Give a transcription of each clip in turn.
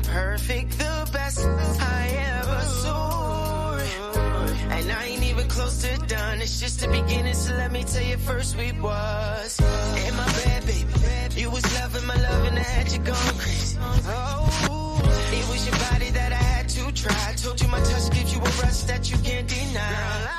Perfect, the best I ever saw. And I ain't even close to done. It's just the beginning, so let me tell you first we was. And my bad baby, you was loving my love and I had you going crazy. Oh, it was your body that I had to try. Told you my touch gives you a rush that you can't deny.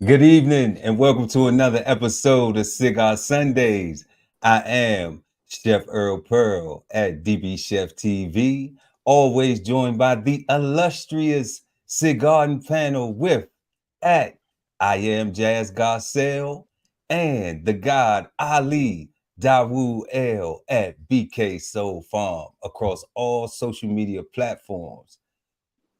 Good evening and welcome to another episode of Cigar Sundays. I am Chef Earl Pearl at DBCHEFTV, always joined by the illustrious Cigarden Panel with at I Am Jazz Garcelle and the God Ali Dawood L at BK Soul Farm across all social media platforms.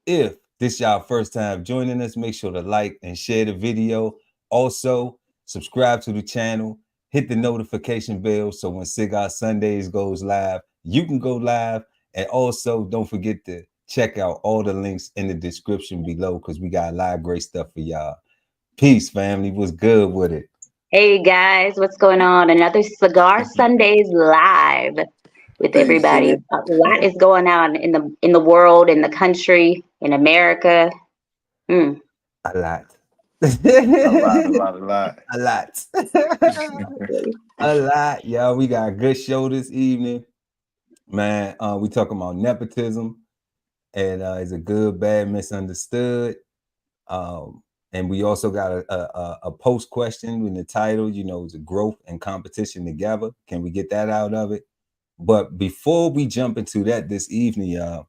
If this y'all first time joining us, make sure to like and share the video. Also, subscribe to the channel, hit the notification bell so when Cigar Sundays goes live, you can go live. And also, don't forget to check out all the links in the description below because we got a lot of great stuff for y'all. Peace, family. What's good with it? Hey, guys. What's going on? Another Cigar Sundays live with everybody. A lot is going on in the world, in the country, in America. A lot. A lot, y'all. We got a good show this evening, man. We talking about nepotism, and is it good, bad, misunderstood? And we also got a post question in the title. You know, is it growth and competition together? Can we get that out of it? But before we jump into that this evening, y'all,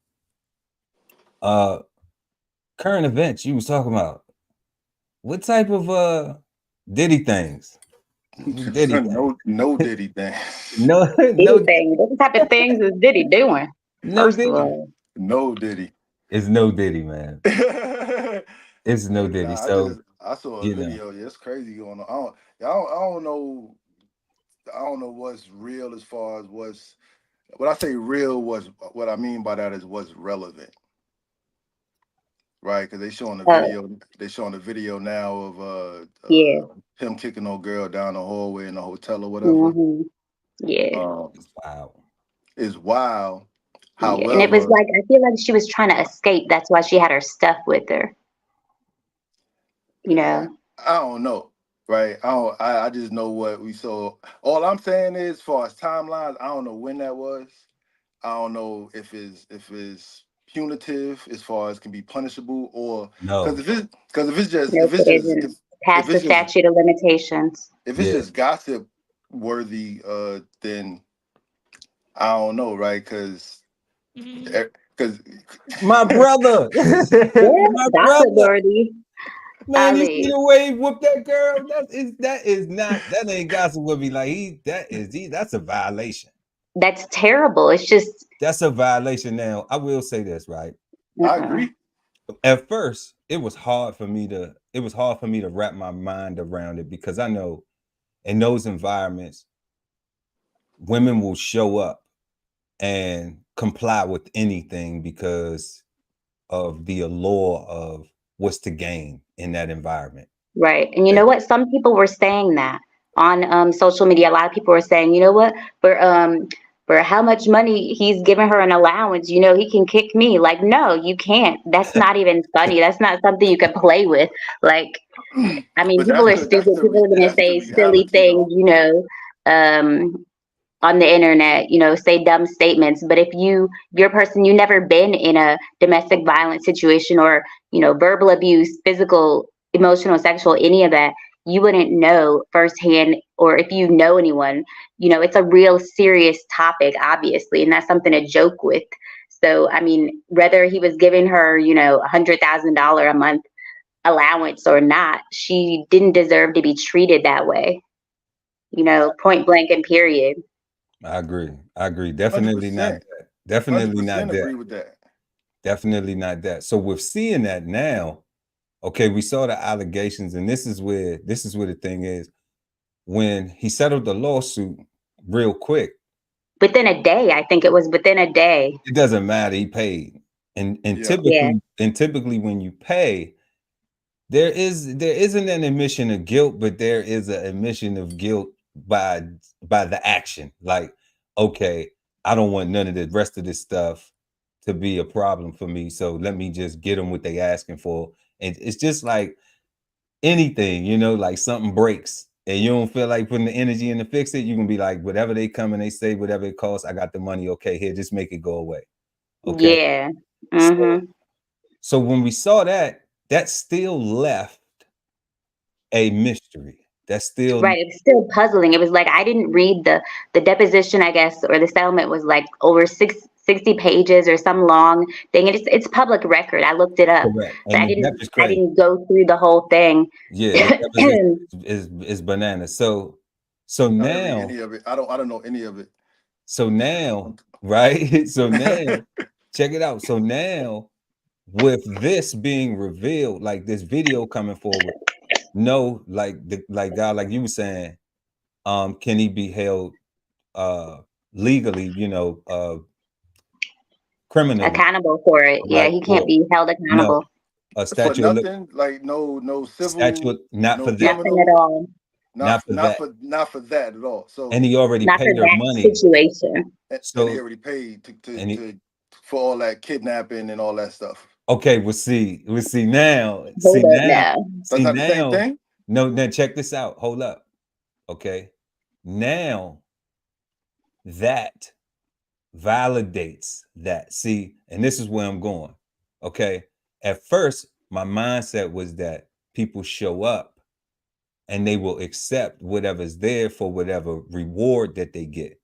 current events you was talking about. What type of Diddy things? Diddy no Diddy thing. No thing. What type of things is Diddy doing? No Diddy. No Diddy. It's no Diddy, man. It's no Diddy. I saw a video. Yeah, it's crazy going on. I don't know. I don't know what's real as far as what's. When I say real, what I mean by that is what's relevant, right? Because they showing the video. They showing the video now of him kicking no girl down the hallway in the hotel or whatever. Mm-hmm. Yeah, it's wild. However, and it was like I feel like she was trying to escape. That's why she had her stuff with her. You know, I don't know. Right. I just know what we saw. All I'm saying is, as far as timelines, I don't know when that was. I don't know if it's punitive as far as can be punishable or no. Because if it's just past the statute of limitations. If it's just gossip worthy, then I don't know, right? Because my brother, gossip worthy. Man, you see the way he whooped that girl? That ain't gossip with me. Like that's a violation. That's terrible. It's just that's a violation. Now, I will say this, right? I agree. At first, it was hard for me to wrap my mind around it because I know in those environments, women will show up and comply with anything because of the allure of what's to gain in that environment. Right. And you know what? Some people were saying that on social media. A lot of people were saying, you know what, for how much money he's giving her an allowance, you know, he can kick me. Like, no, you can't. That's not even funny. That's not something you can play with. Like, I mean, people are stupid. People are going to say silly things, you know, on the internet, you know, say dumb statements. But if you're a person, you've never been in a domestic violence situation or, you know, verbal abuse, physical, emotional, sexual, any of that, you wouldn't know firsthand. Or if you know anyone, you know, it's a real serious topic, obviously, and that's something to joke with. So, I mean, whether he was giving her, you know, $100,000 a month allowance or not, she didn't deserve to be treated that way, you know, point blank and period. I agree. Definitely 100%. Not that. Definitely not that. Agree with that. Definitely not that. So we're seeing that now. Okay, we saw the allegations, and this is where the thing is. When he settled the lawsuit real quick, Within a day, I think it was within a day. it doesn't matter. He paid, and Yeah. typically when you pay, there isn't an admission of guilt, but there is an admission of guilt by the action. Like, okay, I don't want none of the rest of this stuff to be a problem for me, so let me just get them what they asking for. And it's just like anything, you know, like something breaks and you don't feel like putting the energy in to fix it, you can be like, whatever they come and they say, whatever it costs, I got the money. Okay, here, just make it go away. Okay. Yeah. So, so when we saw that, that still left a mystery. That's still Right. It's still puzzling. It was like I didn't read the deposition, I guess, or the settlement was like over 60 pages or some long thing. And it's public record. I looked it up. correct. But And the depth is I crazy. didn't go through the whole thing. Yeah, the deposition is bananas. So I didn't read now, any of it. I don't know any of it. so now, right? So now, check it out. So now, with this being revealed, like this video coming forward, no, like God, like you were saying, can he be held legally, you know, criminally Accountable for it. Yeah, right? he can't be held accountable. No, a For statute of nothing, like no civil, statute, not no for that, Nothing criminal, at all. not for that, not for that at all. So and he already Not for paid her that money. situation. and he So already paid and he, to for all that kidnapping and all that stuff. okay, we'll see now, Hold up now. That's not the same thing. No, now check this out. Hold up. Okay, now that validates that. See, and this is where I'm going. Okay, at first my mindset was that people show up and they will accept whatever's there for whatever reward that they get.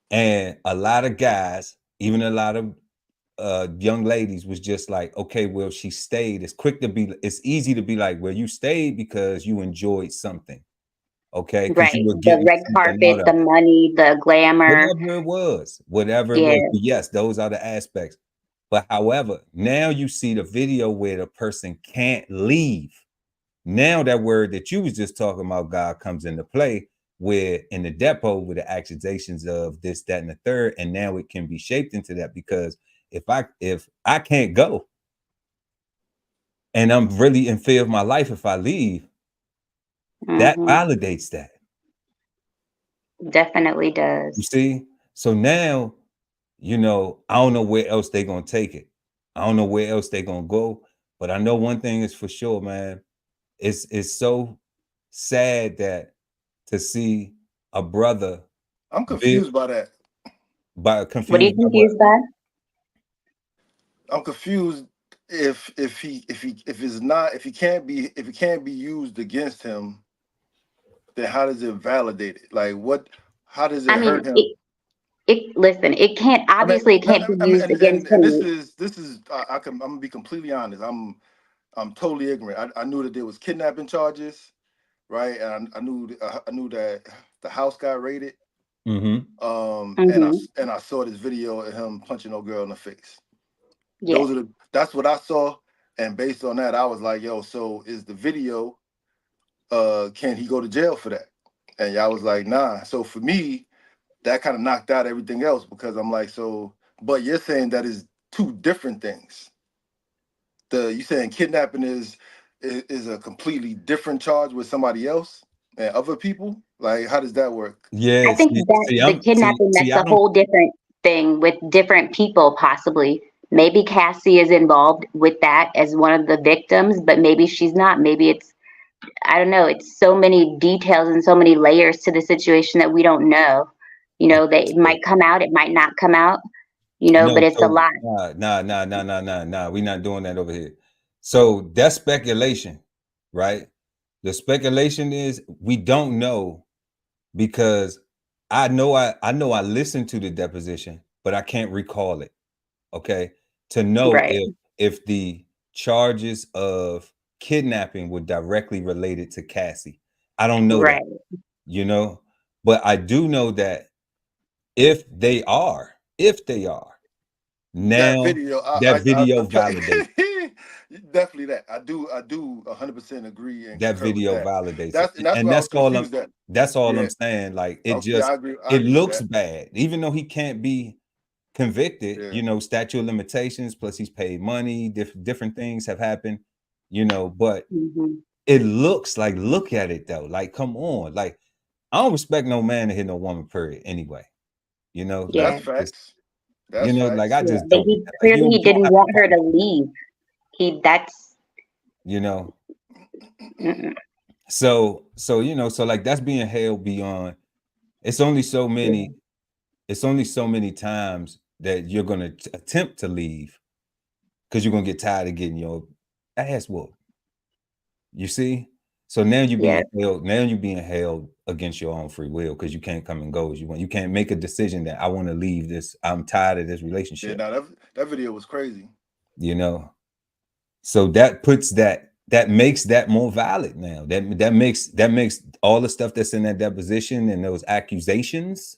And a lot of guys, even a lot of young ladies, was just like, okay, well, she stayed. It's easy to be like, well, you stayed because you enjoyed something. Okay, because Right. you were The getting red something carpet, out the of it. money, the glamour. Whatever it was. Yeah. But yes, those are the aspects. But however, now you see the video where the person can't leave. Now that word that you was just talking about, God, comes into play, where in the depot with the accusations of this, that, and the third, and now it can be shaped into that, because if I can't go and I'm really in fear of my life if I leave, that validates that. Definitely You does. see? So now, you know, I don't know where else they're gonna take it. I don't know where else they're gonna go, but I know one thing is for sure, man. It's so sad that to see a brother I'm confused by that. by What are you confused by what? confused by? I'm confused if he can't be used against him, then how does it validate it? Like how does it I mean, hurt him? listen, it can't, obviously it can't be used against and him. this is I'm gonna be completely honest. I'm totally ignorant. I knew that there was kidnapping charges, right? And I knew that the house got raided. And I saw this video of him punching a girl in the face. Yeah. That's what I saw, and based on that, I was like, yo, so is the video? Can he go to jail for that? And y'all was like, nah. So for me, that kind of knocked out everything else, because I'm like, so, but you're saying that is two different things. You saying kidnapping is a completely different charge with somebody else and other people? Like, how does that work? Yeah, I think the kidnapping, that's a whole different thing with different people, possibly. Maybe Cassie is involved with that as one of the victims, but maybe she's not. Maybe I don't know. It's so many details and so many layers to the situation that we don't know. You know, that it might come out, it might not come out, you know, No, but it's a so lot. nah. We're not doing that over here. So that's speculation, right? The speculation is we don't know, because I know I listened to the deposition, but I can't recall it. Okay. To know Right. if the charges of kidnapping were directly related to Cassie. I don't know that, you know, but I do know that if they are, Now that video, that video I validates. definitely that. I do 100% agree and That concur with video that. valates it. That's And why I was confused. That that's all yeah, I'm saying. Like it okay, just I it agree with looks that. bad, even though he can't be convicted, Yeah, you know, statute of limitations, plus he's paid money, different things have happened, you know, but Mm-hmm. it looks like, look at it though. Like, come on. Like, I don't respect no man to hit no woman, period. Anyway, you know, Yeah. like that's just, facts. you That's know, like I facts. Yeah. just But don't. he clearly he You don't didn't have to want her to punish, leave. That's you know. mm-mm. So you know, so like that's being held beyond. It's only so Yeah. many. It's only so many times that you're gonna attempt to leave because you're gonna get tired of getting your ass whooped. You see? So now you're Yeah. being held. Now you're being held against your own free will because you can't come and go as you want. You can't make a decision that I want to leave this. I'm tired of this Yeah, relationship. now that video was crazy. You know. So that puts that makes that more valid now. That makes all the stuff that's in that deposition and those accusations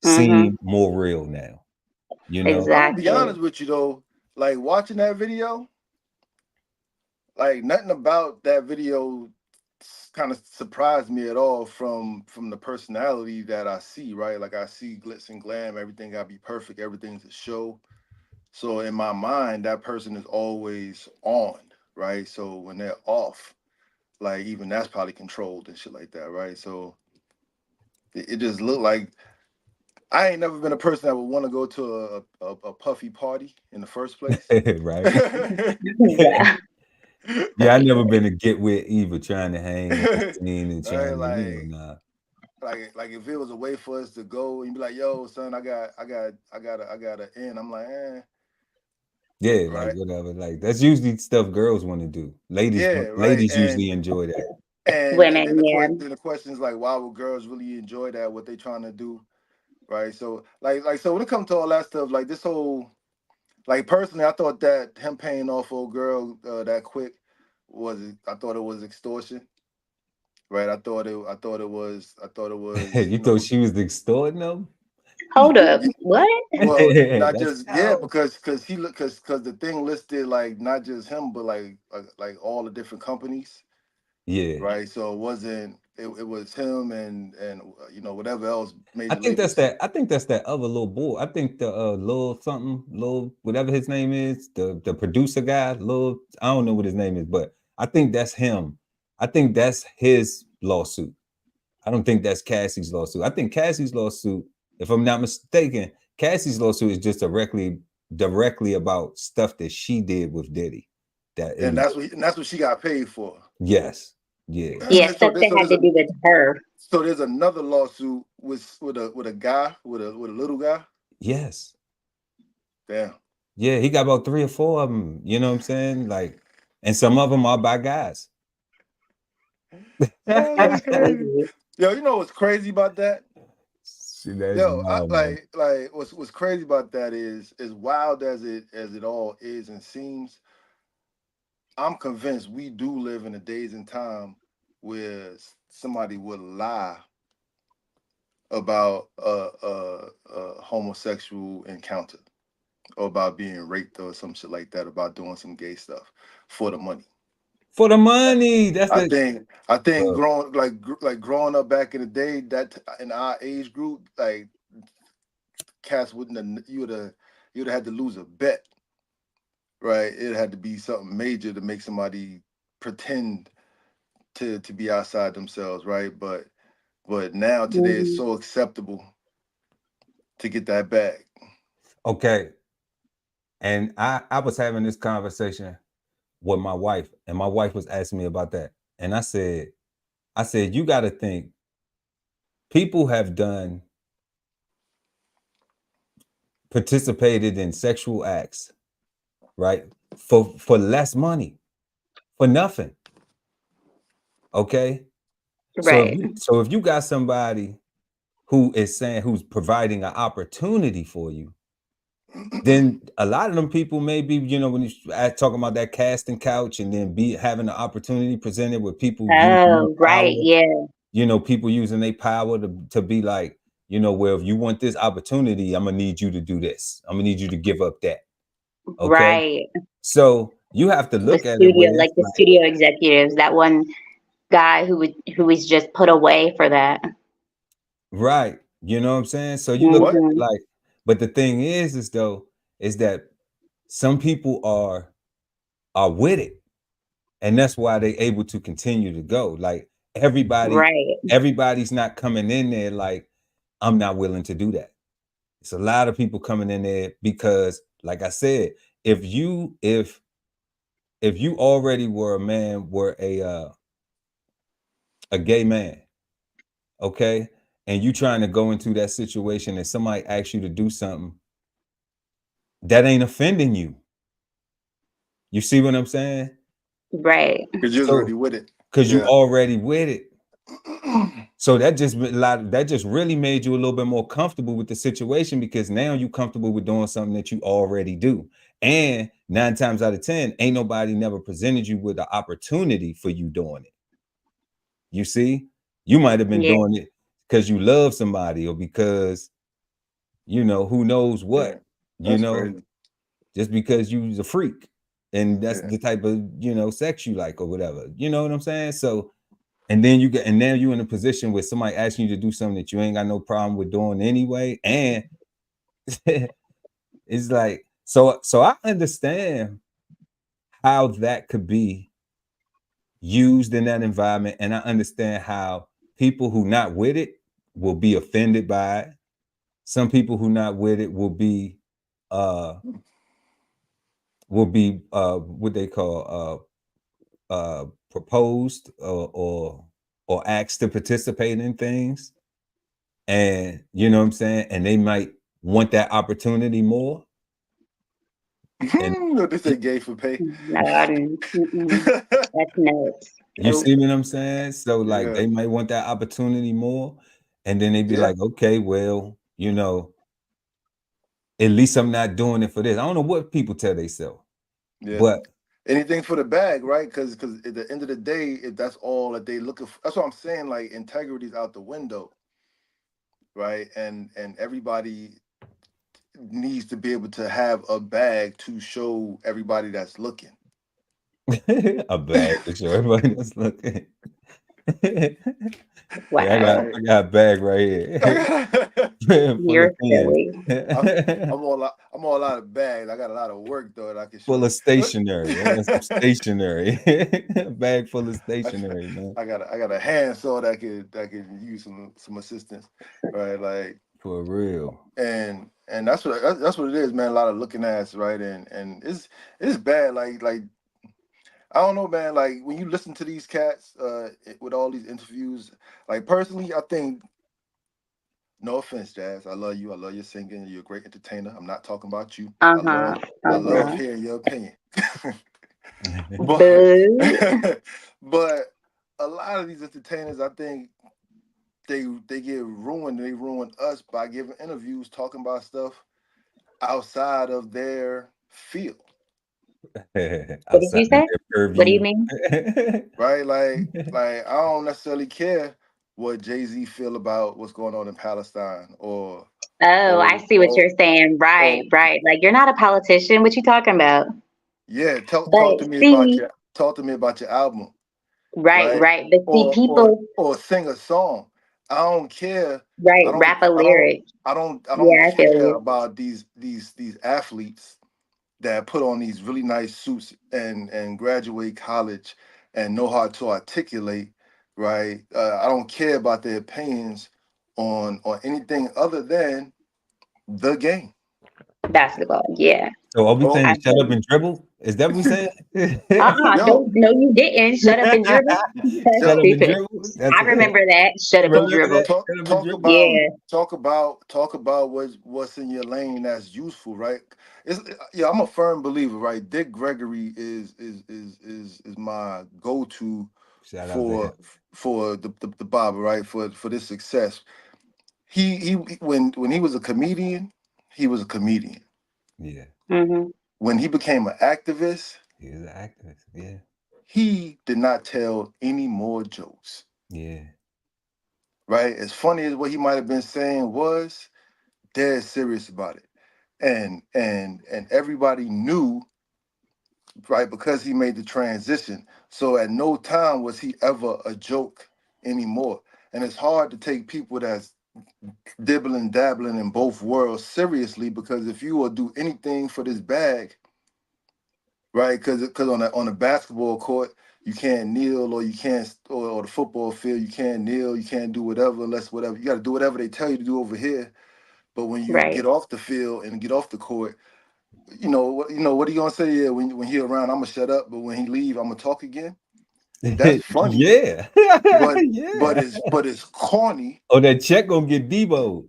Mm-hmm. seem more real now. You know. I'm gonna be Exactly. honest with you though. Like watching that video, like nothing about that video kind of surprised me at all from the personality that I see, right? Like I see glitz and glam, everything gotta be perfect, everything's a show. So in my mind, that person is always on, right? So when they're off, like even that's probably controlled and shit like that, right? So it just looked like I ain't never been a person that would want to go to a puffy party in the first place. Right. Yeah. Yeah, I never been a get with either, trying to hang in the scene and Right, trying to, you know, nah. like if it was a way for us to go and be like, yo, son, I gotta end. I'm like, Yeah, like right, whatever. Like that's usually stuff girls want to do. yeah, right, Ladies usually enjoy that. and then Women, yeah. then the question is like, why would girls really enjoy that? What they trying to do, right? So so when it comes to all that stuff, like this whole, like personally, I thought that him paying off old girl that quick I thought it was extortion, right? I thought it was, You thought she was extorting them? Hold up. What? well, not That's just how. because he look because the thing listed like not just him, but like all the different companies, Yeah. right? So it wasn't it was him and whatever else I major think that's labels. that. I think that's that other little boy. I think the little something, little whatever his name is, the producer guy, little. I don't know what his name is, but I think that's him. I think that's his lawsuit. I don't think that's Cassie's lawsuit. I think Cassie's lawsuit, if I'm not mistaken, Cassie's lawsuit is just directly about stuff that she did with Diddy. That it And was that's what she got paid for. yes, yeah. Yeah, so stuff there's that so had there's to a do with her. so there's another lawsuit with a guy with a little guy. Yes. Damn. Yeah, he got about 3 or 4 of them, you know what I'm saying? Like, and some of them are by guys. Oh, That's that's crazy. crazy. Yo, you know what's crazy about that? See, that's Yo, wild, man. what's crazy about that is as wild as it all is and seems. I'm convinced we do live in a days and time where somebody would lie about a homosexual encounter or about being raped or some shit like that, about doing some gay stuff for the money. For the money. That's the I think uh, growing up back in the day, that in our age group, like cats wouldn't have, you'd have had to lose a bet, right? It had to be something major to make somebody pretend to be outside themselves, right? But now today it's Mhm. so acceptable to get that bag. okay. And I was having this conversation with my wife, and my wife was asking me about that. And I said, you got to think people have participated in sexual acts, right? For less money, for nothing. Okay. Right. So if you got somebody who's providing an opportunity for you, then a lot of them people maybe, you know, when you talking about that casting couch and then be having the opportunity presented with people using their Oh, right. power, Yeah. you know, people using their power to be like, you know, well, if you want this opportunity, I'm gonna need you to do this. I'm gonna need you to give up that. Okay. Right. So you have to The look at it studio, where like it's the like, studio executives, that one guy who was just put away for that. right. You know what I'm saying? So you look at What? it Hmm. like, but the thing is though, is that some people are with it. And that's why they're able to continue to go. Like Right. everybody's not coming in there like, I'm not willing to do that. It's a lot of people coming in there because, like I said, if you already were a man, were a gay man, okay, and you trying to go into that situation and somebody asks you to do something that ain't offending you. You see what I'm saying? Right. Because you're already So, with it. because you Yeah. already with it. So that just really made you a little bit more comfortable with the situation, because now you're comfortable with doing something that you already do. And 9 times out of 10, ain't nobody never presented you with the opportunity for you doing it. You see, you might have been Yeah. doing it because you love somebody, or because, you know, who knows Yeah. what, you That's know, crazy. just because you's a freak and that's Yeah. the type of, you know, sex you like or whatever. You know what I'm saying? So, and then and now you're in a position where somebody asking you to do something that you ain't got no problem with doing anyway. And it's like, so I understand how that could be used in that environment. And I understand how people who not with it will be offended by it. Some people who not with it uh will be what they call proposed or asked to participate in things. And you know what I'm saying? And they might want that opportunity more. And What they say, gay for pay. No, that's nuts. you Nope. see what I'm saying? So like Yeah. they might want that opportunity more. And then they'd be Yeah. like, okay, well, you know, at least I'm not doing it for this. I don't know what people tell themselves, Yeah. but Anything for the bag, right? Because at the end of the day, if that's all that they looking for, that's what I'm saying. Like, integrity's out the window, right? And everybody needs to be able to have a bag to show everybody that's looking. a bag to show everybody that's looking. Yeah, Wow. I got a bag right here. Full of You're pens. silly. I'm all out of bags. I got a lot of work though that I can Full show of you. stationery. I got some stationery. A bag full of stationery, man. I got a handsaw that could use some assistance, right? Like, For real. and that's what it is, man. A lot of looking ass, right? And it's bad. Like I don't know, man. Like, when you listen to these cats with all these interviews, like, personally, I think, no offense, Jazz, I love you. I love your singing. You're a great entertainer. I'm not talking about you. Uh-huh. I love Uh-huh. hearing your opinion. but Boo. but a lot of these entertainers, I think they get ruined. They ruin us by giving interviews talking about stuff outside of their field. What did Outside you of say? their What do you purview. mean? Right? Like I don't necessarily care what Jay-Z feel about what's going on in Palestine Oh, or I see what or you're saying. Right, or right. Like you're not a politician. What you talking about? yeah, talk But to me about see, your album, right, right? right. But see, people, Or sing a song. I don't care. right, rap a lyric. I don't Yeah, I feel care you. about these athletes that put on these really nice suits and graduate college and know how to articulate, right? I don't care about their opinions on anything other than the game. Basketball. Yeah, So are we Oh, saying I shut feel up you. and dribble? Is that what we saying? yo, Don't, no, you didn't. Shut up and dribble. That's Shut yo, up and stupid. dribble? That's I it. remember that. Shut up You and remember that? dribble. talk Shut up and talk dribble? about Yeah, what's in your lane that's useful, right? It's, yeah, I'm a firm believer, right? Dick Gregory is my go-to Shout out to him. for the barber, right? For this success. He when he was a comedian, he was a comedian. Yeah. hmm When he became an activist, He was an activist. Yeah. he did not tell any more jokes. Yeah. right? As funny as what he might have been saying was, dead serious about it. And everybody knew, right, because he made the transition. So at no time was he ever a joke anymore. And it's hard to take people that's dibbling, dabbling in both worlds seriously, because if you will do anything for this bag, right? Because on the basketball court, you can't kneel, or you can't, or the football field, you can't kneel, you can't do whatever unless whatever. You got to do whatever they tell you to do over here. But when you Right. get off the field and get off the court, what are you gonna say? Yeah, when he around, I'm gonna shut up, but when he leave, I'm gonna talk again. That's funny, Yeah. but Yeah. it's corny, Oh, that check gonna get Debo.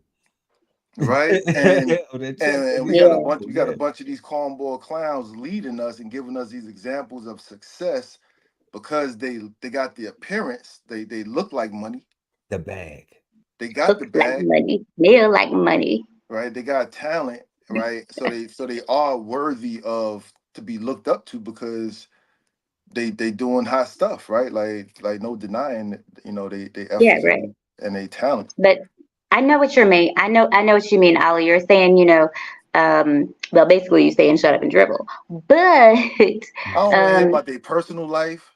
right? And Oh, that check and gonna and we get got a Yeah. bunch Debo. we got a Yeah. bunch of these cornball clowns leading us and giving us these examples of success because they got the appearance, they look like money, The bag. they got the Looks like bag, money. Feel like money. right? They got talent, right? So they are worthy of to be looked up to because they doing hot stuff, right? Like no denying, they Yeah, efforts right. and they talent. But I know what you mean. I know what you mean, Ali. You're saying, well, basically you're saying shut up and dribble. But I don't want to hear um, about their personal life,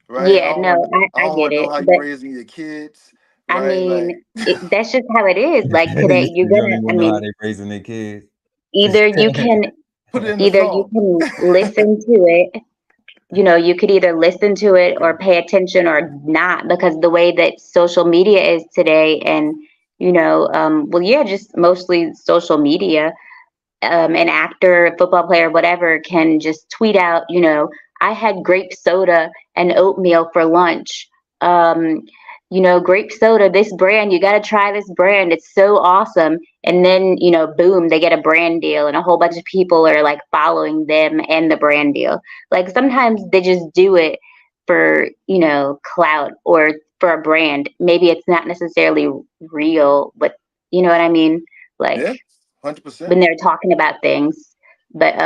right? yeah, no, I I don't get want to know it. how you But raising your kids, I right? Like mean, that's just how it is. Like You today, said you're you don't gonna. even I want to know how mean, they raising their kids. either you can, put it in the either you song. can listen to it. You could either listen to it or pay attention or not, because the way that social media is today, and well, yeah, just mostly social media. An actor, a football player, whatever, can just tweet out, I had grape soda and oatmeal for lunch. Um, grape soda, this brand, you got to try this brand. It's so awesome. And then, boom, they get a brand deal, and a whole bunch of people are like following them and the brand deal. Like sometimes they just do it for, clout or for a brand. Maybe it's not necessarily real, but you know what I mean? Like, Yeah, 100%. when they're talking about things. But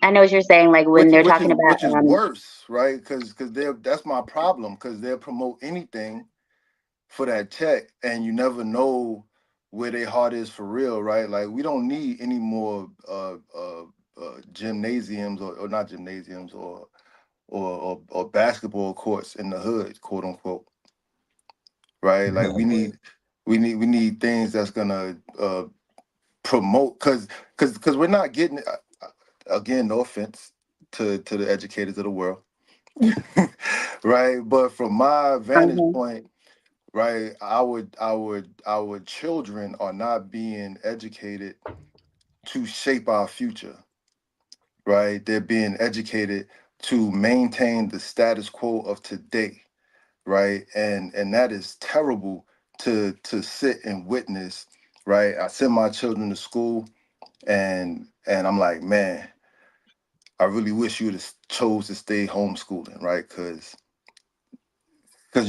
I know what you're saying, like when Which they're which is talking about which is worse, right? Because they're that's my problem. Because they'll promote anything for that check, and you never know where their heart is for real, right? Like we don't need any more gymnasiums, or not gymnasiums, or basketball courts in the hood, quote unquote, right? Like we need things that's gonna promote, because we're not getting again, no offense to the educators of the world, right? But from my vantage um, point, right, our children are not being educated to shape our future, right? They're being educated to maintain the status quo of today, right? And that is terrible to sit and witness, right? I send my children to school, and I'm like, man, I really wish you would have chose to stay homeschooling, right? Because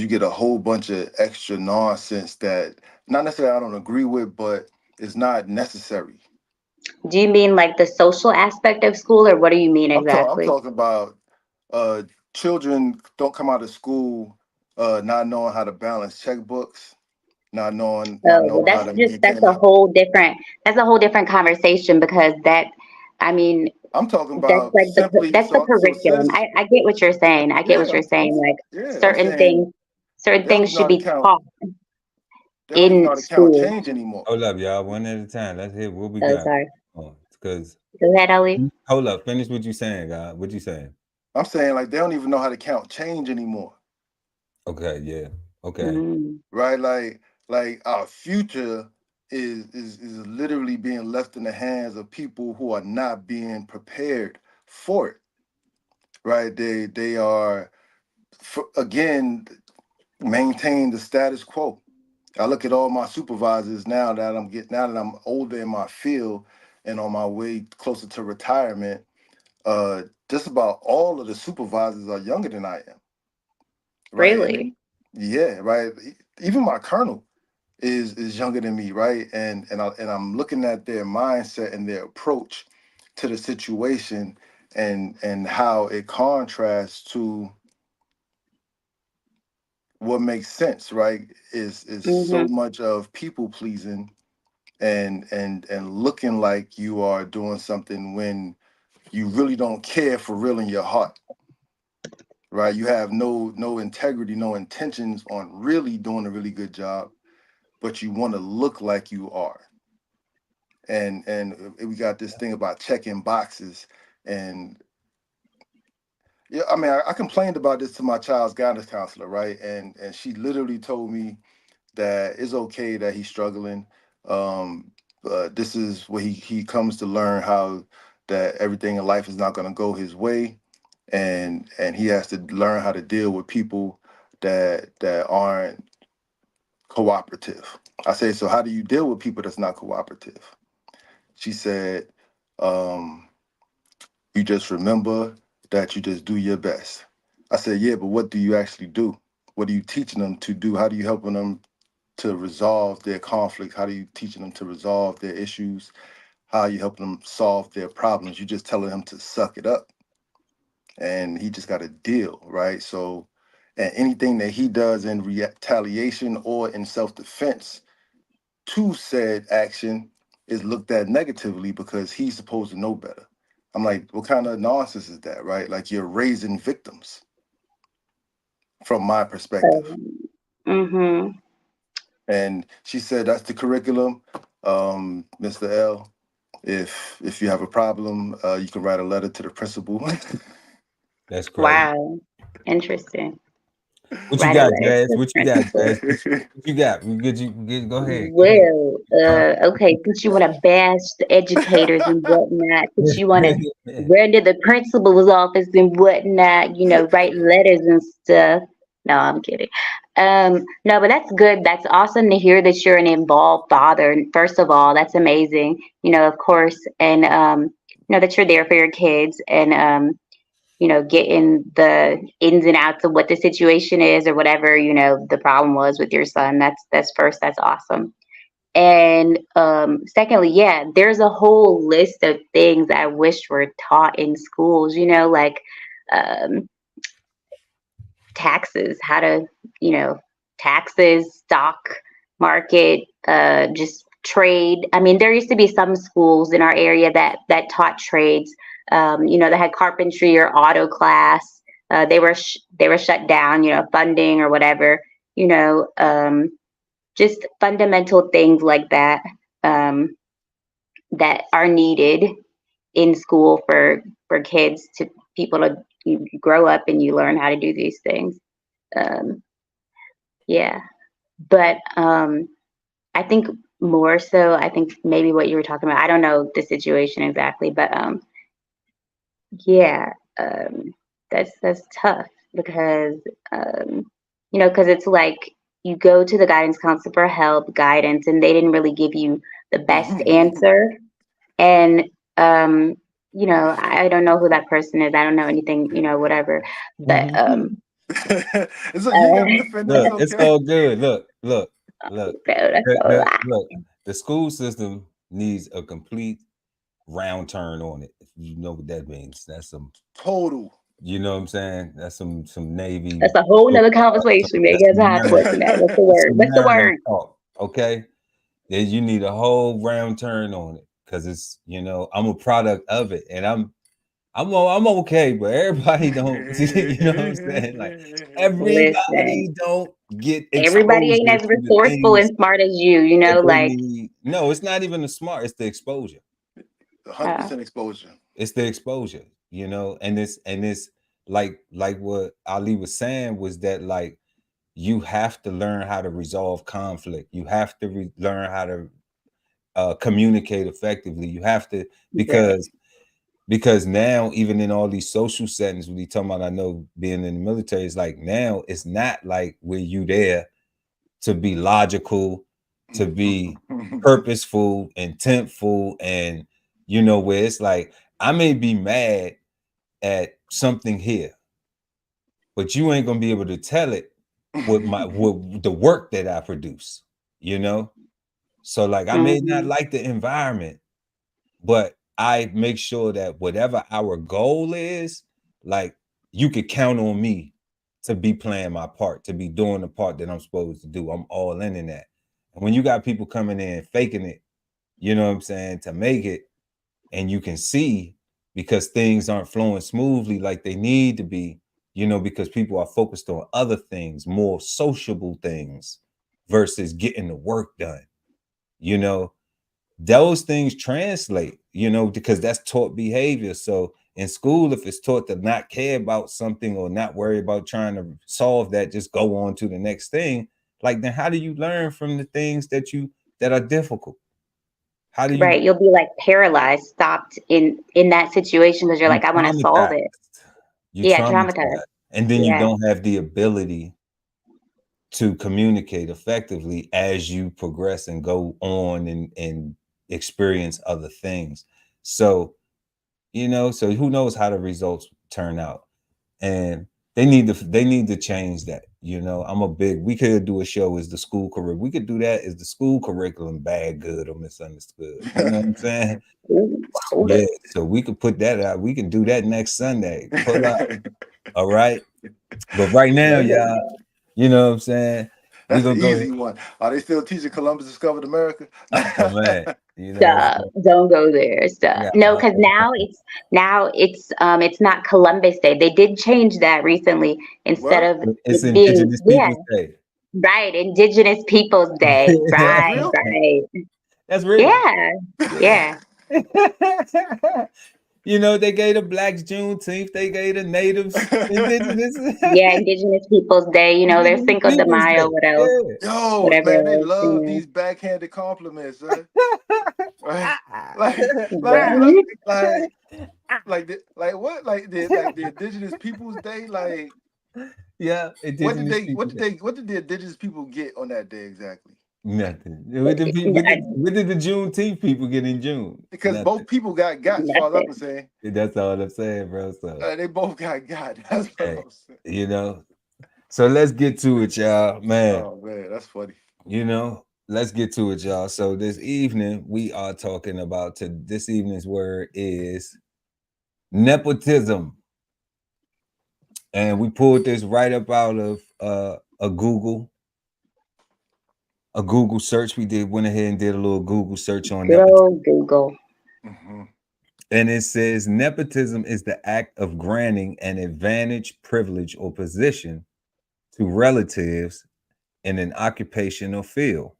you get a whole bunch of extra nonsense that not necessarily I don't agree with, but it's not necessary. do you mean like the social aspect of school, or what do you mean I'm exactly? talking about uh children don't come out of school not knowing how to balance checkbooks, not Oh, well, knowing how to that's maintain a a. whole different conversation, because I mean, I'm talking that's about like simply that's the so curriculum. since I get what you're saying. I get what yeah, you're saying. Like I'm certain saying things, certain they don't things even know should how to be count. taught They don't even know in how to count school. change anymore. Hold up, y'all. One at a time. Let's hear what we Oh, got. sorry. Oh, because Go ahead, Ali. hold up. Finish what you saying, God. What you saying? I'm saying like they don't even know how to count change anymore, Okay, yeah. Okay. Mm, right? Like our future is literally being left in the hands of people who are not being prepared for it, right? They are again maintain the status quo. I look at all my supervisors now that I'm older in my field and on my way closer to retirement. Just about all of the supervisors are younger than I am, right? And really? yeah, right. Even my colonel is younger than me, right? And I'm looking at their mindset and their approach to the situation, and how it contrasts to what makes sense, right, is so much of people pleasing and looking like you are doing something when you really don't care for real in your heart, right? You have no integrity, no intentions on really doing a really good job, but you want to look like you are. And we got this thing about checking boxes. And yeah, I mean, I complained about this to my child's guidance counselor, right? And she literally told me that it's okay that he's struggling. Um, this is where he comes to learn how that everything in life is not going to go his way, and he has to learn how to deal with people that aren't cooperative. I say, so how do you deal with people that's not cooperative? She said, um, you just remember that you just do your best. I said, yeah, but what do you actually do? What are you teaching them to do? How do you helping them to resolve their conflicts? How are you teaching them to resolve their issues? How are you helping them solve their problems? You just telling them to suck it up, and he just got to deal, right? So, and anything that he does in retaliation or in self-defense to said action is looked at negatively because he's supposed to know better. I'm like, what kind of nonsense is that, right? Like, you're raising victims from my perspective. Mm-hmm. And she said that's the curriculum, Mr. L. If you have a problem, you can write a letter to the principal. That's crazy. Wow. Interesting. What you Write a got, letter to Jazz? the What you got, principal. Jazz? What you got? Go ahead. Go ahead. Well, okay, since you want to bash the educators and whatnot, since you want to run to the principal's office and whatnot, write letters and stuff. No, I'm kidding. No, but that's good. That's awesome to hear that you're an involved father. First of all, that's amazing. Of course, and that you're there for your kids and getting the ins and outs of what the situation is or whatever, the problem was with your son. That's first, that's awesome. And secondly, yeah, there's a whole list of things I wish were taught in schools, like um, taxes, how to, taxes, stock market, just trade. I mean, there used to be some schools in our area that taught trades. That had carpentry or auto class. They were shut down, funding or whatever. You know, just fundamental things like that um, that are needed in school for kids to people to you grow up and you learn how to do these things. Um, yeah, but I think more so. I think maybe what you were talking about. I don't know the situation exactly, but yeah, that's tough because because it's like you go to the guidance counselor for help, guidance, and they didn't really give you the best answer. And I don't know who that person is. I don't know anything, whatever. But So you ain't got to defend it. It's Look, it's okay. all good. Look. that's a lot. Look. The school system needs a complete round turn on it. If you know what that means, that's some. Total. You know what I'm saying? That's some Navy. That's a whole nother conversation. Maybe That's that's some how to work in that. What's the That's word? some What's the Maryland word? talk. Okay, then you need a whole round turn on it because it's I'm a product of it, and I'm okay, but everybody don't. You know what I'm saying? Like everybody Listen, don't get everybody exposure ain't as to the resourceful and things smart as you. that they Like need. No, it's not even the smart. It's the exposure. 100% exposure. It's the exposure. And it's like what Ali was saying was that like you have to learn how to resolve conflict. You have to learn how to communicate effectively. You have to right. because now even in all these social settings, when you talking about, I know being in the military, it's like now it's not like where you there to be logical, to be purposeful, intentful, and where it's like I may be mad at something here, but you ain't gonna be able to tell it with the work that I produce, you know. So like I may not Hmm. like the environment, but I make sure that whatever our goal is, like you could count on me to be playing my part, to be doing the part that I'm supposed to do. I'm all in that. And when you got people coming in faking it, you know what I'm saying, to make it, and you can see because things aren't flowing smoothly like they need to be, you know, because people are focused on other things, more sociable things versus getting the work done. You know, those things translate, you know, because that's taught behavior. So in school, if it's taught to not care about something or not worry about trying to solve that, just go on to the next thing, like, then how do you learn from the things that are difficult? How do you? Right, you'll be like paralyzed, stopped in that situation because you're like, I want to solve it. You Yeah, traumatized, traumatized. and then you Yeah. don't have the ability to communicate effectively as you progress and go on and experience other things. So, you know, so who knows how the results turn out? And they need to change that. You know, we could do a show as the school curriculum. We could do that as the school curriculum, bad, good, or misunderstood. You know what I'm saying? Ooh, hold Yeah. up. So we could put that out. We can do that next Sunday. Pull up. All right. But right now, y'all, you know what I'm saying? That's the We're gonna easy one. Are they still teaching Columbus discovered America? Oh man, you know what I'm Stop. Don't go there. Stop. saying? No, because now it's not Columbus Day. They did change that recently. Instead What? of It's it being, Indigenous yeah, Peoples Day. right, Indigenous Peoples Day. That's Right, real? right. That's real. Yeah, yeah. You know, they gave the blacks Juneteenth, they gave the natives Indigenous Yeah, Indigenous Peoples Day, there's Indigenous Cinco de Peoples Mayo, Day. what else? Yeah. Yo, Whatever man, they else, love these backhanded compliments, huh? Right? Like, look, Right? like what? Like the Indigenous Peoples Day? Like, Yeah, Indigenous Peoples Day. what did the Indigenous people get on that day exactly? Nothing. What did the Juneteenth people get in June? Because both Nothing. people got, as far as I'm Nothing. saying. That's all I'm saying, bro. So, They both got. That's what hey, I'm saying. you know. So let's get to it, y'all. Man, Oh man, that's funny. you know, let's get to it, y'all. So this evening we are talking about this evening's word is nepotism. And we pulled this right up out of a Google search. Went ahead and did a little Google search on Good nepotism. old Google. Mm-hmm. And it says nepotism is the act of granting an advantage, privilege, or position to relatives in an occupation or field.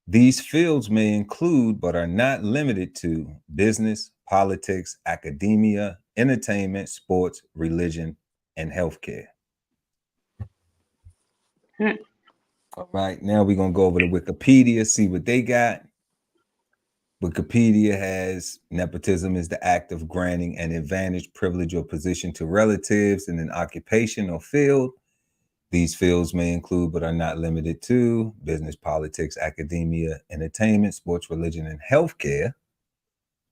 These fields may include, but are not limited to, business, politics, academia, entertainment, sports, religion, and healthcare. All right, now we're going to go over to Wikipedia, see what they got. Wikipedia has nepotism is the act of granting an advantage, privilege, or position to relatives in an occupation or field. These fields may include, but are not limited to, business, politics, academia, entertainment, sports, religion, and healthcare.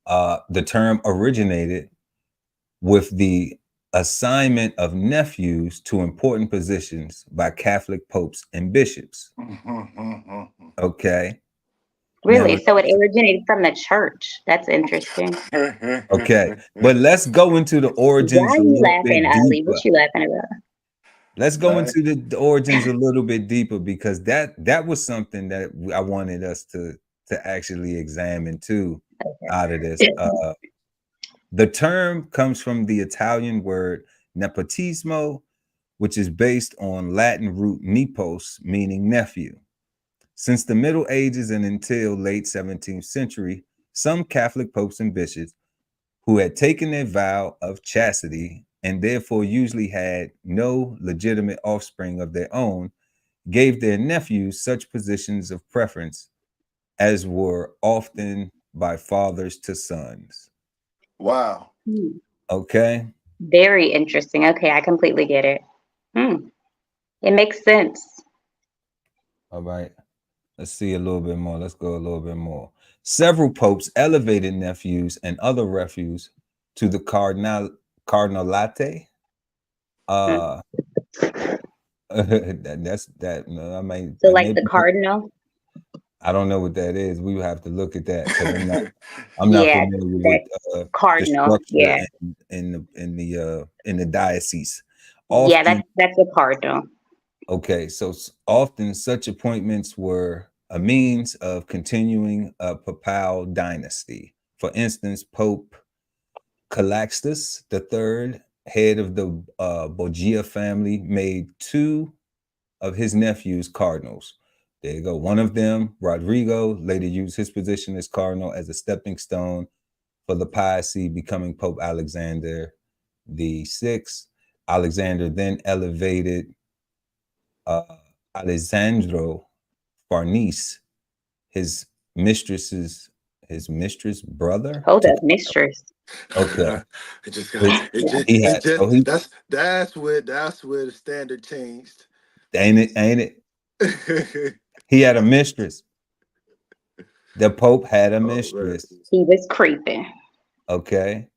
The term originated with the assignment of nephews to important positions by Catholic popes and bishops. Okay. Really? Now, So it originated from the church. That's interesting. okay, but let's go into the origins Why a are you little laughing, bit Ali? deeper. What you laughing about? Let's go into the origins a little bit deeper, because that was something that I wanted us to actually examine too out of this. The term comes from the Italian word nepotismo, which is based on Latin root nepos, meaning nephew. Since the Middle Ages and until late 17th century, some Catholic popes and bishops who had taken their vow of chastity and therefore usually had no legitimate offspring of their own, gave their nephews such positions of preference as were often by fathers to sons. Wow. Okay. Very interesting. Okay, I completely get it. It makes sense. All right. Let's see a little bit more. Let's go a little bit more. Several popes elevated nephews and other nephews to the cardinalate. That's that. No, So like maybe the cardinal? I don't know what that is. We would have to look at that because I'm not Yeah, familiar with that's the cardinal. structure Yeah. in the diocese. Yeah, Often, that's a cardinal. okay, so often such appointments were a means of continuing a papal dynasty. For instance, Pope Calaxtus III, head of the Borgia family, made two of his nephews cardinals. There you go. One of them, Rodrigo, later used his position as cardinal as a stepping stone for the papacy, becoming Pope Alexander the Sixth. Alexander then elevated uh, Alessandro Farnese, his mistress brother, Hold to up, mistress. okay. It just got His, Yeah. he it had just so he that's where the standard changed. ain't it? He had a mistress. The Pope had a Oh man. mistress. He was creeping. Okay.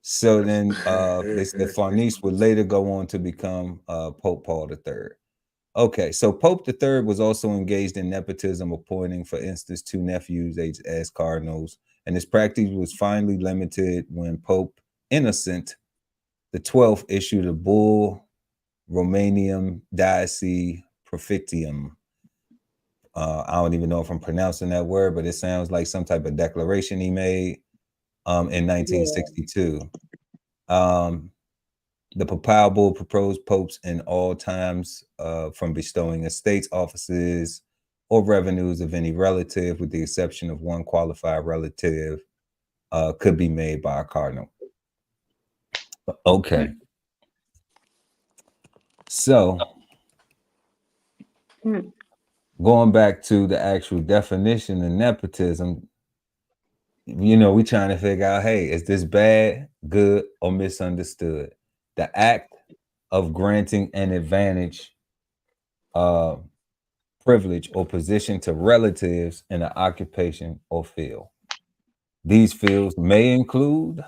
So then they said Farnese would later go on to become Pope Paul III. Okay, so Pope III was also engaged in nepotism, appointing, for instance, two nephews as cardinals, and his practice was finally limited when Pope Innocent the 12th issued a bull, Romanium Diaci Profitium. I don't even know if I'm pronouncing that word, but it sounds like some type of declaration he made in Yeah. 1962. Um, the papal bull proposed popes in all times from bestowing estates, offices, or revenues of any relative, with the exception of one qualified relative, could be made by a cardinal. Okay. So Hmm. going back to the actual definition of nepotism, we trying to figure out, hey, is this bad, good, or misunderstood? The act of granting an advantage, uh, privilege, or position to relatives in an occupation or field. These fields may include,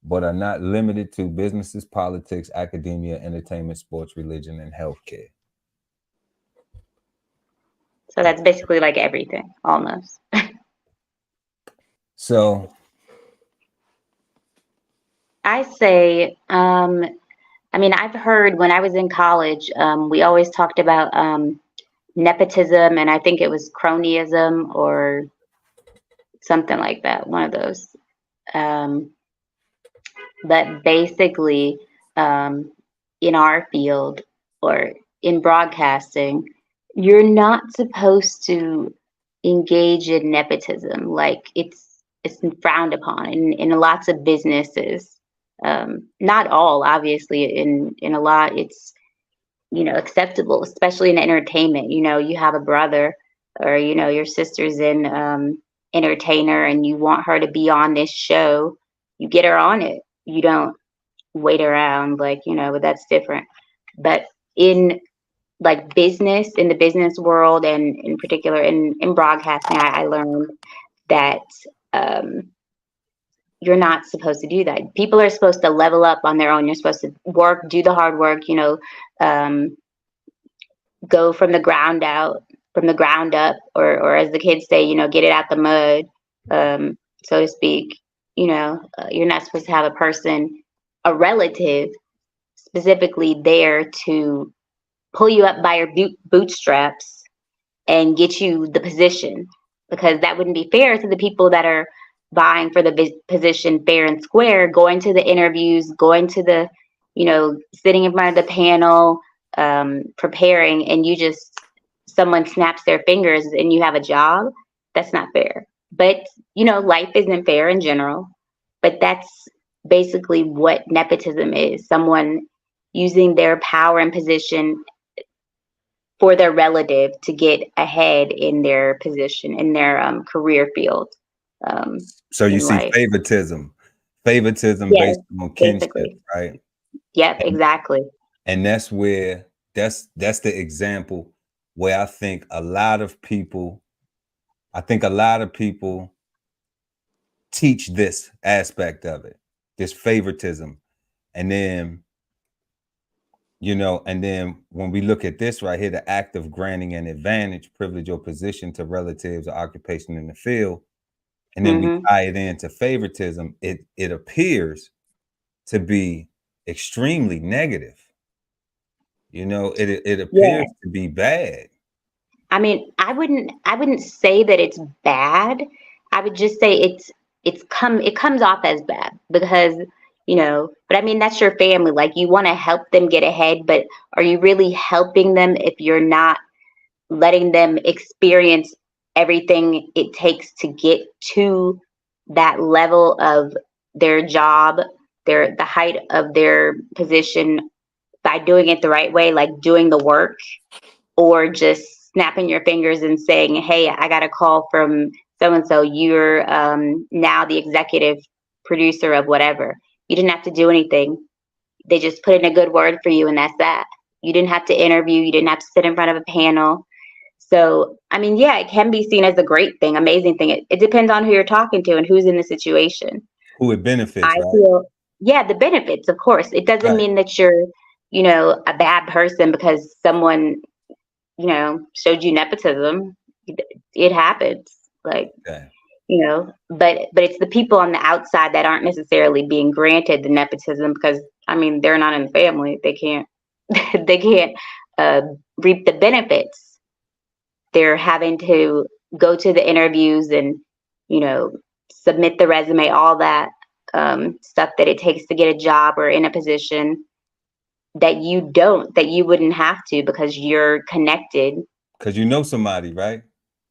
but are not limited to, businesses, politics, academia, entertainment, sports, religion, and healthcare. So that's basically like everything, almost. So I say, I mean, I've heard when I was in college, we always talked about nepotism, and I think it was cronyism or something like that, one of those. Um, but basically, um, in our field or in broadcasting, you're not supposed to engage in nepotism. Like it's frowned upon in lots of businesses. Not all, obviously. In a lot, it's acceptable, especially in entertainment. You have a brother or your sister's in entertainer, and you want her to be on this show. You get her on it. You don't wait around, like, but that's different. But in like business, in the business world, and in particular in broadcasting, I learned that um, you're not supposed to do that. People are supposed to level up on their own. You're supposed to work, do the hard work, um, go from the ground out, from the ground up, or as the kids say, get it out the mud, so to speak. You're not supposed to have a person, a relative, specifically there to pull you up by your bootstraps and get you the position, because that wouldn't be fair to the people that are vying for the position fair and square, going to the interviews, going to the, sitting in front of the panel, preparing, and someone snaps their fingers and you have a job. That's not fair. But, life isn't fair in general. But that's basically what nepotism is: someone using their power and position for their relative to get ahead in their position, in their career field, so you in see life. favoritism Yes, based on kinship, basically. right? Yep, exactly. And that's where that's the example where I think a lot of people teach this aspect of it, this favoritism. And then, and then when we look at this right here, the act of granting an advantage, privilege, or position to relatives or occupation in the field, and then we Hmm. tie it into favoritism, it appears to be extremely negative. You know, it Yeah. appears to be bad. I mean, I wouldn't say that it's bad. I would just say it comes off as bad because, but I mean that's your family. Like you want to help them get ahead, but are you really helping them if you're not letting them experience everything it takes to get to that level of their job, the height of their position by doing it the right way, like doing the work, or just snapping your fingers and saying, "Hey, I got a call from so and so. You're now the executive producer of whatever." You didn't have to do anything. They just put in a good word for you, and that's that. You didn't have to interview. You didn't have to sit in front of a panel. So, I mean, yeah, it can be seen as a great thing, amazing thing. It depends on who you're talking to and who's in the situation. Who it benefits, I right? feel, yeah, the benefits, of course. It doesn't Right. mean that you're, a bad person because someone showed you nepotism. It happens. Like, Okay. but it's the people on the outside that aren't necessarily being granted the nepotism because I mean they're not in the family. They can't they can't reap the benefits. They're having to go to the interviews and you know submit the resume, all that stuff that it takes to get a job or in a position that you wouldn't have to because you're connected. Because you know somebody, right?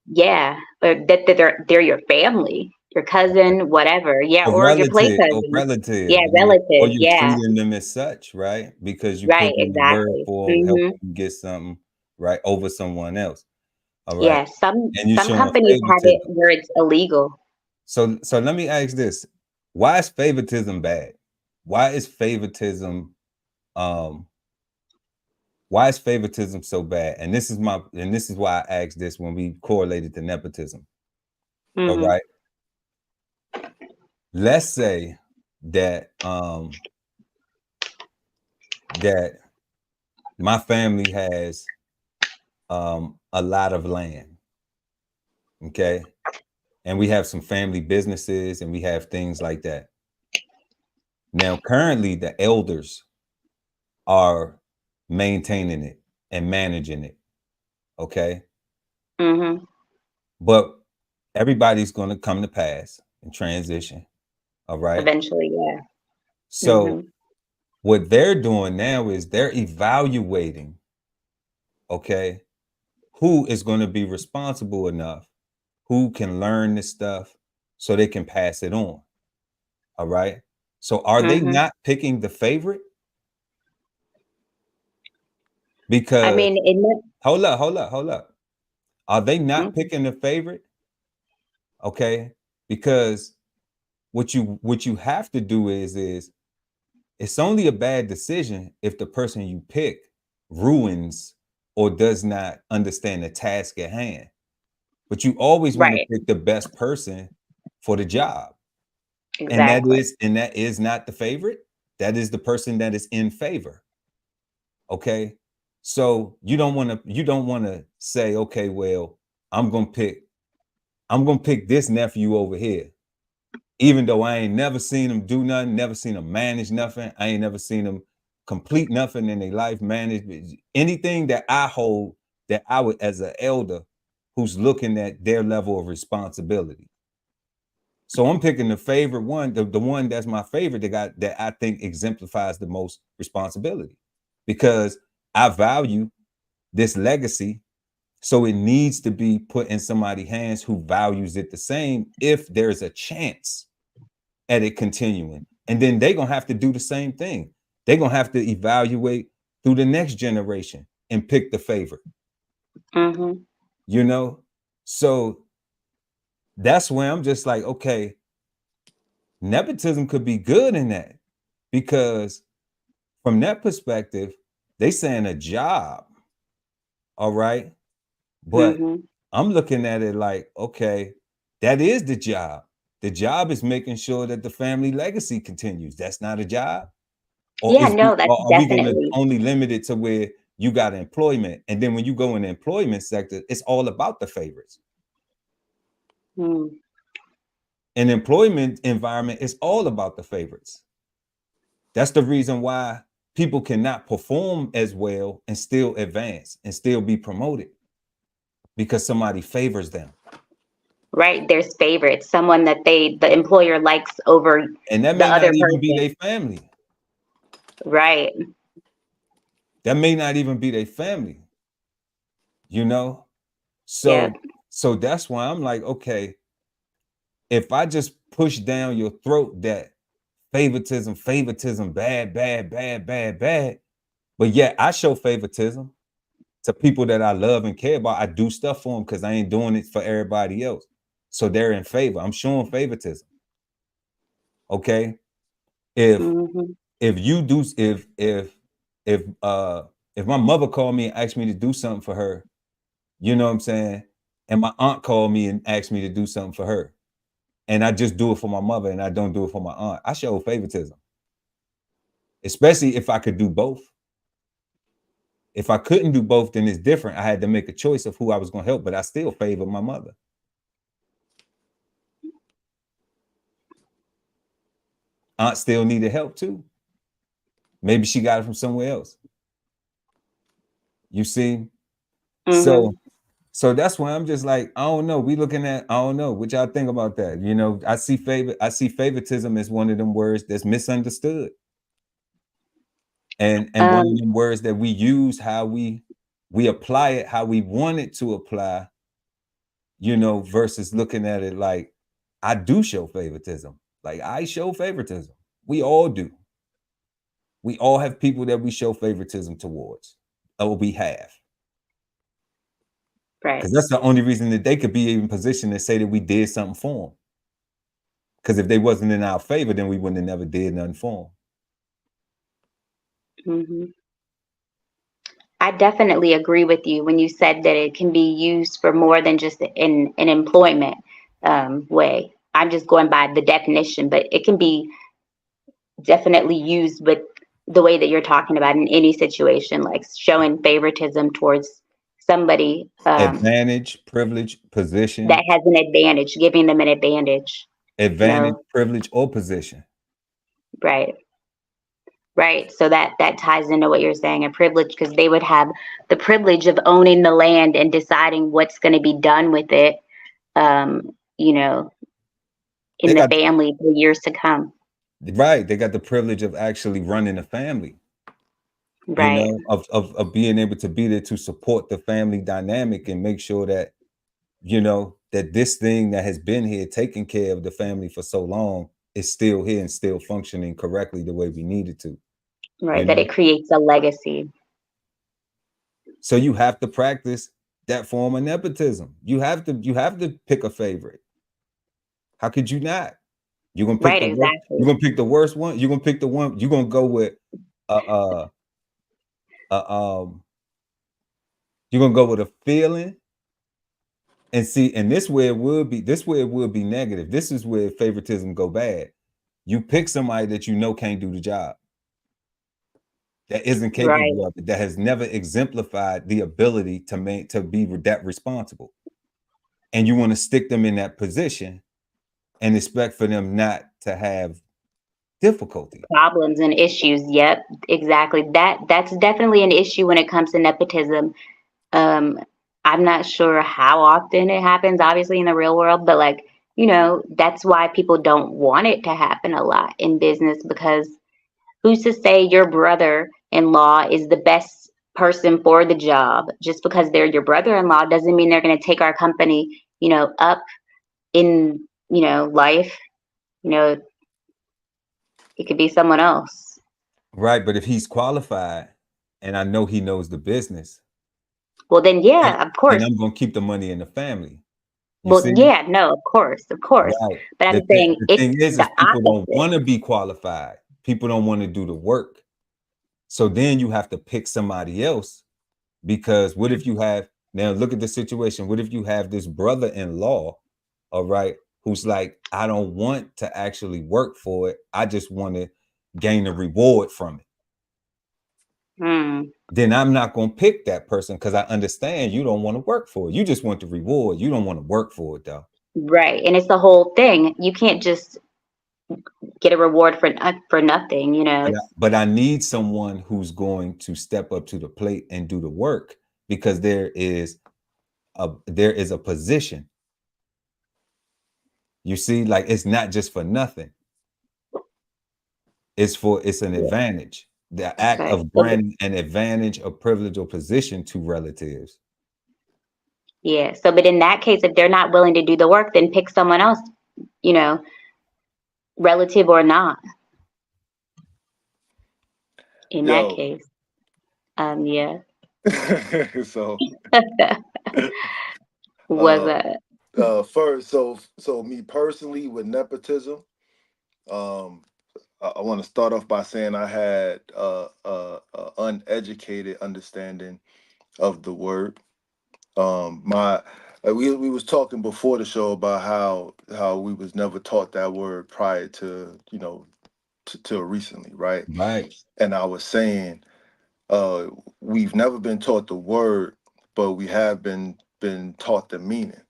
Yeah, or that they're your family, your Okay. cousin, whatever. Yeah, Or or your play relative, or cousin. relative, Yeah, or relative. you Yeah, treating them as such, right? Because you right, put in the word exactly. for Hmm. helping you get something right over someone else. All right. Yeah, some And you some showing companies have it favoritism. where it's illegal. So let me ask this. Why is favoritism bad? Why is favoritism um why is favoritism so bad? And this is why I asked this when we correlated to nepotism. All Hmm. right. Let's say that that my family has a lot of land, okay? And we have some family businesses and we have things like that. Now, currently, the elders are maintaining it and managing it, okay? Hmm. But everybody's going to come to pass and transition, all right? Eventually, yeah. So, Hmm. what they're doing now is they're evaluating, okay, who is going to be responsible enough, who can learn this stuff so they can pass it on. All right. So are they Hmm. not picking the favorite? I Because mean, it. hold up. Are they not Mhm. picking the favorite? Okay. Because what you have to do is it's only a bad decision if the person you pick ruins or does not understand the task at hand. But you always want to Right, pick the best person for the job. And that exactly. is and that is not the favorite. That is the person that is in favor. Okay. So you don't want to say, okay, well, I'm gonna pick I'm gonna pick this nephew over here. Even though I ain't never seen him do nothing, never seen him manage nothing, I ain't never seen him complete nothing in their life, manage anything that I hold that I would as an elder who's looking at their level of responsibility. So I'm picking the favorite one, the one that's my favorite that I think exemplifies the most responsibility because I value this legacy. So it needs to be put in somebody's hands who values it the same if there's a chance at it continuing. And then they're gonna have to do the same thing. They're gonna have to evaluate through the next generation and pick the favorite, Hmm. you know? So that's where I'm just like, okay, nepotism could be good in that because from that perspective, they saying a job, all right? But Hmm. I'm looking at it like, okay, that is the job. The job is making sure that the family legacy continues. That's not a job. Or Yeah, no, that's are we going to definitely. only limit it to where you got employment? And then when you go in the employment sector, it's all about the favorites. Mm. An employment environment is all about the favorites. That's the reason why people cannot perform as well and still advance and still be promoted because somebody favors them. Right. There's favorites, someone that the employer likes over And that the may not other even be person. their family. Right. That may not even be their family, you know? Yeah. So that's why I'm like, okay, if I just push down your throat that favoritism, bad, but yet I show favoritism to people that I love and care about. I do stuff for them because I ain't doing it for everybody else. So they're in favor. I'm showing favoritism. Okay. If you do, if my mother called me and asked me to do something for her, you know what I'm saying? And my aunt called me and asked me to do something for her, and I just do it for my mother and I don't do it for my aunt, I show favoritism. Especially if I could do both. If I couldn't do both, then it's different. I had to make a choice of who I was going to help, but I still favor my mother. Aunt still needed help too. Maybe she got it from somewhere else. You see? So that's why I'm just like, I don't know. We looking at, I don't know what y'all think about that. You know, I see favoritism as one of them words that's misunderstood. And one of them words that we use, how we apply it, how we want it to apply, you know, versus looking at it like, I do show favoritism. Like, I show favoritism. We all do. We all have people that we show favoritism towards, or we have. Right. Because that's the only reason that they could be in position to say that we did something for them. Because if they wasn't in our favor, then we wouldn't have never did nothing for them. I definitely agree with you when you said that it can be used for more than just in an employment way. I'm just going by the definition, but it can be definitely used with the way that you're talking about in any situation, like showing favoritism towards somebody. Advantage, privilege, position. That has an advantage, giving them an advantage. Advantage, privilege, or position. Right. Right. So that ties into what you're saying, a privilege, because they would have the privilege of owning the land and deciding what's going to be done with it, you know, in the family for years to come. Right. They got the privilege of actually running a family. Right. You know, of being able to be there to support the family dynamic and make sure that, you know, that this thing that has been here taking care of the family for so long is still here and still functioning correctly the way we need it to. Right. That it creates a legacy. So you have to practice that form of nepotism. You have to pick a favorite. How could you not? You're gonna pick you're gonna pick the worst one. You're gonna pick the one. You're gonna go with you're gonna go with a feeling. And see, and this way it would be negative. This is where favoritism go bad. You pick somebody that you know can't do the job, that isn't capable of it, that has never exemplified the ability to be that responsible. And you want to stick them in that position and expect for them not to have difficulty. Problems and issues. Yep, exactly. That's definitely an issue when it comes to nepotism. I'm not sure how often it happens, obviously, in the real world, but like, you know, that's why people don't want it to happen a lot in business, because who's to say your brother-in-law is the best person for the job? Just because they're your brother-in-law doesn't mean they're going to take our company, you know, up in, you know, life. You know, it could be someone else. Right, but if he's qualified and I know he knows the business, well, then, yeah, of course. And I'm going to keep the money in the family. Yeah, no, of course. Right. But I'm saying the thing is people don't want to be qualified. People don't want to do the work. So then you have to pick somebody else, because what if you have, now look at the situation. What if you have this brother-in-law, all right, who's like, I don't want to actually work for it. I just want to gain a reward from it. Then I'm not going to pick that person, because I understand you don't want to work for it. You just want the reward. You don't want to work for it, though. Right. And it's the whole thing. You can't just get a reward for nothing, you know. But I need someone who's going to step up to the plate and do the work, because there is a position. You see, like, it's not just for nothing. It's an advantage. The act Okay. of granting an advantage, a privilege, or position to relatives. Yeah. So, but in that case, if they're not willing to do the work, then pick someone else, you know, relative or not. In that Yo. case, yeah. So Was a first, so me personally with nepotism, um I want to start off by saying I had uneducated understanding of the word. My we was talking before the show about how we was never taught that word prior to, you know, till recently, right? Right. And I was saying, uh, we've never been taught the word, but we have been taught the meaning,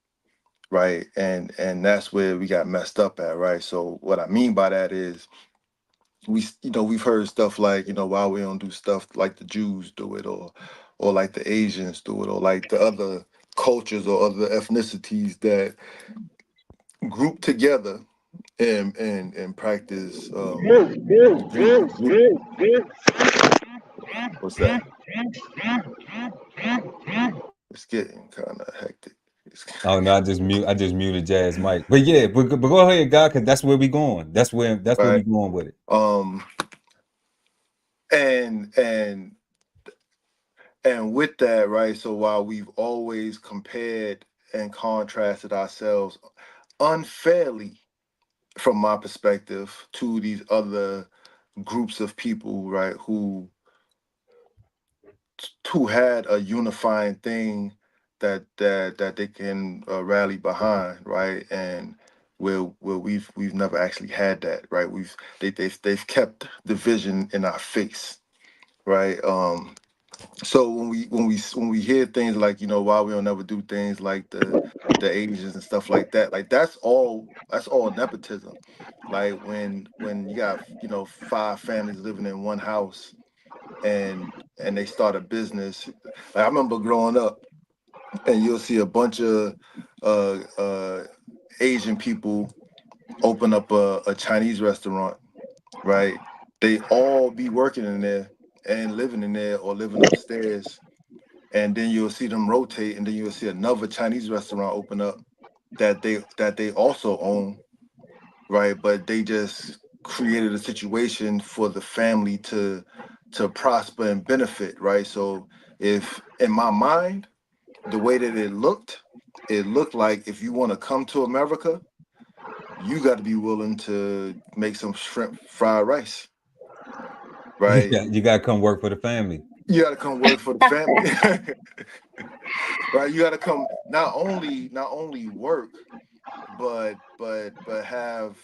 right? And that's where we got messed up at, right? So what I mean by that is, you know, we've heard stuff like, you know, why we don't do stuff like the Jews do it, or like the Asians do it, or like the other cultures or other ethnicities that group together and practice group. What's that? It's getting kind of hectic. Oh no, I just muted Jazz Mike. But yeah, but go ahead, God, because that's where we going. That's where we Right. going with it. And with that, right? So while we've always compared and contrasted ourselves unfairly, from my perspective, to these other groups of people, right, who had a unifying thing that they can rally behind, right? And where we've never actually had that, right? They've kept division in our face, right? So when we hear things like, you know, why we don't ever do things like the Asians and stuff like that, like that's all nepotism. Like when you got, you know, 5 families living in one house, and they start a business. Like I remember growing up, and you'll see a bunch of uh, uh, Asian people open up a Chinese restaurant, right? They all be working in there and living in there or living upstairs, and then you'll see them rotate, and then you'll see another Chinese restaurant open up that they also own, right? But they just created a situation for the family to prosper and benefit, right? So if in my mind, the way that it looked like if you want to come to America, you got to be willing to make some shrimp fried rice, right? You got to come work for the family. You got to come work for the family, right? You got to come not only work, but have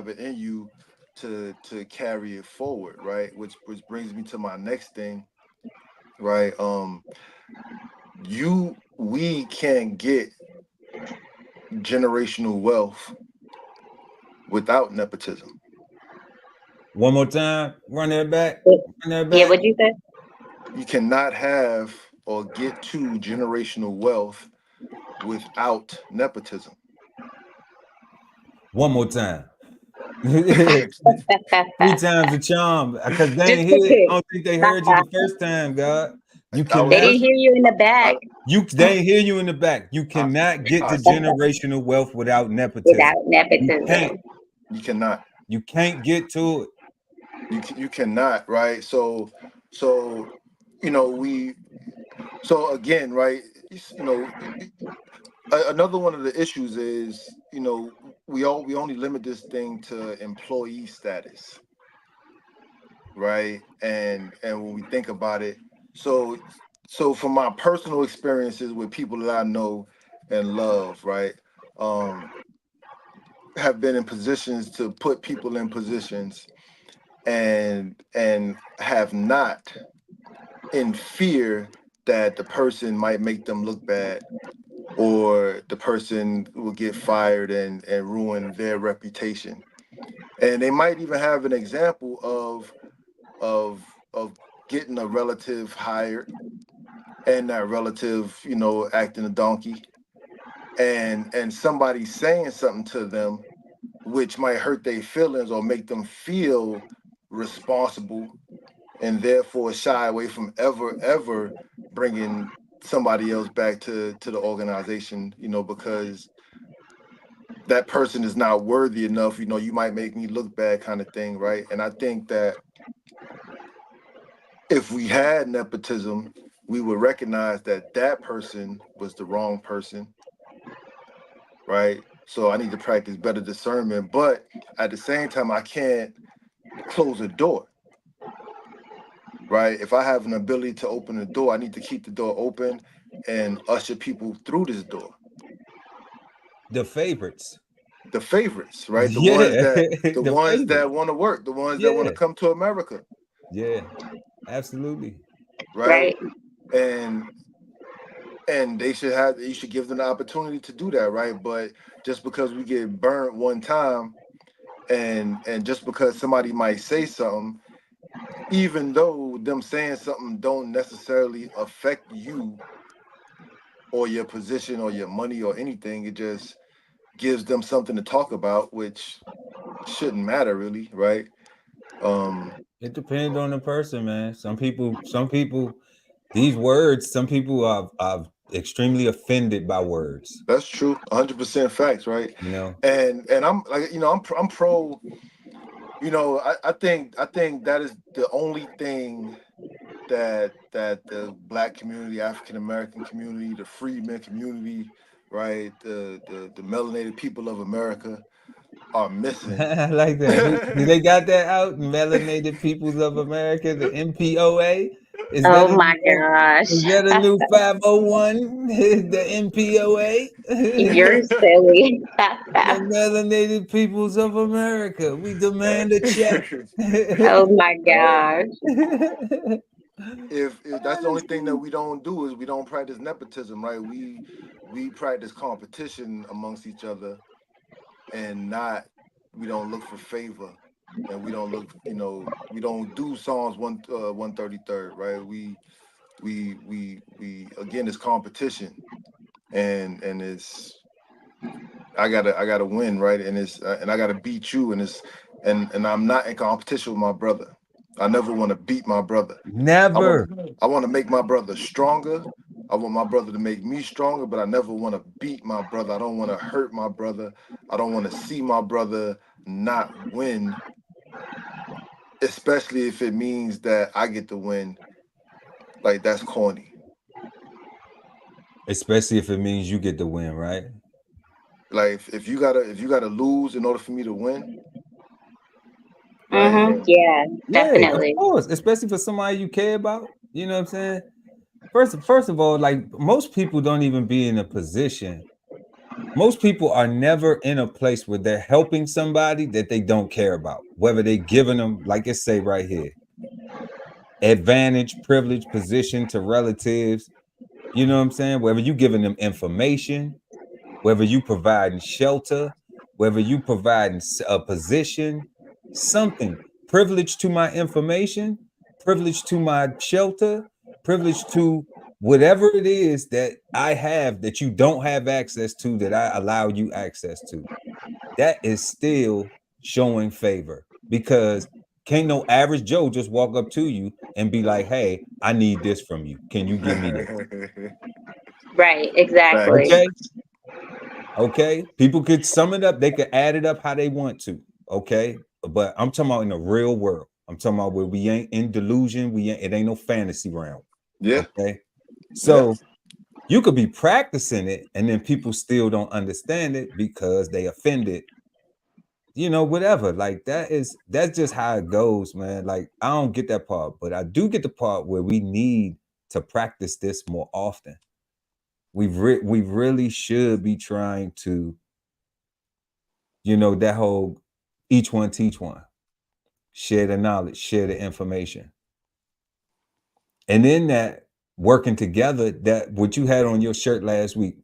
it in you to carry it forward, right? Which brings me to my next thing, right? We can't get generational wealth without nepotism. One more time, run that back. Run that Yeah, back. what'd you say? You cannot have or get to generational wealth without nepotism. One more time. 3 times the charm, because they Just ain't pick hear. I it. don't think they heard you the first time, God. You I was They didn't cannot. hear you in the back I, They ain't hear you in the back. You I, cannot get I to said generational wealth without nepotism. without You can't. nepotism. you cannot. You can't get to it. You cannot, right? So you know we so again, right? You know, another one of the issues is, you know, we only limit this thing to employee status, right? And when we think about it, so from my personal experiences with people that I know and love, right? Um, have been in positions to put people in positions and have not, in fear that the person might make them look bad, or the person will get fired and ruin their reputation. And they might even have an example of getting a relative hired and that relative, you know, acting a donkey, and somebody saying something to them which might hurt their feelings or make them feel responsible, and therefore shy away from ever bringing somebody else back to the organization, you know, because that person is not worthy enough, you know, you might make me look bad, kind of thing, right? And I think that if we had nepotism, we would recognize that that person was the wrong person, right? So I need to practice better discernment, but at the same time, I can't close a door, right? If I have an ability to open the door, I need to keep the door open and usher people through this door. The favorites. The favorites, right? The Yeah, ones that the the ones favorites. that want to work, the ones that want Yeah, to come to America, yeah, absolutely. right? And they should have, you should give them the opportunity to do that, right? But just because we get burnt one time, and just because somebody might say something, even though them saying something don't necessarily affect you or your position or your money or anything, it just gives them something to talk about, which shouldn't matter really, right? It depends on the person, man. Some people, these words, some people are extremely offended by words. That's true, 100% facts, right? You know, And I'm like, you know, I'm pro. You know, I think that is the only thing that the Black community, African American community, the freedmen community, right, the melanated people of America are missing. I like that. Do they got that out? Melanated Peoples of America, the MPOA. Is that Oh a my new, gosh. is that a new 501? The MPOA, You're silly. the Melanated Peoples of America. We demand a check. Oh my Right. gosh. If that's the only thing that we don't do, is we don't practice nepotism, right? We practice competition amongst each other, and not, we don't look for favor, and we don't look, you know, we don't do Psalms 133rd, right? We again, it's competition, and it's, I gotta win, right? And it's and I gotta beat you, and it's, and I'm not in competition with my brother. I never want to beat my brother. I want Never. I want to make my brother stronger. I want my brother to make me stronger, but I never want to beat my brother. I don't want to hurt my brother. I don't want to see my brother not win, especially if it means that I get to win. Like, that's corny. Especially if it means you get the win, right? Like, if you gotta lose in order for me to win, right? Then Yeah, Yeah, of definitely. course. Especially for somebody you care about. You know what I'm saying? First of all, like most people don't even be in a position. Most people are never in a place where they're helping somebody that they don't care about. Whether they giving them, like it say right here, advantage, privilege, position to relatives. You know what I'm saying? Whether you giving them information, whether you providing shelter, whether you providing a position, something, privilege to my information, privilege to my shelter, privilege to whatever it is that I have that you don't have access to, that I allow you access to. That is still showing favor, because can't no average Joe just walk up to you and be like, hey, I need this from you. Can you give me this? Right, facts. exactly. Okay. Okay, people could sum it up. They could add it up how they want to. Okay, but I'm talking about in the real world. I'm talking about where we ain't in delusion. We ain't. It ain't no fantasy realm. Yeah, Okay, yeah. so you could be practicing it, and then people still don't understand it because they offended. You know, whatever. Like that's just how it goes, man. Like I don't get that part, but I do get the part where we need to practice this more often. We really should be trying to, that whole each one teach one, share the knowledge, share the information. And in that, working together, that what you had on your shirt last week,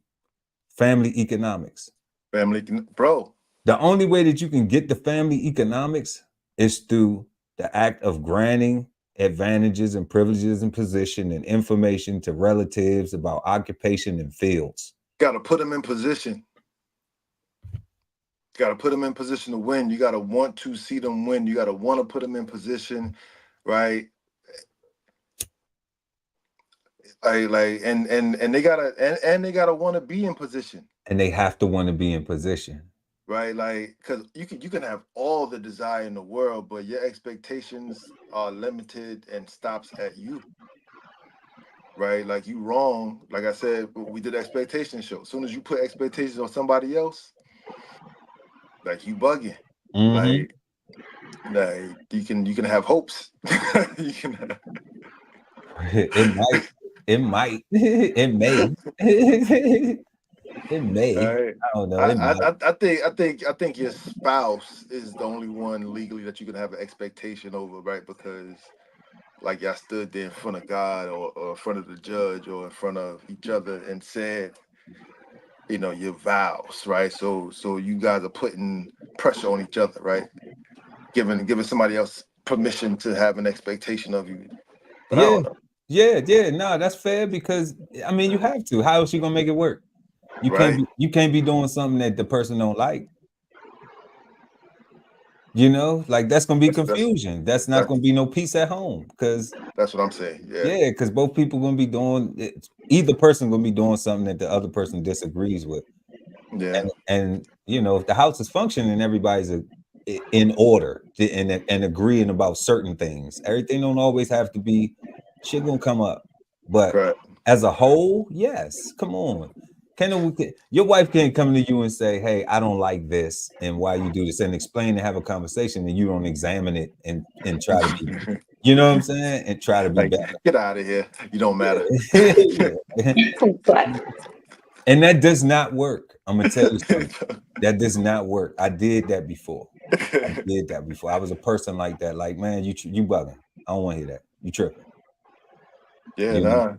family economics. Family, bro. The only way that you can get the family economics is through the act of granting advantages and privileges and position and information to relatives about occupation and fields. Got to put them in position. Got to put them in position to win. You got to want to see them win. You got to want to put them in position, right? And they gotta want to be in position. And they have to want to be in position. Right, like, because you can have all the desire in the world, but your expectations are limited and stops at you. Right, like you wrong. Like I said, we did expectation show. As soon as you put expectations on somebody else, like you bugging. Like you can have hopes. You can have... It might. It may. It may. Right. I don't know. I think your spouse is the only one legally that you can have an expectation over, right? Because like y'all stood there in front of God or in front of the judge or in front of each other and said, you know, your vows, right? So you guys are putting pressure on each other, right? Giving somebody else permission to have an expectation of you. But yeah. I don't know. Yeah. No, that's fair because I mean you have to. How else you gonna make it work? You can't be doing something that the person don't like. You know, like that's gonna be confusion. That's not gonna be no peace at home because that's what I'm saying. Yeah, because both people gonna be doing it. Either person gonna be doing something that the other person disagrees with. Yeah. And you know, if the house is functioning, everybody's in order and agreeing about certain things. Everything don't always have to be shit gonna come up. But as a whole, yes, come on. Your wife can't come to you and say, hey, I don't like this and why you do this and explain and have a conversation and you don't examine it and try to be, you know what I'm saying? And try to be better. Get out of here. You don't matter. And that does not work. I'm gonna tell you something. That does not work. I did that before. I was a person like that. Like, man, you bugging. I don't want to hear that. You tripping. Yeah, nah.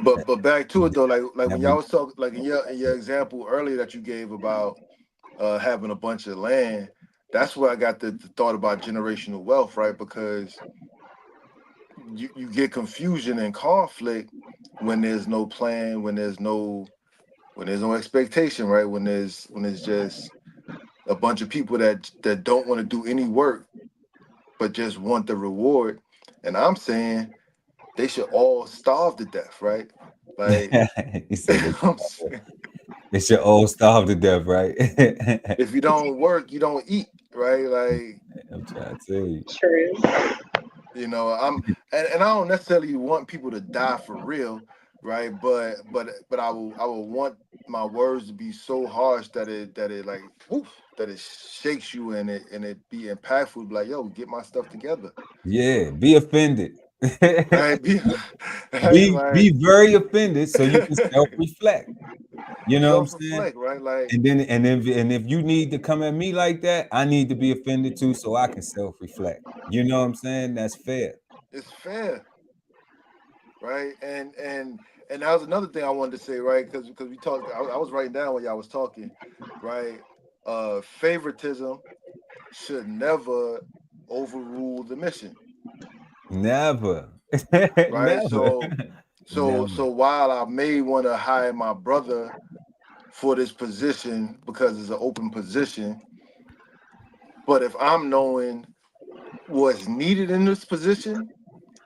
But back to it though, like when y'all was talking, like in your example earlier that you gave about having a bunch of land, that's where I got the thought about generational wealth, right? Because you get confusion and conflict when there's no plan, when there's no expectation, right? When there's just a bunch of people that don't want to do any work but just want the reward. And I'm saying they should all starve to death, right? Like he said they should all starve to death, right? If you don't work, you don't eat, right? Like I'm trying to tell you. True. You know, and I don't necessarily want people to die for real, right? But I will want my words to be so harsh that it like woof, that it shakes you and it be impactful. Be like, yo, get my stuff together. Yeah, be offended. Right? Be very offended so you can self-reflect. You know what I'm saying? Right? Like, and if you need to come at me like that, I need to be offended too so I can self-reflect. You know what I'm saying? That's fair. It's fair. Right? And that was another thing I wanted to say, right? Because we talked, I was writing down when y'all was talking, right? Favoritism should never overrule the mission. Never. Right? Never. So while I may want to hire my brother for this position because it's an open position, but if I'm knowing what's needed in this position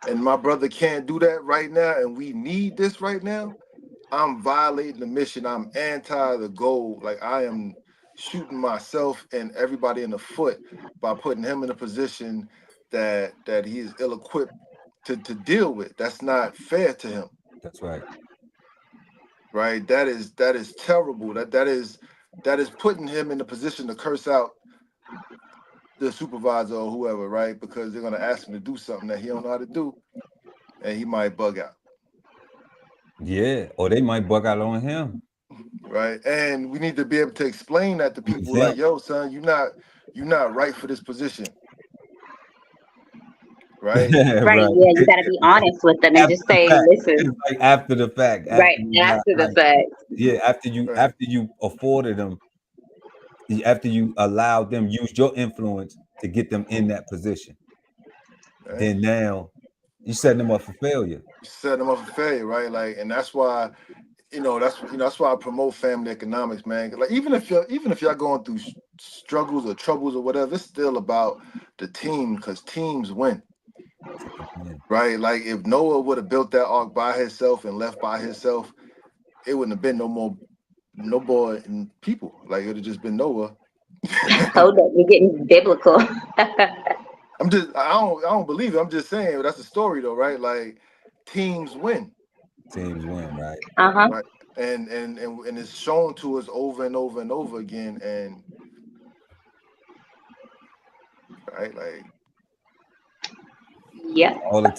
and my brother can't do that right now and we need this right now, I'm violating the mission. I'm anti the goal. Like I am shooting myself and everybody in the foot by putting him in a position that he is ill-equipped to deal with. That's not fair to him. That's right. Right? That is terrible. That is putting him in a position to curse out the supervisor or whoever, right? Because they're gonna ask him to do something that he don't know how to do, and he might bug out. Yeah, or they might bug out on him. Right. And we need to be able to explain that to people like, yo, son, you're not right for this position. Right. Right. Yeah, you gotta be honest with them and just say, listen. It's like after the fact. Right. After the fact. Yeah, after you afforded them, after you allow them use your influence to get them in that position, then now you setting them up for failure. You set them up for failure, right? Like, and that's why, that's why I promote family economics, man. Like, even if y'all going through struggles or troubles or whatever, it's still about the team, because teams win. Right? Like, if Noah would have built that ark by himself and left by himself, it wouldn't have been no more people. Like, it would have just been Noah. Hold up, you're getting biblical. I don't believe it. I'm just saying that's a story though, right? Like, teams win. Teams win, right? Right. And it's shown to us over and over and over again. And right, like, yeah, all the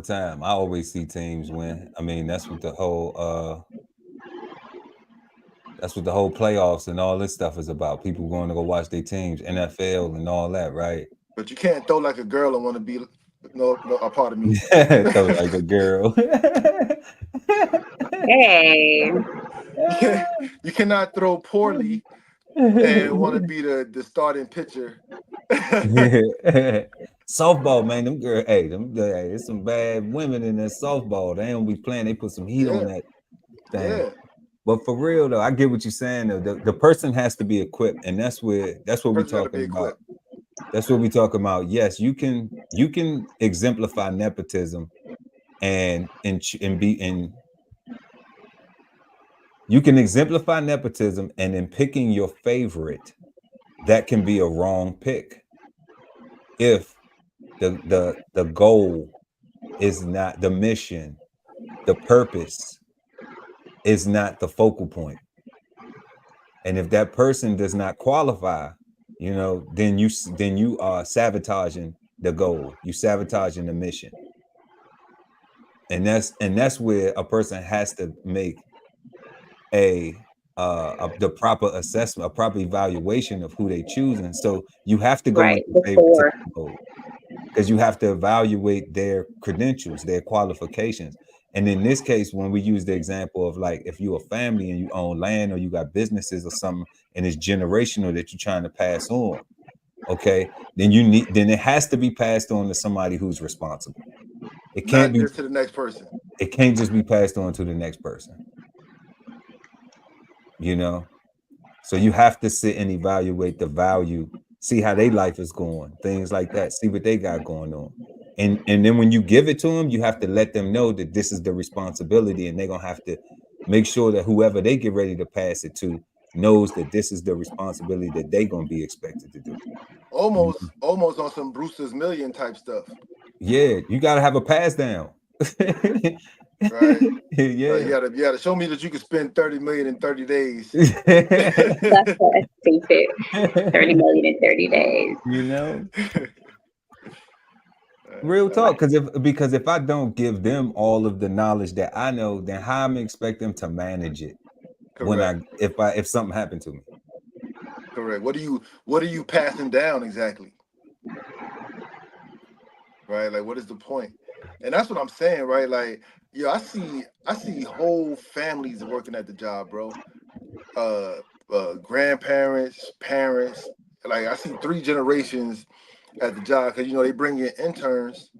time. I always see teams win. I mean, that's what the whole playoffs and all this stuff is about. People going to go watch their teams, NFL and all that, right? But you can't throw like a girl and want to be a part of me. Throw like a girl. hey. You cannot throw poorly and want to be the starting pitcher. Softball, man, them girls, there's some bad women in that softball. They don't be playing. They put some heat on that thing. Yeah. But for real though, I get what you're saying though. The person has to be equipped, and that's what we're talking about. That's what we talk about. Yes, you can exemplify nepotism and you can exemplify nepotism, and in picking your favorite, that can be a wrong pick if the goal is not the mission, the purpose is not the focal point. And if that person does not qualify, then you are sabotaging the goal. You sabotaging the mission. And that's where a person has to make the proper assessment, a proper evaluation of who they choosing. So you have to go right with the before, goal, because you have to evaluate their credentials, their qualifications. And in this case, when we use the example of, like, if you're a family and you own land or you got businesses or something, and it's generational that you're trying to pass on, okay, then it has to be passed on to somebody who's responsible. It can't be to the next person. It can't just be passed on to the next person. So you have to sit and evaluate the value, see how their life is going, things like that, see what they got going on. And then when you give it to them, you have to let them know that this is the responsibility, and they're going to have to make sure that whoever they get ready to pass it to knows that this is the responsibility that they're going to be expected to do. Almost on some Brewster's Million type stuff. Yeah, you got to have a pass down. Right. Yeah. You gotta show me that you can spend 30 million in 30 days. That's stupid. 30 million in 30 days. Real talk, because if I don't give them all of the knowledge that I know, then how am I expect them to manage it? Correct. If something happened to me? Correct. What are you passing down exactly? Right? Like, what is the point? And that's what I'm saying, right? Like, I see whole families working at the job, bro. Grandparents, parents. Like, I see 3 generations at the job, because they bring in interns,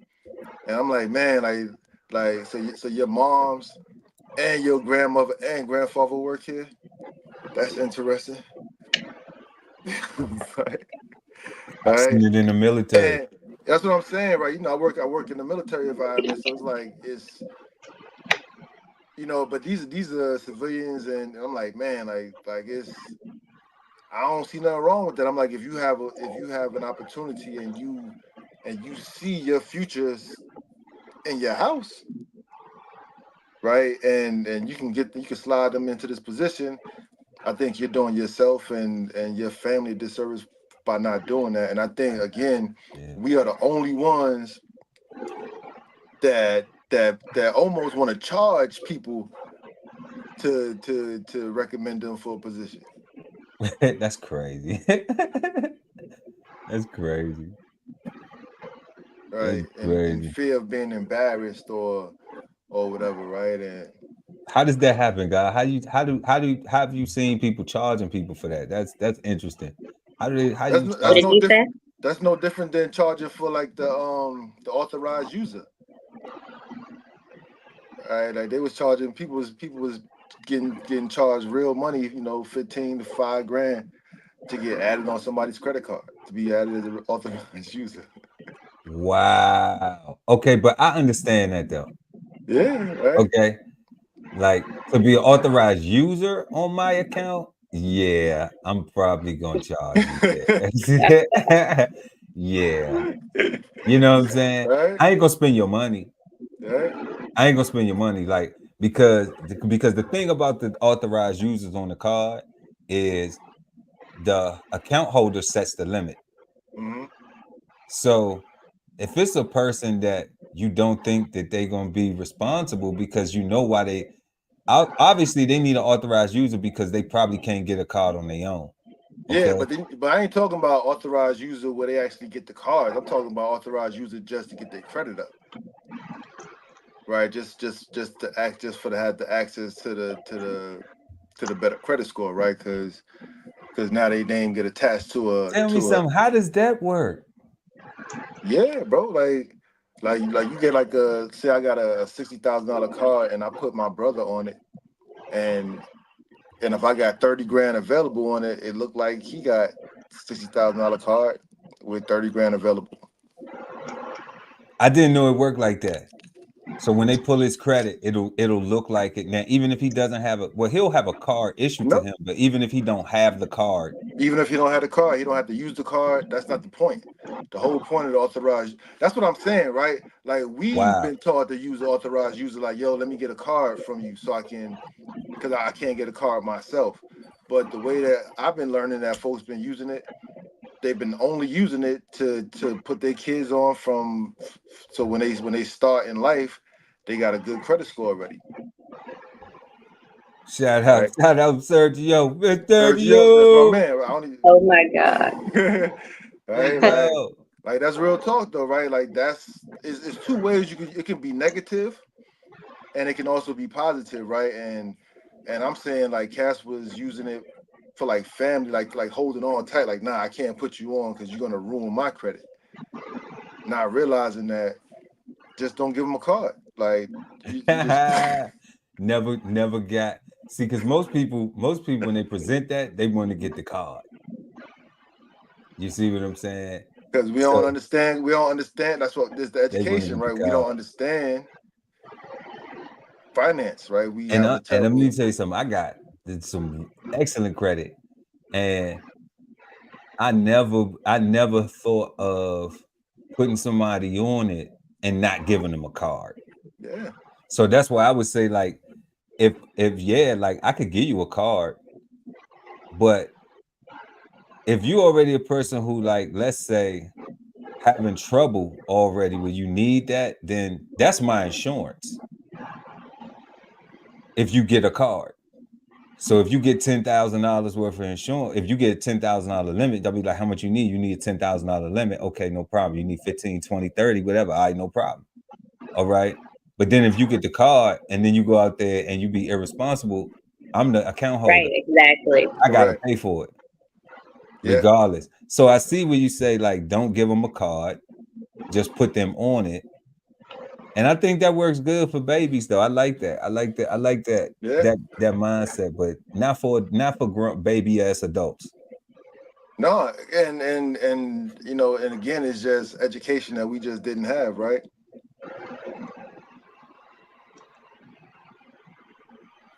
and I'm like, man, like so your moms and your grandmother and grandfather work here. That's interesting. Right. I've seen it in the military. And that's what I'm saying, right? I work in the military environment, so it's like but these are civilians, and I'm like, man, like it's, I don't see nothing wrong with that. I'm like, if you have an opportunity and you see your futures in your house, right, and you can slide them into this position, I think you're doing yourself and your family a disservice by not doing that. And I think, again, we are the only ones that almost want to charge people to recommend them for a position. That's crazy. That's crazy. Right. And fear of being embarrassed or whatever, right? And How does that happen, guy? How have you seen people charging people for that? That's interesting. How do you What charge? did he say? That's no different than charging for like the authorized user. Right, like they was charging people was getting charged real money, 15 to 5 grand to get added on somebody's credit card to be added as an authorized user. Wow. Okay, but I understand that though. Yeah, right. Okay. Like to be an authorized user on my account, yeah, I'm probably gonna charge you that. Yeah. You know what I'm saying? Right. I ain't gonna spend your money. Right. I ain't gonna spend your money, like because the thing about the authorized users on the card is the account holder sets the limit. Mm-hmm. So if it's a person that you don't think that they're gonna be responsible because you know why they obviously they need an authorized user because they probably can't get a card on their own. Okay? Yeah, but I ain't talking about authorized user where they actually get the cards. I'm talking about authorized user just to get their credit up. Right, just to act, just for to have the access to the better credit score, right? Because now they name get attached to a. Tell me something. How does that work? Yeah, bro. Like you get like say I got a $60,000 card and I put my brother on it, and if I got 30 grand available on it, it looked like he got $60,000 card with 30 grand available. I didn't know it worked like that. So when they pull his credit, it'll look like it. Now, even if he doesn't have he'll have a card issued to him, but even if he don't have the card. Even if he don't have the card, he don't have to use the card. That's not the point. The whole point of the authorized, that's what I'm saying, right? Like we've been taught to use the authorized user, like, yo, let me get a card from you so I can, because I can't get a card myself. But the way that I've been learning that folks been using it, they've been only using it to put their kids on so when they start in life, they got a good credit score already. Shout out Sergio. Sergio, that's my man. Oh my God. Right, like that's real talk though, right? Like it's two ways it can be negative and it can also be positive, right? And I'm saying like Cass was using it for like family, like holding on tight, like, nah, I can't put you on because you're gonna ruin my credit. Not realizing that just don't give them a card. Like never got because most people when they present that, they want to get the card. You see what I'm saying? Because we don't understand. That's what this the education, right? We don't understand finance, right? And let me tell you something. I got some excellent credit, and I never thought of putting somebody on it and not giving them a card. Yeah. So that's why I would say, like, if like I could give you a card, but if you're already a person who, like, let's say, having trouble already where you need that, then that's my insurance. If you get a card. So if you get $10,000 worth of insurance, if you get a $10,000 limit, they'll be like, how much you need? You need a $10,000 limit. Okay, no problem. You need 15, 20, 30, whatever. All right, no problem. All right. But then if you get the card and then you go out there and you be irresponsible, I'm the account holder. Right, exactly. I gotta pay for it. Regardless. So I see where you say, like, don't give them a card, just put them on it. And I think that works good for babies, though. I like that. I like that that mindset, but not for baby ass adults. No, and and again, it's just education that we just didn't have, right?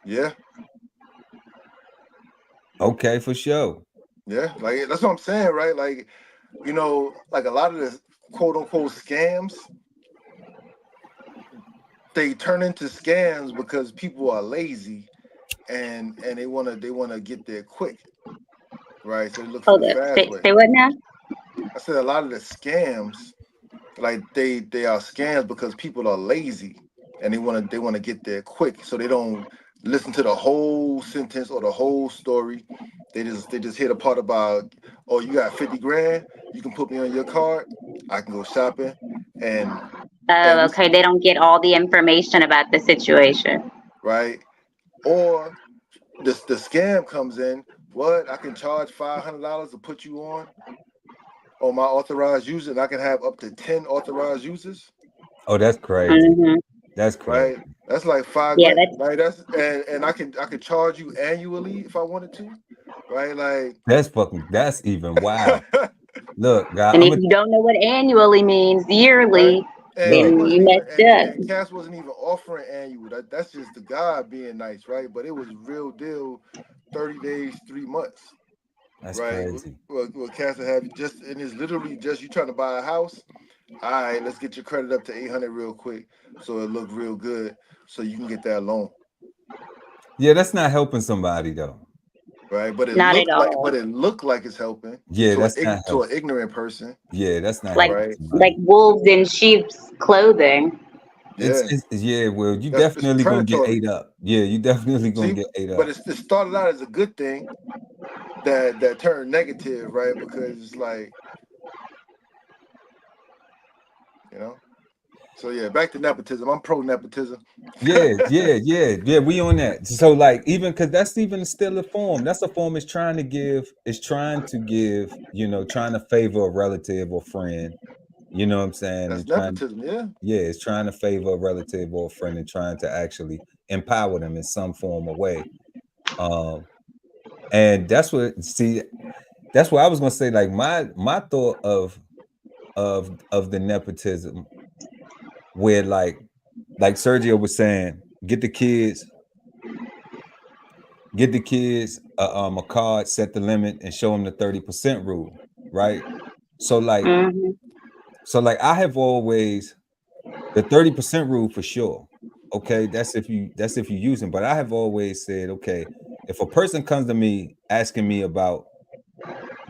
Yeah. Okay, for sure. Yeah, like that's what I'm saying, right? Like, like a lot of the quote unquote scams, they turn into scams because people are lazy and they wanna get there quick. Right. So they look for the fast way. Say what now? I said a lot of the scams, like they are scams because people are lazy and they wanna get there quick. So they don't listen to the whole sentence or the whole story. They just hit a part about, oh, you got 50 grand, you can put me on your card, I can go shopping and okay. They don't get all the information about the situation. Right. Or the scam comes in. What? I can charge $500 to put you on my authorized user, and I can have up to 10 authorized users. Oh, that's crazy. Mhm. That's crazy. Right? That's like $5 Yeah, grand. Right? That's and I can charge you annually if I wanted to. Right? Like That's even wild. Look, guy, and I'm if a you don't know what annually means, right. yearly, And he look. then wasn't you even messed up. and Cass wasn't even offering annual. That's just the guy being nice, right? But it was real deal, 30 days, 3 months. That's Right? crazy. Well, Cass will have you just, and it's literally just you trying to buy a house. All right, let's get your credit up to 800 real quick, so it look real good, so you can get that loan. Yeah, that's not helping somebody though. Right, but it Not at looked like it's helping. Yeah, to that's an not to an helping. ignorant person. Yeah, that's not like helping Right? somebody. wolves in sheep's clothing. Yeah, It's yeah, well, you it's definitely gonna get predatory. ate up. Yeah, you definitely gonna See, get ate but up. it started out as a good thing that turned negative, right? Because it's like, you know. So yeah, back to nepotism. I'm pro nepotism. Yeah. We on that. So like even because that's even still a form. That's a form it's trying to give, trying to favor a relative or friend. You know what I'm saying? That's And trying, nepotism. Yeah. yeah, it's trying to favor a relative or a friend and trying to actually empower them in some form or way. And that's what I was gonna say. Like my thought of the nepotism, where like Sergio was saying, get the kids a card, set the limit, and show them the 30% rule, right? So like Mhm. I have always the 30% rule for sure. Okay, that's if you use them. But I have always said, okay, if a person comes to me asking me about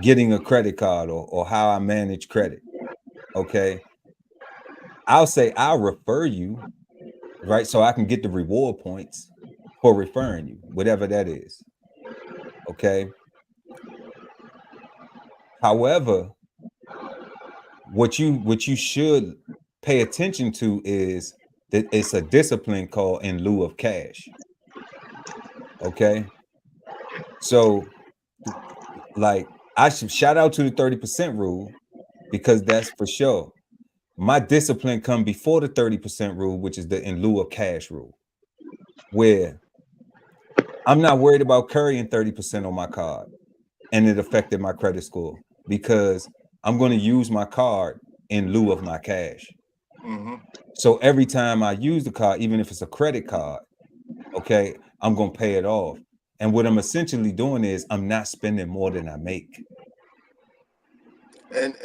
getting a credit card or how I manage credit, okay, I'll say I'll refer you, right? So I can get the reward points for referring you, whatever that is. Okay. However, what you should pay attention to is that it's a discipline called in lieu of cash. Okay. So like I should shout out to the 30% rule because that's for sure. My discipline come before the 30% rule, which is the in lieu of cash rule, where I'm not worried about carrying 30% on my card and it affected my credit score because I'm going to use my card in lieu of my cash. Mm-hmm. So every time I use the card, even if it's a credit card, okay, I'm going to pay it off. And what I'm essentially doing is I'm not spending more than I make. And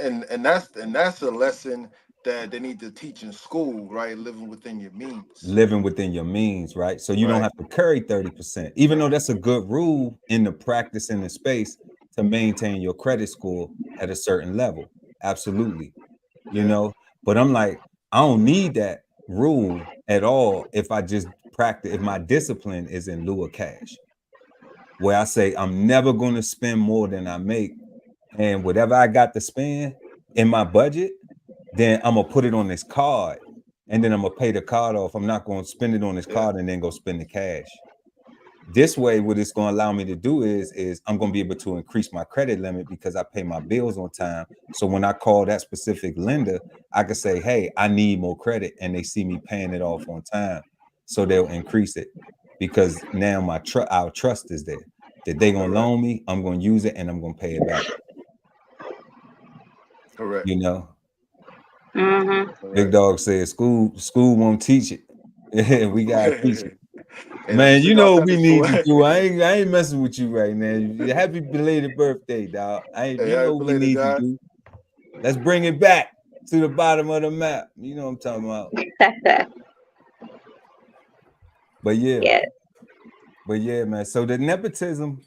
that's a lesson that they need to teach in school, right? Living within your means. Living within your means, right? So you don't have to carry 30%, even though that's a good rule in the practice in the space to maintain your credit score at a certain level. Absolutely. You know, but I'm like, I don't need that rule at all if I just practice, if my discipline is in lieu of cash, where I say I'm never going to spend more than I make. And whatever I got to spend in my budget, then I'm gonna put it on this card and then I'm gonna pay the card off. I'm not gonna spend it on this card and then go spend the cash. This way, what it's gonna allow me to do is I'm gonna be able to increase my credit limit because I pay my bills on time. So when I call that specific lender, I can say, hey, I need more credit, and they see me paying it off on time. So they'll increase it because now our trust is there. That they gonna loan me, I'm gonna use it and I'm gonna pay it back. Correct. You know. Mm-hmm. Big Dog said school won't teach it. We gotta teach it. Man, you know we need to do. I ain't messing with you right now. Happy belated birthday, dog. You know we need to do. Let's bring it back to the bottom of the map. You know what I'm talking about. But yeah, man. So the nepotism,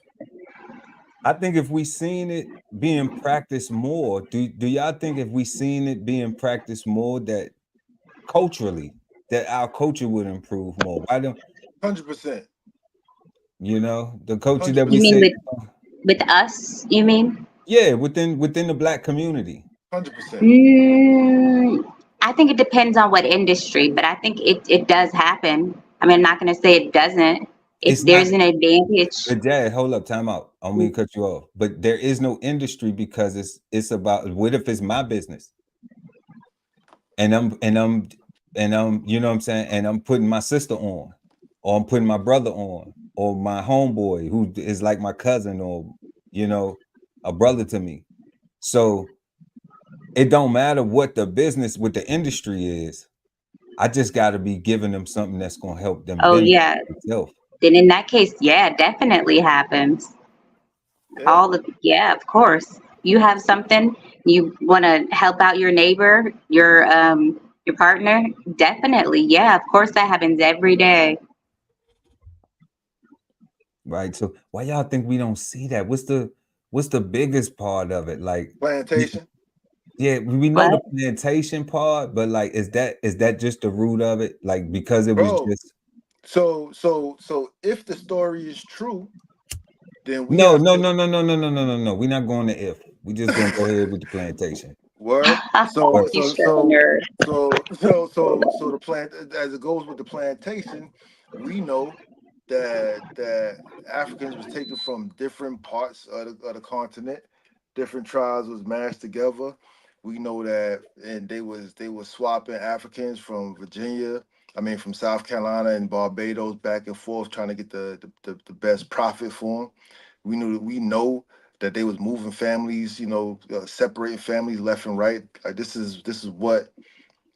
I think if we seen it being practiced more, do y'all think if we seen it being practiced more that culturally that our culture would improve more? Why don't 100%? You know, the culture that we You mean say with us, you mean? Yeah, within the Black community. 100%. I think it depends on what industry, but I think it does happen. I mean, I'm not going to say it doesn't. If It's not. there's an advantage, But Dad, hold up, time out. I don't mean to cut you off. But there is no industry because it's about what if it's my business and I'm you know what I'm saying, and I'm putting my sister on, or I'm putting my brother on, or my homeboy who is like my cousin, or you know, a brother to me. So it don't matter what the business, what the industry is. I just got to be giving them something that's gonna help them oh benefit yeah, themselves. then in that case, yeah, it definitely happens. Yeah. Yeah, of course. You have something, you want to help out your neighbor, your partner, definitely. Yeah, of course that happens every day. Right. So why y'all think we don't see that? What's the biggest part of it? Like, Plantation. yeah, we know the What? plantation part, but like, is that just the root of it? Like, because it was Bro. just So if the story is true, then we no, have no, to no, no, no, no, no, no, no, no. We're not going to if. We just gonna go ahead with the plantation. word. Right. So You so sure so nerd. so the plant, as it goes with the plantation, we know that Africans was taken from different parts of the continent, different tribes was mashed together. We know that, and they was swapping Africans from Virginia, I mean from South Carolina and Barbados back and forth, trying to get the best profit for them. We know that they was moving families, separating families left and right. Like this is what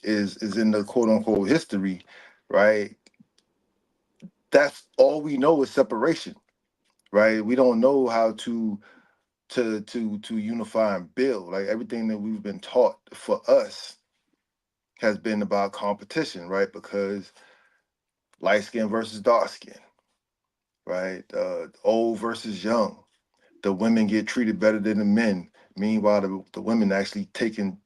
is in the quote unquote history, right? That's all we know is separation, right? We don't know how to unify and build. Like everything that we've been taught for us has been about competition, right? Because light skin versus dark skin, right? Old versus young. The women get treated better than the men. Meanwhile, the women actually taking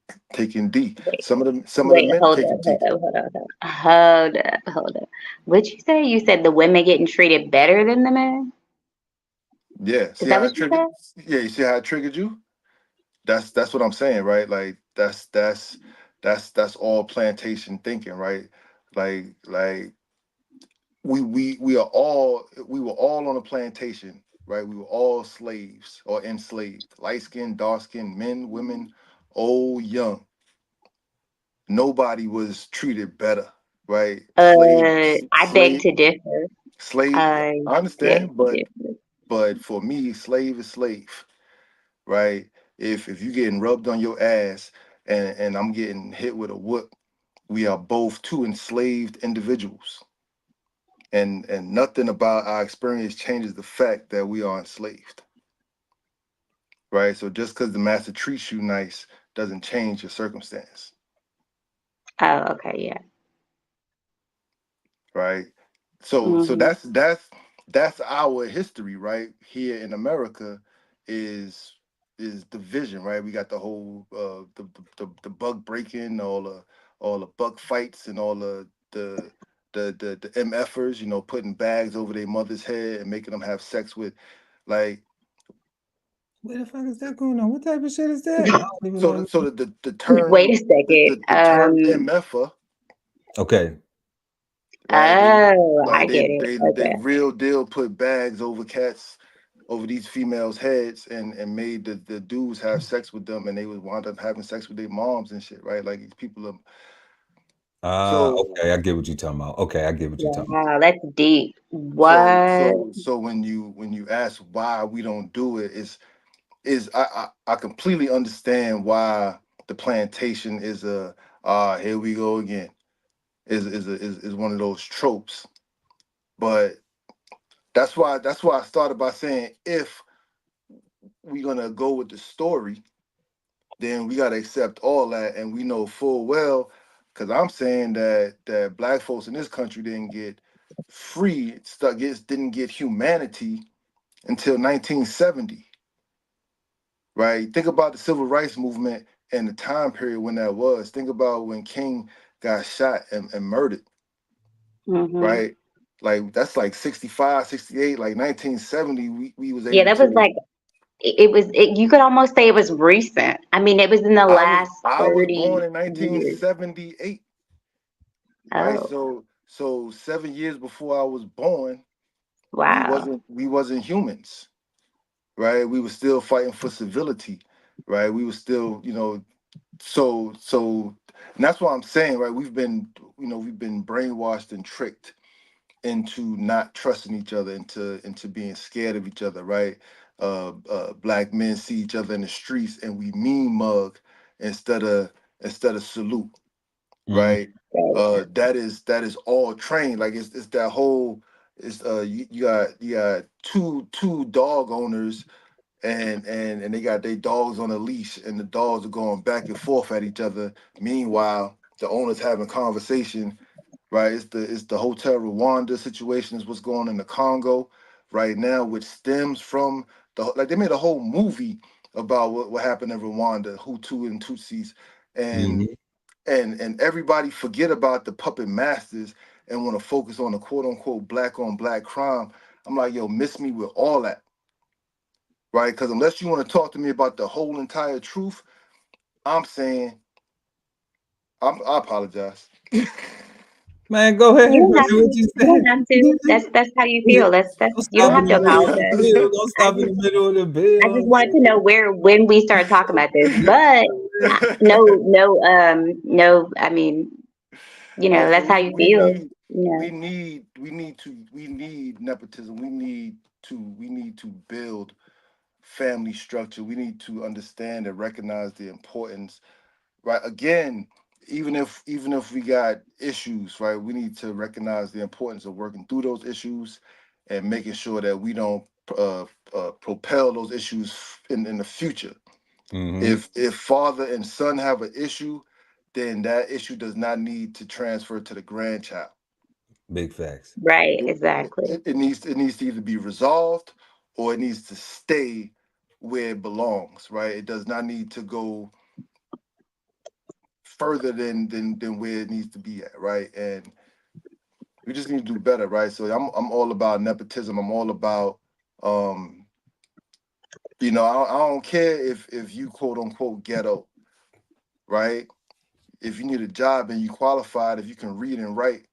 D. Wait, Some of the wait, men hold taking up, D. hold up, hold up, hold up, hold up. What'd you say? You said the women getting treated better than the men? Yeah. Is See that how what it you triggered? said? Yeah, you see how it triggered you? That's what I'm saying, right? Like that's all plantation thinking, right? Like we were all on a plantation, right? We were all slaves or enslaved, light skinned, dark skinned, men, women, old, young. Nobody was treated better, right? I beg to differ. Slave. I I beg understand, to but differ. for me, slave is slave, right? If you getting rubbed on your ass and I'm getting hit with a whoop, we are both two enslaved individuals, and nothing about our experience changes the fact that we are enslaved, right? So just because the master treats you nice doesn't change your circumstance, Oh, okay, yeah. right? So Hmm. that's our history, right? Here in America is division, right? We got the whole the bug breaking, all the buck fights, and all the MFers, putting bags over their mother's head and making them have sex with, like, Where the fuck is that going on? What type of shit is that? I don't even so know. the Wait term a second. the term MFer, Okay. right? They Oh, I like they get it. they they Okay. real deal put bags over these females' heads and made the dudes have sex with them, and they would wind up having sex with their moms and shit, right? Like these people are so Okay, I get what you're talking about. Okay, I get what you're talking Wow, that's deep. so What? so so when you ask why we don't do it, is I completely understand why the plantation is a here we go again, is one of those tropes. But that's why I started by saying, if we're gonna go with the story, then we gotta accept all that, and we know full well, because I'm saying that black folks in this country didn't get free, didn't get humanity until 1970, right? Think about the civil rights movement and the time period when that was. Think about when King got shot and murdered, Hmm. right? Like that's like 65, 68, like 1970, we was Yeah, able that was to. like you could almost say it was recent. I mean, it was in the I was last I was 30 born in years. 1978, right? Oh. So 7 years before I was born, Wow. We wasn't humans, right? We were still fighting for civility, right? We were still, so and that's what I'm saying, right? We've been brainwashed and tricked into not trusting each other, into being scared of each other, right? Black men see each other in the streets and we mean mug instead of salute, Mm-hmm. right? Right. That is all trained. Like it's that whole it's you got two dog owners and they got their dogs on a leash and the dogs are going back and forth at each other. Meanwhile, the owners having conversation, right? It's the Hotel Rwanda situation is what's going on in the Congo right now, which stems from they made a whole movie about what happened in Rwanda, Hutu and Tutsis, and Mm-hmm. and everybody forget about the puppet masters and want to focus on the quote unquote black on black crime. I'm like, yo, miss me with all that, right? Because unless you want to talk to me about the whole entire truth, I'm saying I apologize. Man, go ahead. You don't That's have what to. you You don't have to. said. That's how you feel. Don't That's you don't stop in have the to middle of the apologize. bill. Don't I stop in just the middle of the I bill. just wanted to know when we started talking about this. But no. I mean, No, so that's how you feel. You we need nepotism. We need to build family structure. We need to understand and recognize the importance, right? Again, even if we got issues, right, we need to recognize the importance of working through those issues and making sure that we don't propel those issues in the future. Mm-hmm. If father and son have an issue, then that issue does not need to transfer to the grandchild. Big facts. right. It, Exactly. it needs to either be resolved or it needs to stay where it belongs, right? It does not need to go further than where it needs to be at, right? And we just need to do better, right? So I'm all about nepotism. I'm all about um, I don't care if you quote unquote ghetto, right? If you need a job and you qualified, if you can read and write,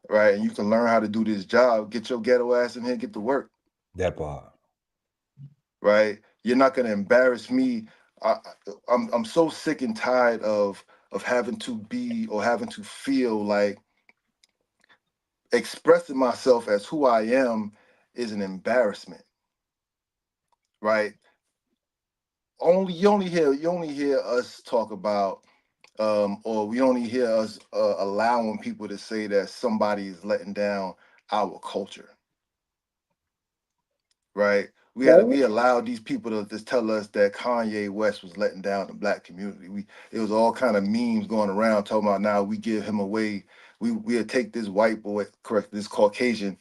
right, and you can learn how to do this job, get your ghetto ass in here, get to work, That part. right? You're not gonna embarrass me. I'm so sick and tired of having to be or having to feel like expressing myself as who I am is an embarrassment, right? You only hear us talk about or we only hear us allowing people to say that somebody is letting down our culture, right? We Right. allowed these people to just tell us that Kanye West was letting down the black community. It was all kind of memes going around talking about now we give him away. We'll take this white boy, correct, this Caucasian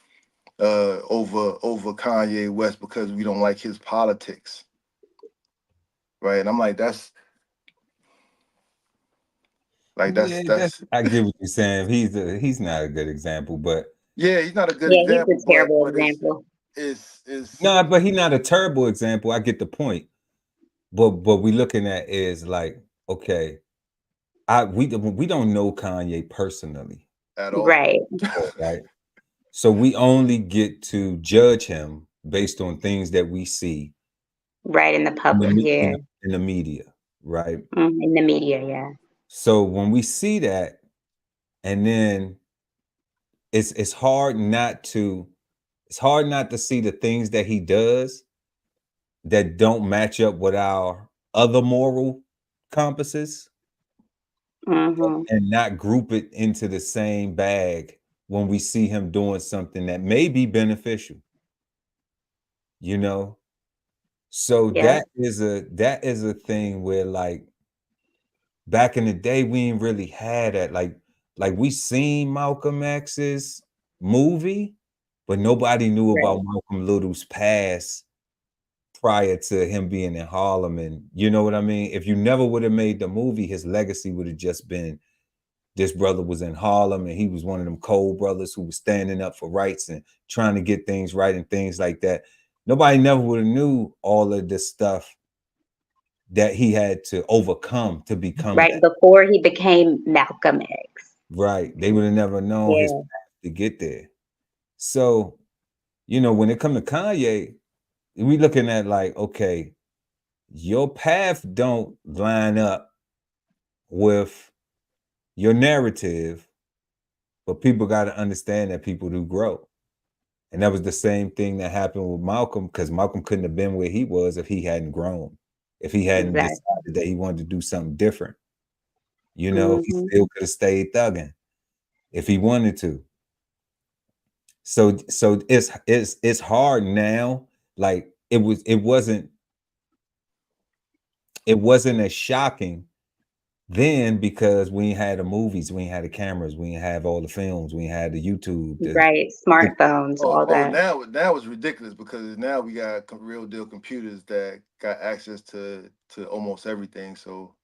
over Kanye West because we don't like his politics, right? And I'm like, Yeah, that's that's I get what you're saying. He's not a good example, but yeah, he's not a good Yeah, he's example, a but terrible but it's example. it's it's no, but he's not a terrible example. I get the point. But what we looking at is like, okay, we don't know Kanye personally, at all. Right. right? So we only get to judge him based on things that we see Right in the in the public. me- Yeah. in the media, right? In the media. Yeah. So when we see that, and then it's hard not to see the things that he does that don't match up with our other moral compasses Hmm. and not group it into the same bag when we see him doing something that may be beneficial, you know. So Yeah. that is a thing where, like, back in the day we ain't really had that, like we seen Malcolm X's movie, but nobody knew about Right. Malcolm Little's past prior to him being in Harlem. And you know what I mean? If you never would have made the movie, his legacy would have just been this brother was in Harlem and he was one of them cold brothers who was standing up for rights and trying to get things right and things like that. Nobody never would have knew all of this stuff that he had to overcome to become Right that. before he became Malcolm X. Right. They would have never known his Yeah. path to get there. So you know, when it comes to Kanye, we looking at like, okay, your path don't line up with your narrative, but people got to understand that people do grow. And that was the same thing that happened with Malcolm, because Malcolm couldn't have been where he was if he hadn't grown, if he hadn't Exactly. decided that he wanted to do something different. You know, he Mm-hmm. still could have stayed thugging if he wanted to. So it's hard now. Like it wasn't as shocking then, because we ain't had the movies, we ain't had the cameras, we ain't have all the films, we ain't had the YouTube. Right. Smartphones, all that. Now it's ridiculous because now we got real deal computers that got access to almost everything. So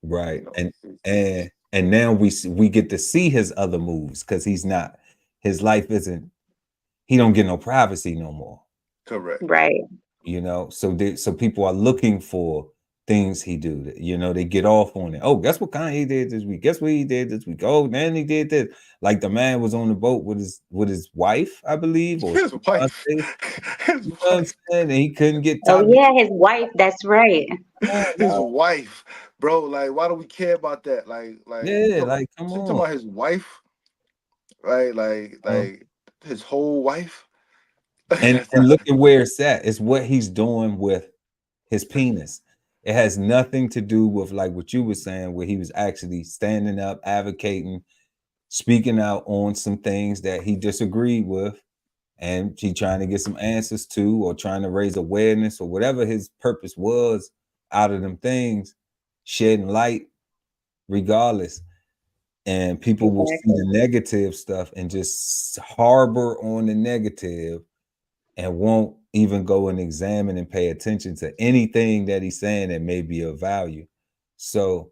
right, you know, and now we get to see his other moves, because his life isn't, he don't get no privacy no more. correct. Right. You know, so people are looking for things he do. You know, they get off on it. Oh, guess what Kanye did this week? Guess what he did this week? Oh, man, he did this. Like the man was on the boat with his wife, I believe, or His wife. His you know what I'm wife. saying? And he couldn't get Oh top. yeah, his wife. That's right. Come on, His dog. wife, bro. Like, why do we care about that? Like, Yeah, like come you talking on. about his wife, right? Like his whole wife. And look at where it's at. It's what he's doing with his penis. It has nothing to do with like what you were saying, where he was actually standing up, advocating, speaking out on some things that he disagreed with, and he trying to get some answers to, or trying to raise awareness, or whatever his purpose was out of them things, shedding light regardless. And people will see Exactly. the negative stuff and just harbor on the negative, and won't even go and examine and pay attention to anything that he's saying that may be of value. So,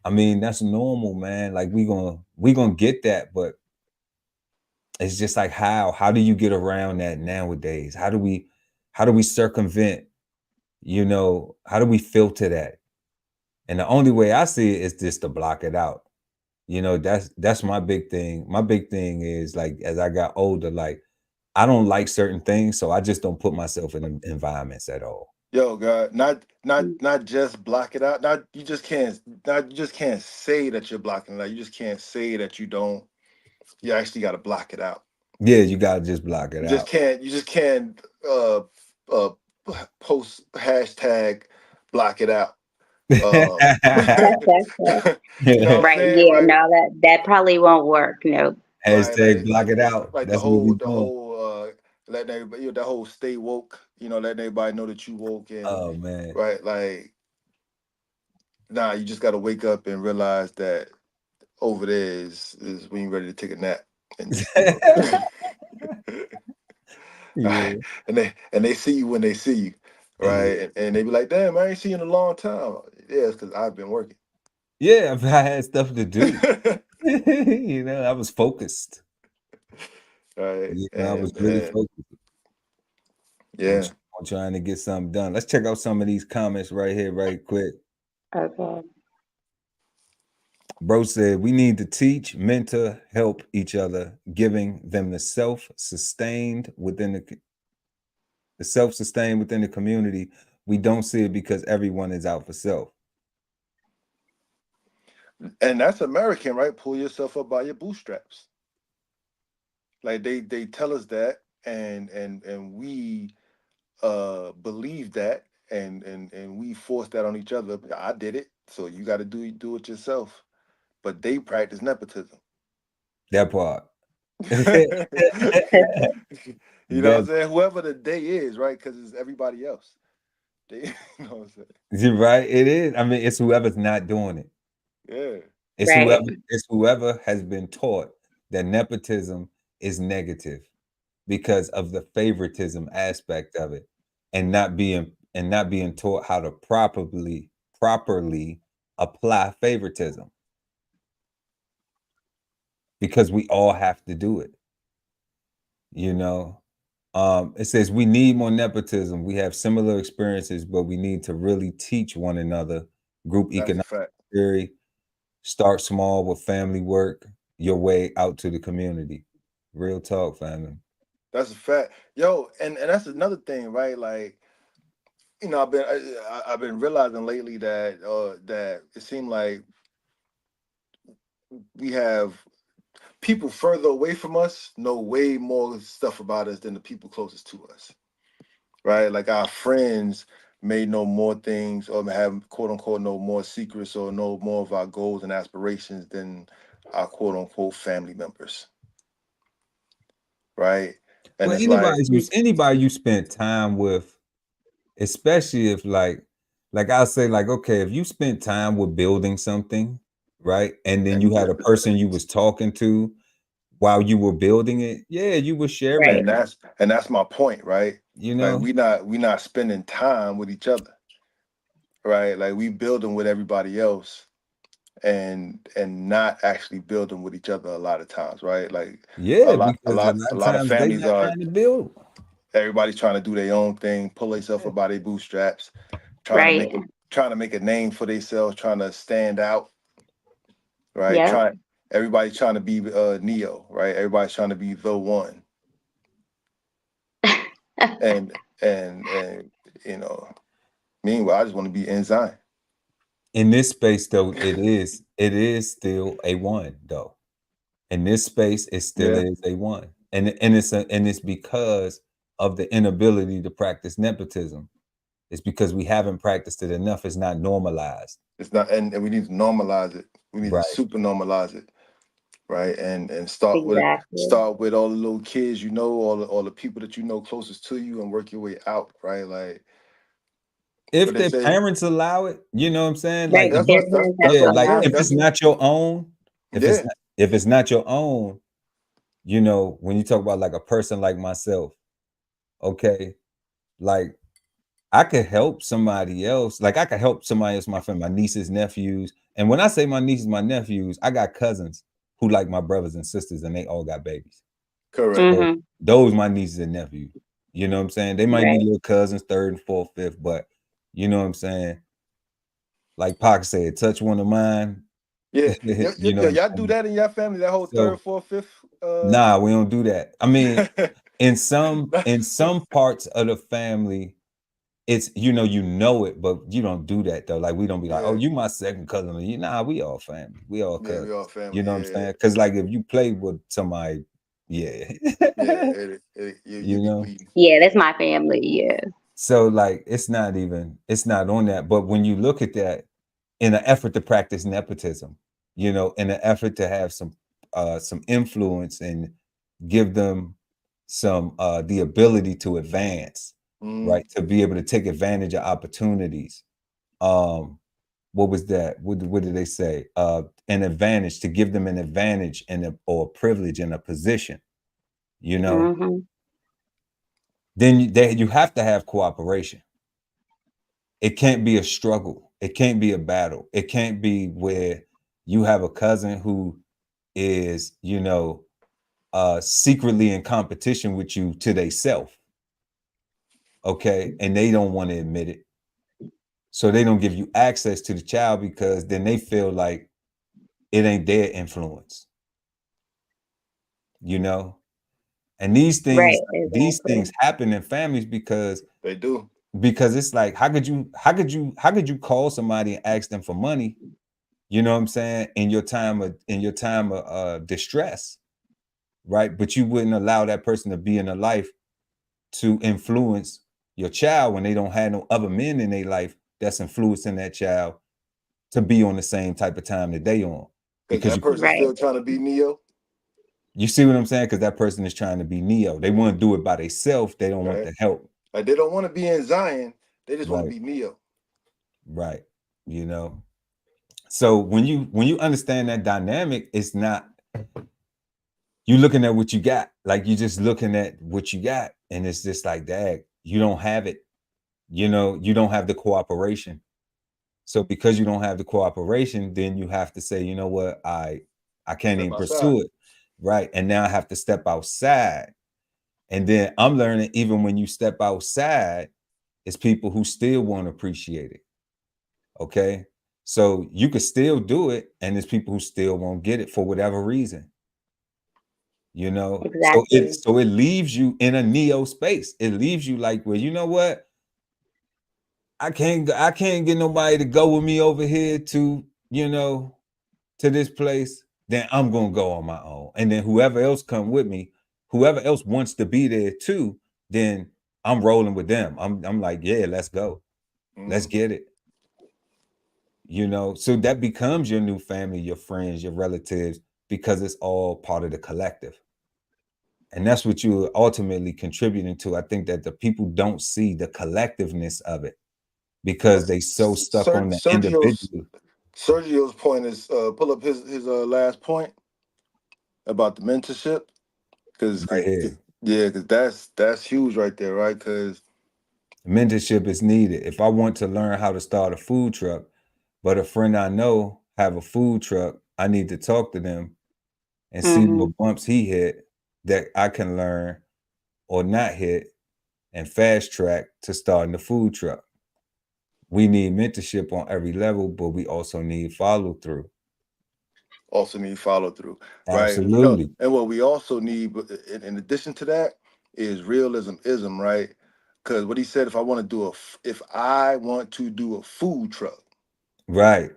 I mean, that's normal, man. Like we gonna get that, but it's just like how do you get around that nowadays? How do we circumvent, you know, how do we filter that? And the only way I see it is just to block it out. You know, that's my big thing. My big thing is, like, as I got older, like, I don't like certain things, so I just don't put myself in environments at all. Yo, God, not just block it out. You just can't say that you're blocking it out. You just can't say that you don't. You actually got to block it out. Yeah, you gotta just block it You out. just can't uh post hashtag block it out. That's it. You know what I'm Right. saying? Yeah. Right. No, that probably won't work. No. Right. Hashtag block it out. Like That's what we the doing. whole letting everybody, that whole stay woke, letting everybody know that you woke. And Oh man. right, like, nah, you just gotta wake up and realize that over there is when you're ready to take a nap. And Yeah. right? And they see you when they see you, right? And they be like, damn, I ain't seen you in a long time. Yeah, it's because I've been working. Yeah, I had stuff to do. You know, I was focused. Right. You know, I was really focused Yeah. on trying to get something done. Let's check out some of these comments right here, right quick. Okay. Bro said we need to teach, mentor, help each other, giving them the self-sustained within the community. We don't see it because everyone is out for self. And that's American, right? Pull yourself up by your bootstraps. Like they tell us that, and we believe that, and we force that on each other. I did it, so you got to do it yourself. But they practice nepotism. That part. You know what I'm saying? Whoever the they is, right? Because it's everybody else. They, you know what I'm saying? You're right. It is. I mean, it's whoever's not doing it. Yeah. Right. It's whoever has been taught that nepotism is negative because of the favoritism aspect of it, and not being taught how to properly apply favoritism, because we all have to do it. You know, it says we need more nepotism. We have similar experiences, but we need to really teach one another. Group That's a economic fact. theory. Start small with family work your way out to the community. Real talk, family. That's a fact. Yo, and that's another thing, right? Like, you know, I've been realizing lately that that it seemed like we have people further away from us know way more stuff about us than the people closest to us, right? Like our friends may know more things or have quote unquote know more secrets or know more of our goals and aspirations than our quote unquote family members, right? And Well, it's like, anybody you spent time with, especially if like I'll say like, okay, if you spent time with building something, right? And then you had a person you was talking to while you were building it, yeah, you were sharing, Right. and that's my point, right? you Like know. we not spending time with each other, right? Like we building with everybody else and not actually building with each other a lot of times, right? Like Yeah, because a lot a of lot of times they families not are trying to build. everybody's trying to do their own thing, pull themselves up by their bootstraps, Right. trying to make a name for themselves, trying to stand out, right? Yep. Everybody's trying to be Neo, right? Everybody's trying to be the one. And you know, meanwhile, I just want to be Enzyme. In this space, though, it is still a one, though. In this space, it still Yeah, is a one, and it's because of the inability to practice nepotism. It's because we haven't practiced it enough. It's not normalized, it's not, and we need to normalize it. We need to right? super normalize it, right? And Exactly. start with all the little kids you know, all the people that you know closest to you, and work your way out, right? Like what If they their say. parents allow it, you know what I'm saying? Right. Like, If their parents have That's yeah, to what I'm like allow saying. if it. it's not your own, Yeah, if it's not your own, you know, when you talk about like a person like myself, okay, like I could help somebody else. Like I could help somebody else, my friend, my nieces, nephews. And when I say my nieces, my nephews, I got cousins who like my brothers and sisters, and they all got babies. correct. So Mm-hmm. those my nieces and nephews. You know what I'm saying? They might be Right. little cousins, third and fourth, fifth, but you know what I'm saying? Like Pac said, touch one of mine. Yeah, You know what I'm y'all do saying? that in your family, that whole third, So fourth, fifth. nah, we don't do that. I mean, in some That- parts of the family, it's you know it, but you don't do that though. Like we don't be like, oh, yeah, you my second cousin. You nah, we all family. We all yeah, we all cousins. You family. know what I'm Yeah, saying? Because like if you play with somebody, yeah. yeah. You You be know? bleeding. Yeah, that's my family. Yeah. So like it's not on that. But when you look at that in an effort to practice nepotism, you know, in an effort to have some influence and give them some the ability to advance, Mm, right? To be able to take advantage of opportunities. Um, what was that? What did they say? An advantage, to give them an advantage or a privilege in a position, you know, Mm-hmm. then you have to have cooperation. It can't be a struggle. It can't be a battle. It can't be where you have a cousin who is, you know, secretly in competition with you to they self, okay, and they don't want to admit it, so they don't give you access to the child because then they feel like it ain't their influence, you know. And Right. Exactly. these things happen in families because they do. it's like how could you call somebody and ask them for money, you know what I'm saying, in your time of distress, right? But you wouldn't allow that person to be in a life to influence your child when they don't have no other men in their life that's influencing that child to be on the same type of time that they on. Because Because that you person's Right. still trying to be Neo, see what I'm saying? Because that person is trying to be Neo. They want to do it by themselves. They don't want right? the help. Like they don't want to be in Zion. They just want to Right, be Neo. right. You know. So when you understand that dynamic, it's not you looking at what you got. Like you just looking at what you got, and it's just like, dang, you don't have it. You know, you don't have the cooperation. So because you don't have the cooperation, then you have to say, you know what, I can't Step even outside. pursue it. Right. And now I have to step outside. And then I'm learning even when you step outside, it's people who still won't appreciate it. Okay. So you could still do it, and there's people who still won't get it for whatever reason. you know. Exactly. So it leaves you in a neo space. It leaves you like, well, you know what? I can't get nobody to go with me over here to, you know, to this place. Then I'm gonna go on my own. And then whoever else come with me, whoever else wants to be there too, then I'm rolling with them. I'm like, yeah, let's go. Let's get it. You know, so that becomes your new family, your friends, your relatives, because it's all part of the collective. And that's what you're ultimately contributing to. I think that the people don't see the collectiveness of it because they so stuck on the individual. Sergio's point is pull up his last point about the mentorship, because Right here. yeah, because that's huge right there, right? Because Mentorship is needed. If I want to learn how to start a food truck, but a friend I know have a food truck, I need to talk to them and see what bumps he hit that I can learn or not hit and fast track to starting the food truck. We need mentorship on every level, but we also need follow through. Right? Absolutely. And what we also need, in addition to that, is realism, right? Because what he said, if I want to do a food truck, Right.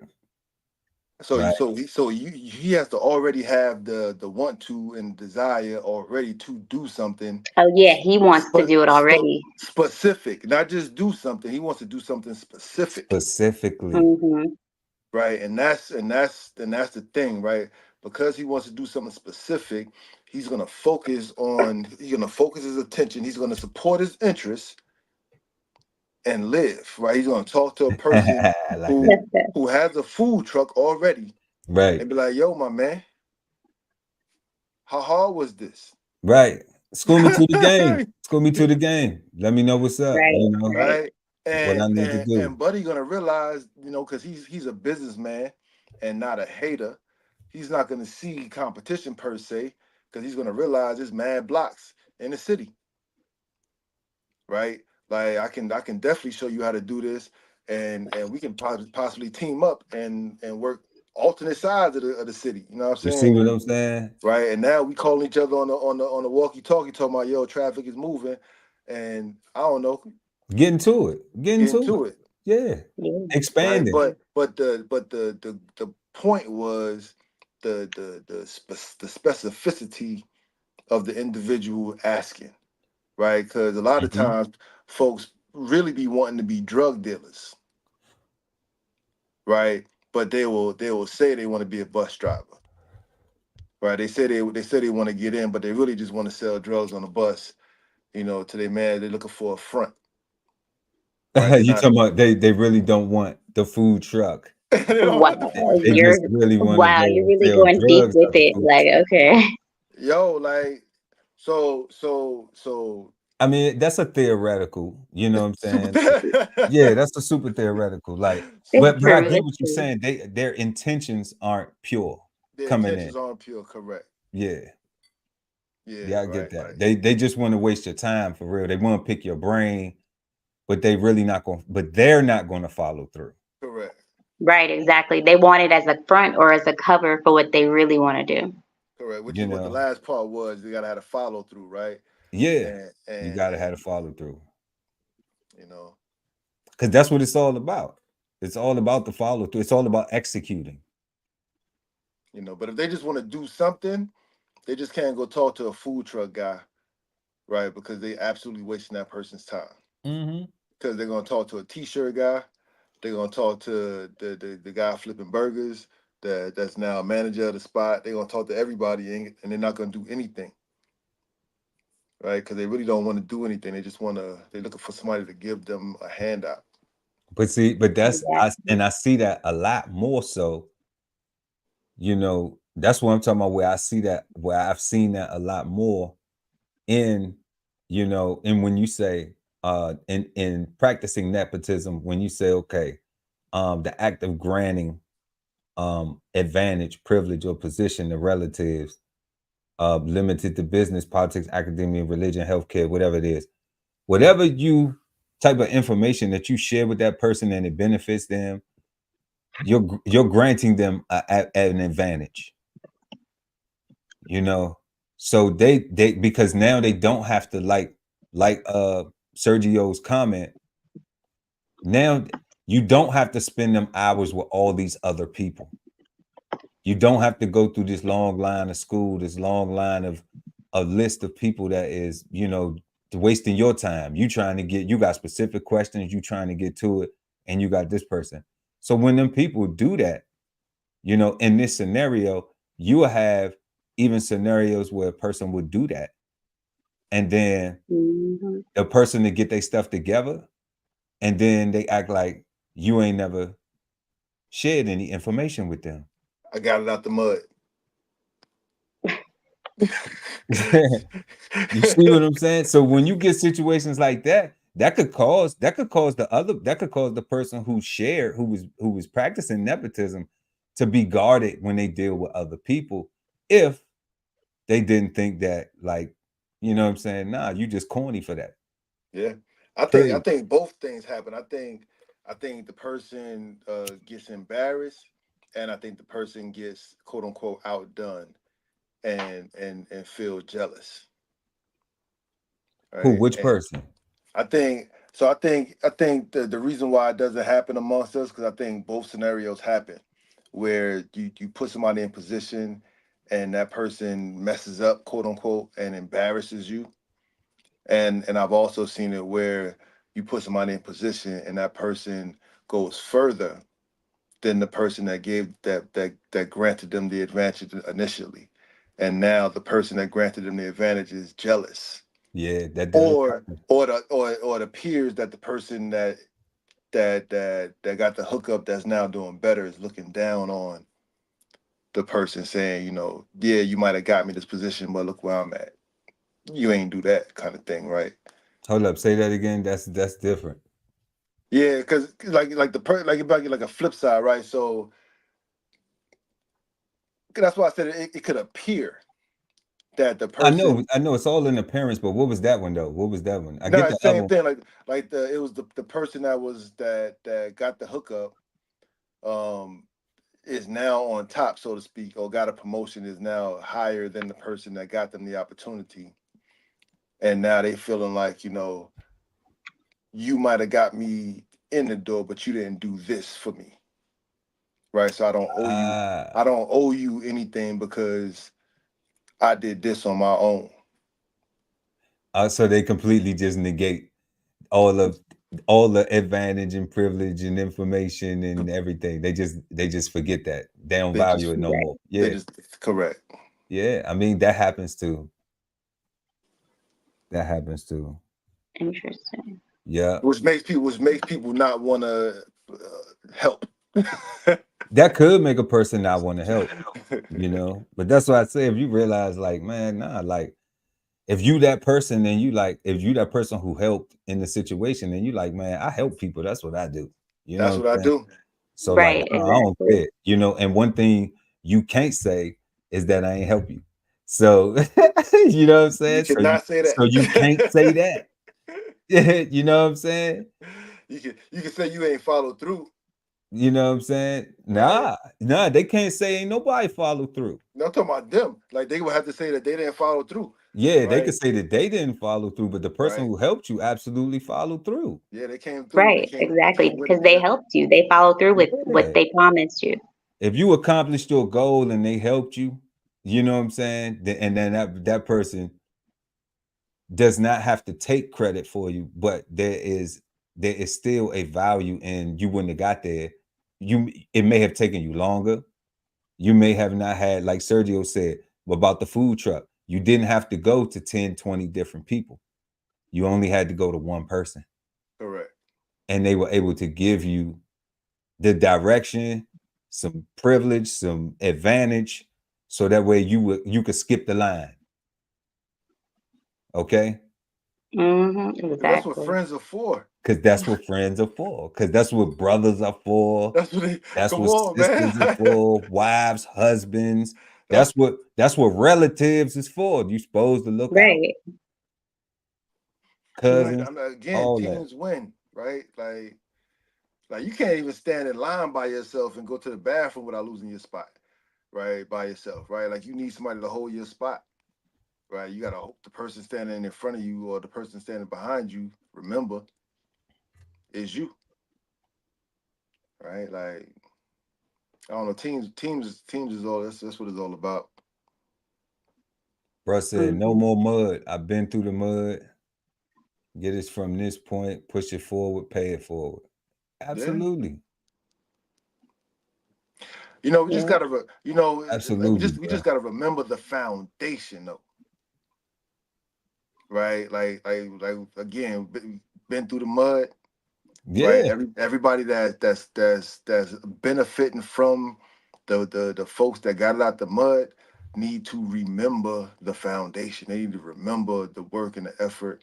so he has to already have the want to and desire already to do something. Oh yeah, he wants to do it already. Specific, not just do something. He wants to do something specific. Specifically. Right, and that's the thing, right? Because he wants to do something specific, he's gonna focus his attention. He's gonna support his interests and live, right? He's gonna talk to a person Like who has a food truck already, right. and be like, "Yo, my man, how hard was this?" Right. School me to the game. School me to the game. Let me know what's up. Right. You know Right. what I need to do. And Buddy gonna realize, because he's a businessman and not a hater. He's not gonna see competition per se, because he's gonna realize there's mad blocks in the city. Right? Like I can definitely show you how to do this, and we can possibly team up and work alternate sides of the city. You know what I'm You see saying? what I'm saying? Right. And now we calling each other on the walkie talkie, talking about, yo, traffic is moving, and I don't know, Get into it. Get into it. Yeah. Yeah. Expanding. Right. But the point was the specificity of the individual asking, right? Because a lot of times folks really be wanting to be drug dealers, right? But they will say they want to be a bus driver, right? They say they want to get in, but they really just want to sell drugs on the bus, to their man. They're looking for a front. Right? You talking about they really don't want the food truck. They don't Wow, want the food They truck. just really want to go you're and really sell going deep drugs with out the it. food Like, truck. okay. Yo, like, so I mean, that's a theoretical, you know what I'm saying? Yeah, that's a super theoretical. Like, It's but I true. get It's what you're true. saying. Their intentions aren't pure their coming in. intentions aren't pure, correct? Yeah. Yeah, Yeah, I get right. that. Like, They just want to waste your time for real. They want to pick your brain, but they're not going to follow through. correct. Right, exactly. They want it as a front or as a cover for what they really want to do. Correct. Which You is what the know? last part was. You gotta have a follow through, right? Yeah. And You and got to have to and follow through. you know, Because that's what it's all about. It's all about the follow through. It's all about executing. but if they just want to do something, they just can't go talk to a food truck guy, right? Because they absolutely wasting that person's time. Because they're gonna talk to a t-shirt guy, they're gonna talk to the guy flipping burgers that's now a manager of the spot. They're gonna talk to everybody, and they're not gonna do anything, right? Because they really don't want to do anything. They're looking for somebody to give them a handout. But see, Exactly. I see that a lot more so, that's what I'm talking about, where I've seen that a lot more in, and when you say in practicing nepotism, when you say, okay, the act of granting advantage, privilege, or position to relatives, limited to business, politics, academia, religion, healthcare, whatever it is, whatever type of information that you share with that person and it benefits them, you're granting them an advantage. So they because now they don't have to like Sergio's comment. Now you don't have to spend them hours with all these other people. You don't have to go through this long line of school, this long line of a list of people that is, wasting your time. You got specific questions, you trying to get to it, and you got this person. So when them people do that, in this scenario, you will have even scenarios where a person would do that. And then Mm-hmm. the person to get their stuff together, and then they act like you ain't never shared any information with them. I got it out the mud. You see what I'm saying? So when you get situations like that, that could cause the person who was practicing nepotism to be guarded when they deal with other people, if they didn't think that, like, you know what I'm saying? Nah, you just corny for that. Yeah. I Period. think both things happen. I think the person gets embarrassed, and I think the person gets quote unquote outdone and feel jealous. Who? Right. Which And person? I think so. I think the reason why it doesn't happen amongst us, because I think both scenarios happen where you put somebody in position and that person messes up, quote unquote, and embarrasses you. And I've also seen it where you put somebody in position and that person goes further than the person that that granted them the advantage initially. And now the person that granted them the advantage is jealous, Yeah, that does or happen. or it appears that the person that got the hookup that's now doing better is looking down on the person, saying, yeah, you might have got me this position, but look where I'm at. You ain't do that kind of thing, right? Hold up, say that again. That's different. Yeah, because like like about like a flip side, right? So that's why I said it could appear that the person. I know it's all in appearance, but what was that one though? What was that one? I No, get the it's other same one. thing. Like it was the person that got the hookup, um, is now on top, so to speak, or got a promotion, is now higher than the person that got them the opportunity, and now they feeling like, you might have got me in the door, but you didn't do this for me, right? So I don't owe you. I Ah, don't owe you anything because I did this on my own. so they completely just negate all of all the advantage and privilege and information and everything. They just forget that. They don't They value just it no Right. more. they Yeah. just correct. Yeah. I mean, that happens too. That happens too. Interesting. Yeah. Which makes people not want to help. That could make a person not want to help, But that's why I say, if you realize, like, man, nah, like, if you that person, then if you that person who helped in the situation, then you like, man, I help people. That's what I do. You know That's what what I I'm saying? do. So like, Right. I don't Exactly. fit, and one thing you can't say is that I ain't help you. So you know what I'm You saying? cannot say So you can't say that. that. You know what I'm saying? You can say you ain't followed through, You know what I'm saying? right? Nah, they can't say ain't nobody follow through. No, I'm talking about them. Like they would have to say that they didn't follow through, Yeah, they right? could say that they didn't follow through, but the person Right. who helped you absolutely followed through. Yeah, they came through. They Right. came. They Exactly. came with Because it. they Yeah. helped you. They followed through with what Yeah. they promised you. If you accomplished your goal and they helped you, you know what I'm saying? And then that person does not have to take credit for you, but there is still a value in you wouldn't have got there. It may have taken you longer. You may have not had, like Sergio said about the food truck. You didn't have to go to 10, 20 different people. You only had to go to one person. Correct. And they were able to give you the direction, some privilege, some advantage, so that way you could skip the line. Okay? And that's what Exactly. friends are for. Because that's what friends are for. Because that's what brothers are for. That's what they. That's Come what on, man. sisters are for. Wives, husbands. that's That's what relatives is for. You supposed to look out. Right. like Cousins, I'm not, again. all that. Teams win, right? Like you can't even stand in line by yourself and go to the bathroom without losing your spot, right? By yourself, right? Like you need somebody to hold your spot. right? You gotta hope the person standing in front of you or the person standing behind you, remember, is you, right? Like, I don't know, teams is all that's what it's all about. Bro said, no more mud. I've been through the mud. Get us from this point, push it forward, pay it forward. Absolutely. You know, we just gotta, Absolutely, we just gotta remember the foundation, though, right? Like again, been through the mud, right? yeah. Everybody that's benefiting from the folks that got it out the mud need to remember the foundation. They need to remember the work and the effort,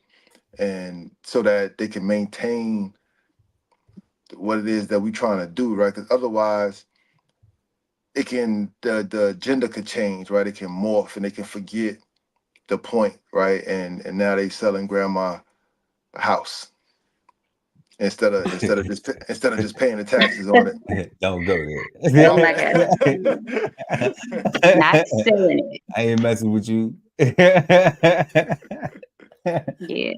and so that they can maintain what it is that we trying to do, right? Because otherwise, it can the agenda could change, right? It can morph, and they can forget the point, right? And now they selling grandma a house instead of just paying the taxes on it. Don't go there. Oh my God. Not selling it. I ain't messing with you. Yeah.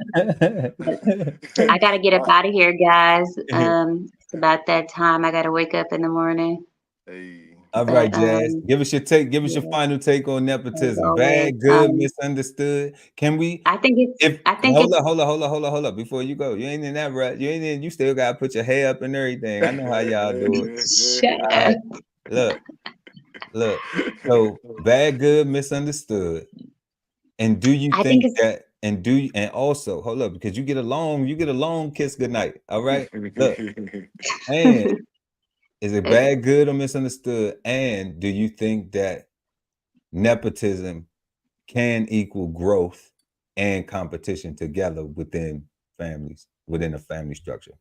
But I gotta get up out of here, guys. It's about that time. I gotta wake up in the morning. Hey. All But right, Jazz. Give us your take. Give us your yeah, final take on as nepotism. always. Bad, good, misunderstood. Can we? I think If it's hold up. Before you go, you ain't in that right. You ain't in. You still gotta put your hair up and everything. I know how y'all do it. shut All up. right. Look. So bad, good, misunderstood. And do you I think think it's that? And also hold up, because you get a long kiss goodnight. All right. Look. And is it bad, good, or misunderstood? And do you think that nepotism can equal growth and competition together within families, within a family structure?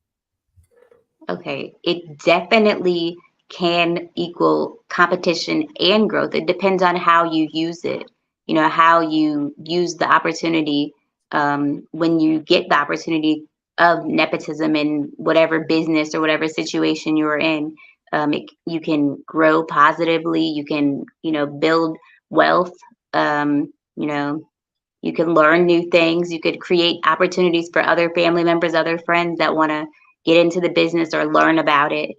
okay. It definitely can equal competition and growth. It depends on how you use it. You know, how you use the opportunity when you get the opportunity of nepotism in whatever business or whatever situation you're in. You can grow positively. You can, build wealth. You know, you can learn new things. You could create opportunities for other family members, other friends that want to get into the business or learn about it,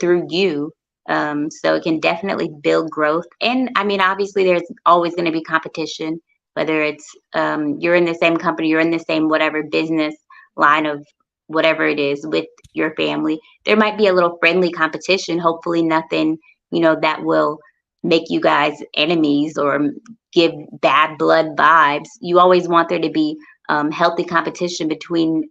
through you. So it can definitely build growth. And I mean, obviously, there's always going to be competition, whether it's you're in the same company, you're in the same whatever business line of whatever it is with your family. There might be a little friendly competition, hopefully, nothing, that will make you guys enemies or give bad blood vibes. You always want there to be healthy competition between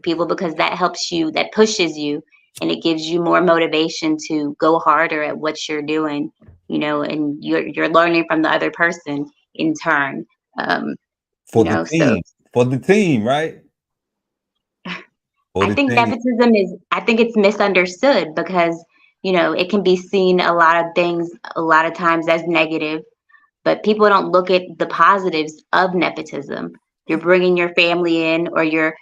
people because that helps you, that pushes you, and it gives you more motivation to go harder at what you're doing, and you're learning from the other person in turn. Um, For the so team, right? For I the think team. nepotism I think it's misunderstood because, it can be seen a lot of times as negative, but people don't look at the positives of nepotism. You're bringing your family in, or you're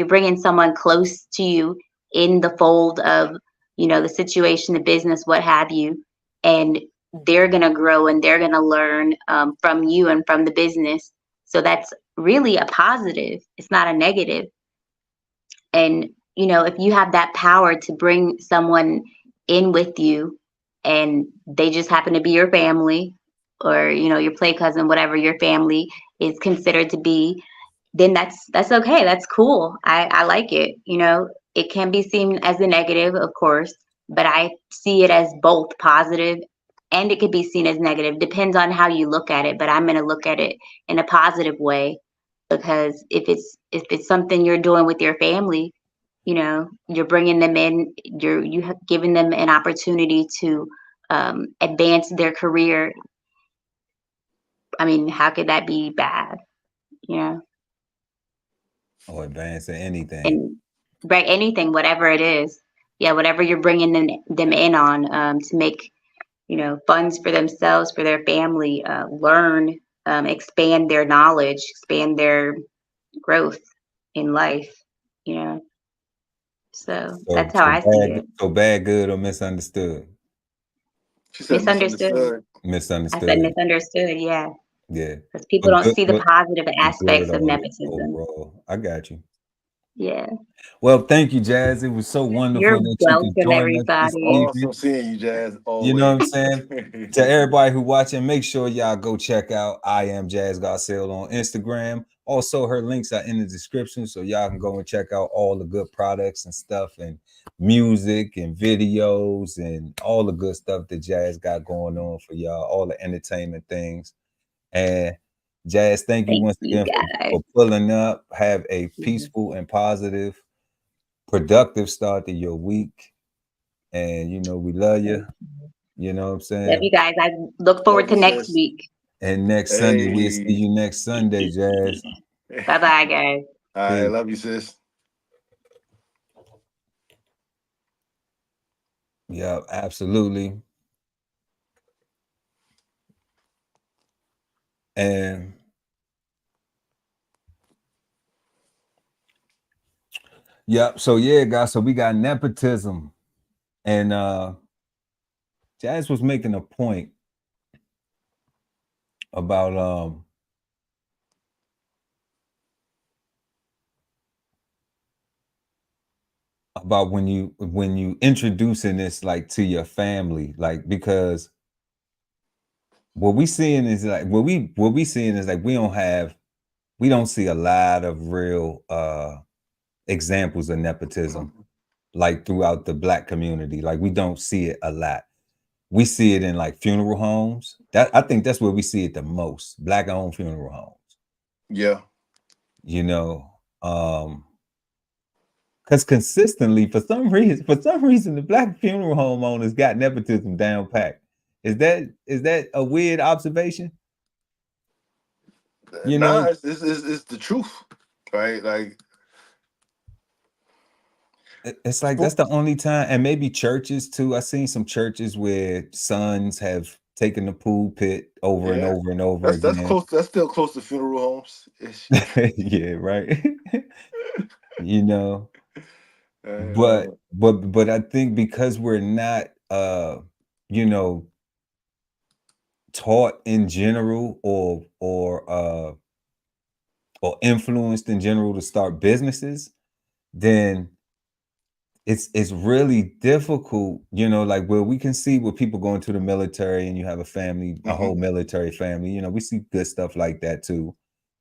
bringing someone close to you in the fold of, the situation, the business, what have you, and they're going to grow and they're going to learn from you and from the business. So that's really a positive. It's not a negative. And, if you have that power to bring someone in with you and they just happen to be your family or, your play cousin, whatever your family is considered to be, then that's okay. That's cool. I like it. It can be seen as a negative, of course, but I see it as both positive and it could be seen as negative. Depends on how you look at it, but I'm going to look at it in a positive way because if it's something you're doing with your family, you're bringing them in, you have given them an opportunity to advance their career. I mean, how could that be bad? Or advancing anything. And right, anything, whatever it is, yeah, whatever you're bringing them in on to make funds for themselves, for their family, learn, expand their knowledge, expand their growth in life. You know, so So, that's how I see it. bad, good, or misunderstood. She said Misunderstood. misunderstood. I said Misunderstood. misunderstood. Yeah. Yeah. because people But don't good, see the but positive good aspects of nepotism. overall. I got you. Yeah. Well, thank you, Jazz. It was so You're wonderful that you could welcome, join us this everybody. evening. Awesome seeing you, Jazz. You know what I'm Always. saying? To everybody who watching, make sure y'all go check out I Am Jazz Garcelle on Instagram. Also, her links are in the description, so y'all can go and check out all the good products and stuff, and music and videos and all the good stuff that Jazz got going on for y'all, all the entertainment things. And Jazz, thank you Thank once you, again guys. for pulling up. Have a peaceful and positive, productive start to your week. And we love you. You know what I'm Love saying? you guys. I look forward Love to you, next sis. week. And next Sunday, we'll see Hey. you next Sunday, Jazz. Bye bye, guys. All right, Peace. love you, sis. Yeah, absolutely. And yep, so yeah, guys, so we got nepotism. And Jazz was making a point about when you introducing this like to your family, like, because what we seeing is like what we seeing is like we don't see a lot of real examples of nepotism like throughout the Black community. Like, we don't see it a lot. We see it in like funeral homes. That, I think that's where we see it the most. Black owned funeral homes. Yeah. You know, because consistently, for some reason, the Black funeral home owners got nepotism down pat. Is that a weird observation? You Nah, know, it's the truth, right? Like, it's like that's the only time, and maybe churches too. I've seen some churches where sons have taken the pulpit over and yeah, over and over that's again. close. That's still close to funeral homes. Yeah, right. You know, Uh, but I think because we're not you know taught in general, or influenced in general to start businesses, then it's really difficult, like where we can see where people go into the military and you have a family, a whole military family, we see good stuff like that too.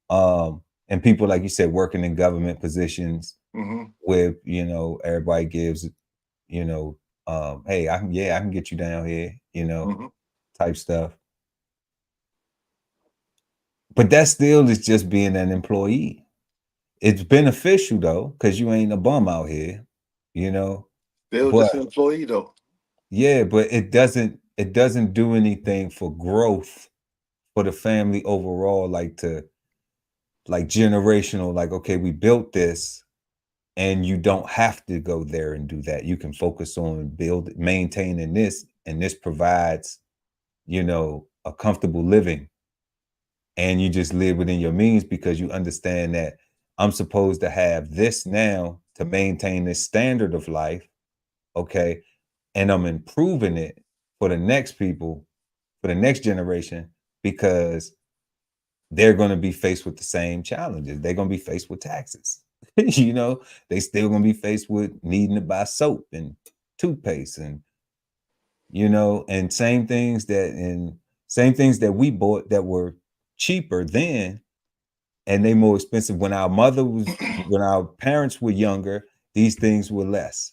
And people, like you said, working in government positions where, everybody gives, hey, I can get you down here, type stuff. But that still is just being an employee. It's beneficial though, because you ain't a bum out here, Still but just an employee though. yeah, but it doesn't do anything for growth for the family overall, like generational, like, okay, we built this and you don't have to go there and do that. You can focus on maintaining this, and this provides, a comfortable living, and you just live within your means because you understand that I'm supposed to have this now to maintain this standard of life, okay? And I'm improving it for the next people, for the next generation, because they're going to be faced with the same challenges. They're going to be faced with taxes. They still going to be faced with needing to buy soap and toothpaste, and and same things that we bought that were cheaper then, and they more expensive when when our parents were younger. These things were less.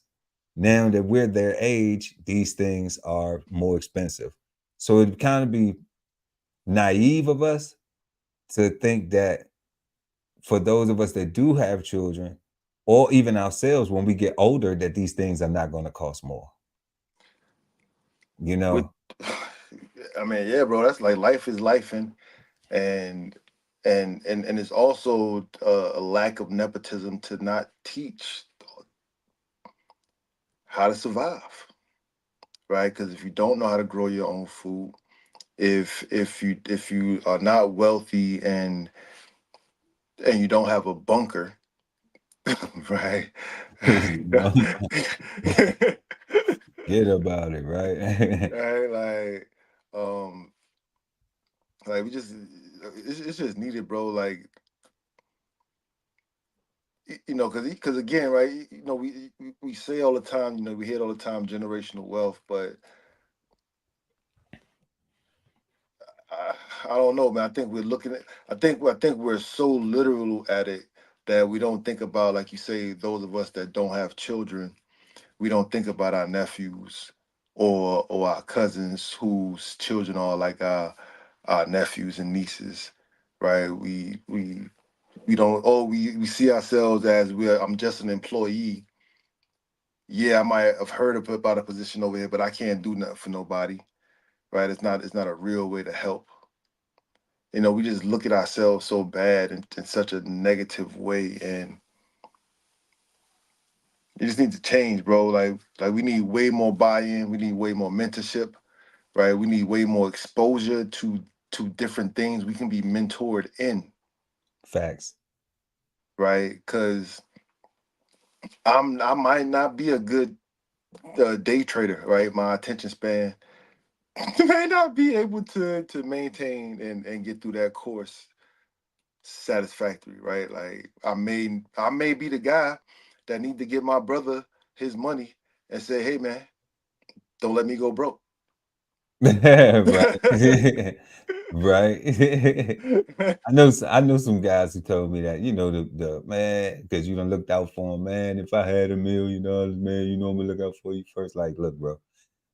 Now that we're their age, these things are more expensive. So it'd kind of be naive of us to think that for those of us that do have children, or even ourselves when we get older, that these things are not going to cost more. With, I mean, yeah, bro, that's like life is life, and it's also a lack of nepotism to not teach how to survive, right? Because if you don't know how to grow your own food, if you are not wealthy and you don't have a bunker, right? Get about it, right? Right, like we just it's just needed, bro. Like, you know, because again, right? You know, we say all the time, you know, we hear all the time, generational wealth, but I don't know, man. I think we're looking at. I think we're so literal at it that we don't think about, like you say, those of us that don't have children. We don't think about our nephews or our cousins whose children are like our nephews and nieces, right? We don't. Oh, we see ourselves as I'm just an employee. Yeah, I might have heard about a position over here, but I can't do nothing for nobody, right? It's not a real way to help. You know, we just look at ourselves so bad in such a negative way, and you just need to change, bro. Like we need way more buy-in. We need way more mentorship, right? We need way more exposure to different things we can be mentored in, Facts. right? Because I might not be a good day trader, right? My attention span may not be able to maintain and get through that course satisfactory, right? Like I may be the guy that need to give my brother his money and say, hey man, don't let me go broke. Right. Right. I know some guys who told me that, you know, the man, because you done looked out for him, man. If I had $1 million, man, you know I'm gonna look out for you first. Like, look, bro,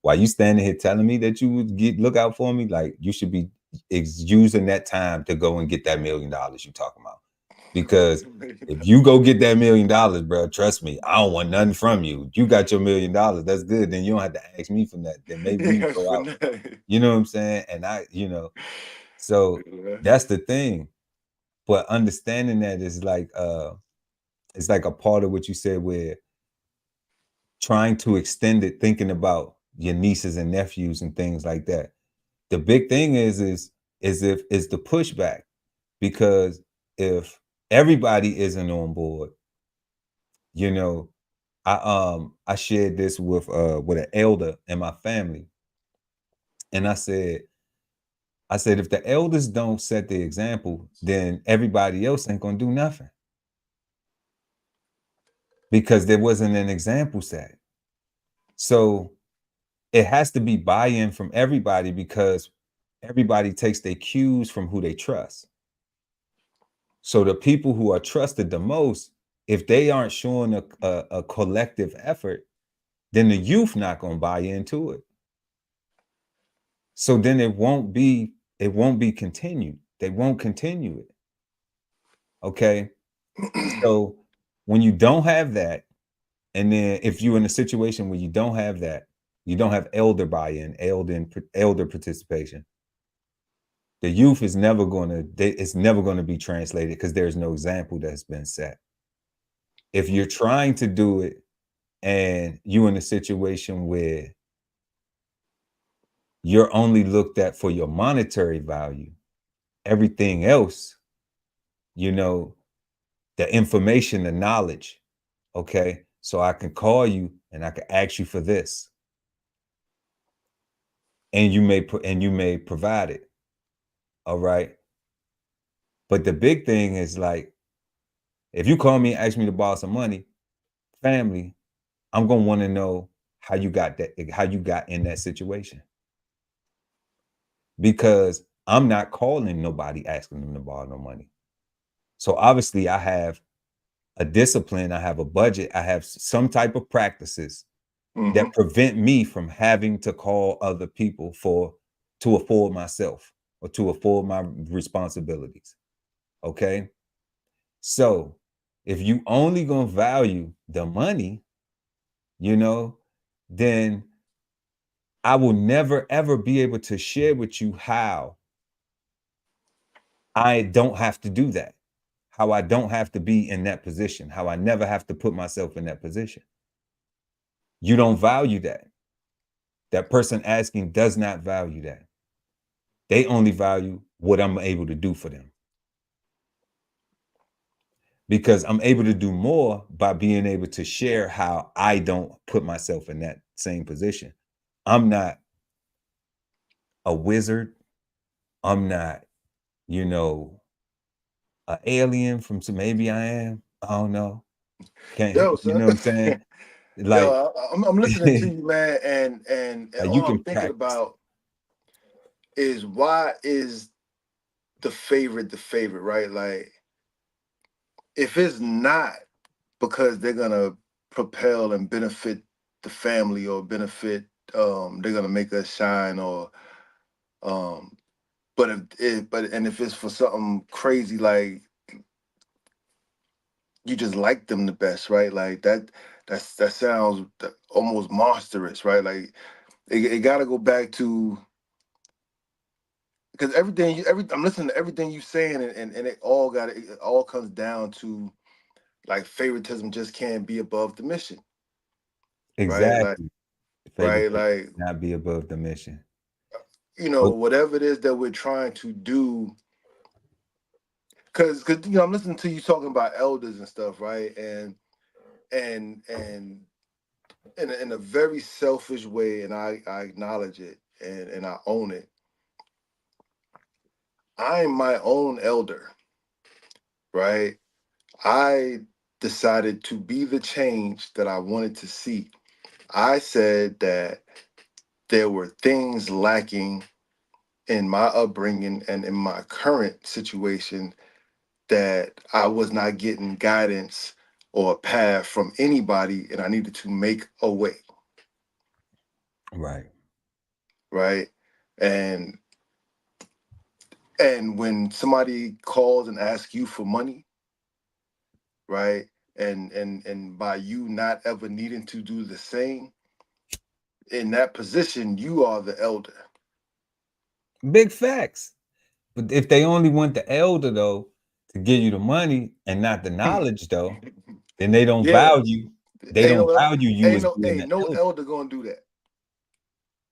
while you standing here telling me that you would look out for me, like you should be using that time to go and get that $1 million you talking about. Because if you go get that $1 million, bro, trust me, I don't want nothing from you. You got your $1 million, that's good. Then you don't have to ask me for that. Then maybe we can go out. You know what I'm saying? And so that's the thing. But understanding that is like it's like a part of what you said, where trying to extend it, thinking about your nieces and nephews and things like that. The big thing is the pushback, because if everybody isn't on board, you know, I shared this with an elder in my family, and I said if the elders don't set the example, then everybody else ain't gonna do nothing, because there wasn't an example set. So it has to be buy-in from everybody, because everybody takes their cues from who they trust. So the people who are trusted the most, if they aren't showing a collective effort, then the youth not going to buy into it. So then it won't be continued. They won't continue it. Okay. So when you don't have that, and then if you're in a situation where you don't have that, you don't have elder buy-in, elder participation, the youth is never going to, it's never going to be translated, because there's no example that's been set. If you're trying to do it and you're in a situation where you're only looked at for your monetary value, everything else, you know, the information, the knowledge, okay, so I can call you and I can ask you for this, and you may provide it. All right. But the big thing is, like, if you call me and ask me to borrow some money, family, I'm gonna want to know how you got in that situation, because I'm not calling nobody asking them to borrow no money. So obviously I have a discipline, I have a budget, I have some type of practices that prevent me from having to call other people to afford myself or to afford my responsibilities. Okay. So if you only gonna value the money, you know, then I will never ever be able to share with you how I don't have to do that, how I don't have to be in that position, how I never have to put myself in that position. You don't value that. That person asking does not value that. They only value what I'm able to do for them, because I'm able to do more by being able to share how I don't put myself in that same position. I'm not a wizard. I'm not you know, an alien from some, maybe I am. I don't know. Can't, Yo, you son. know what I'm saying? Like, Yo, I'm listening to you, man, and like you all I'm can thinking practice. about is why is the favorite, right? Like, if it's not because they're gonna propel and benefit the family or benefit, they're gonna make us shine, or um, if it's for something crazy, like you just like them the best, right? Like that sounds almost monstrous, right? Like it got to go back to, because I'm listening to everything you saying, and it all comes down to, like, favoritism just can't be above the mission, right? Like, Exactly. Favorite right, like, not be above the mission. But whatever it is that we're trying to do, because I'm listening to you talking about elders and stuff, right? And in a very selfish way, and I acknowledge it, and I own it. I'm my own elder, right? I decided to be the change that I wanted to see. I said that there were things lacking in my upbringing and in my current situation, that I was not getting guidance or a path from anybody, and I needed to make a way, right. right? And and when somebody calls and asks you for money, right? And by you not ever needing to do the same, in that position, you are the elder. Big facts. But if they only want the elder though to give you the money and not the knowledge though, then they don't Yeah, value. They don't value you as being ain't the no elder. elder gonna do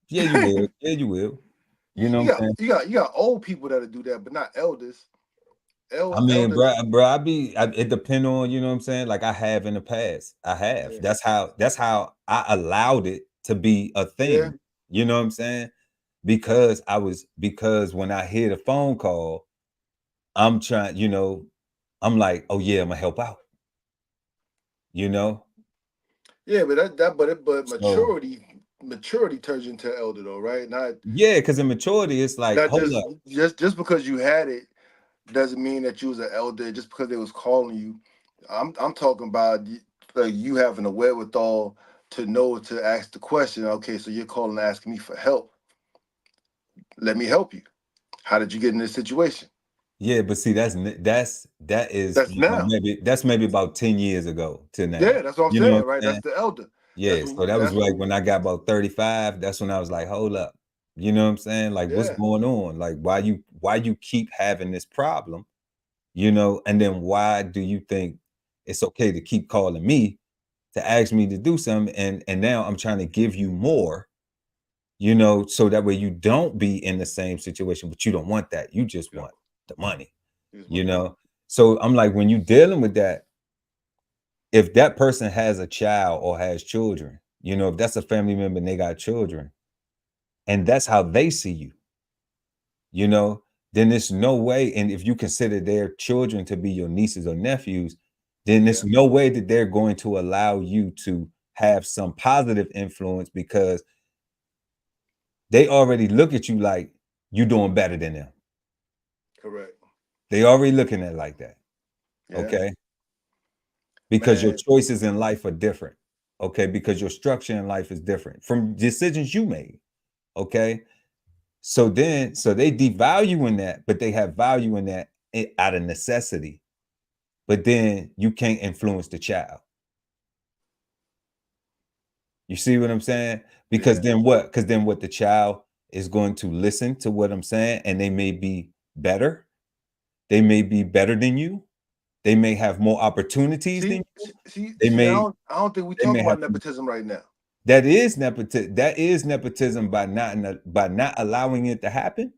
Yeah, you will. that. Yeah, you will. You you, know you what got I'm saying? you got old people that'll do that, but not elders. I mean, Elders. it depend on, you know what I'm saying? Like I have in the past. I have. Yeah, That's how I allowed it to be a yeah, thing. You know what I'm saying? Because when I hear the phone call, I'm trying, I'm like, oh yeah, I'm gonna help out, you know? yeah. But but So maturity turns you into elder, though, right? Not yeah, because in maturity, it's like, not hold just up. just because you had it doesn't mean that you was an elder. Just because they was calling you, I'm talking about, like, you having a wherewithal to know to ask the question. Okay, so you're calling asking me for help. Let me help you. How did you get in this situation? Yeah, but see, that is, That's now. maybe about 10 years ago to now. Yeah, that's what I'm You know saying, what right? I'm That's saying? the elder. That's Yeah, when so that was that's like when when I got about 35, that's when I was like, hold up. You know what I'm saying? Like, what's yeah, going on? Like, why you keep having this problem? And then why do you think it's okay to keep calling me to ask me to do something? And now I'm trying to give you more, so that way you don't be in the same situation, but you don't want that. You just yeah. want the money, You just you want the money. know? So I'm like, when you dealing with that, if that person has a child or has children, if that's a family member and they got children, and that's how they see you, you know, then there's no way. And if you consider their children to be your nieces or nephews, then Yeah, there's no way that they're going to allow you to have some positive influence, because they already look at you like you doing better than them. correct. They already looking at it like that. Yeah, Okay. Because your man. choices in life are different. Okay. Because your structure in life is different from decisions you made. Okay. So they devalue in that, but they have value in that out of necessity. But then you can't influence the child. You see what I'm saying? Because Yeah. then what? Because then what, the child is going to listen to what I'm saying, and they may be better. They may be better than you. They may have more opportunities than you. They See. may I don't think we they may talking have about nepotism right now. that is nepotism by not allowing it to happen,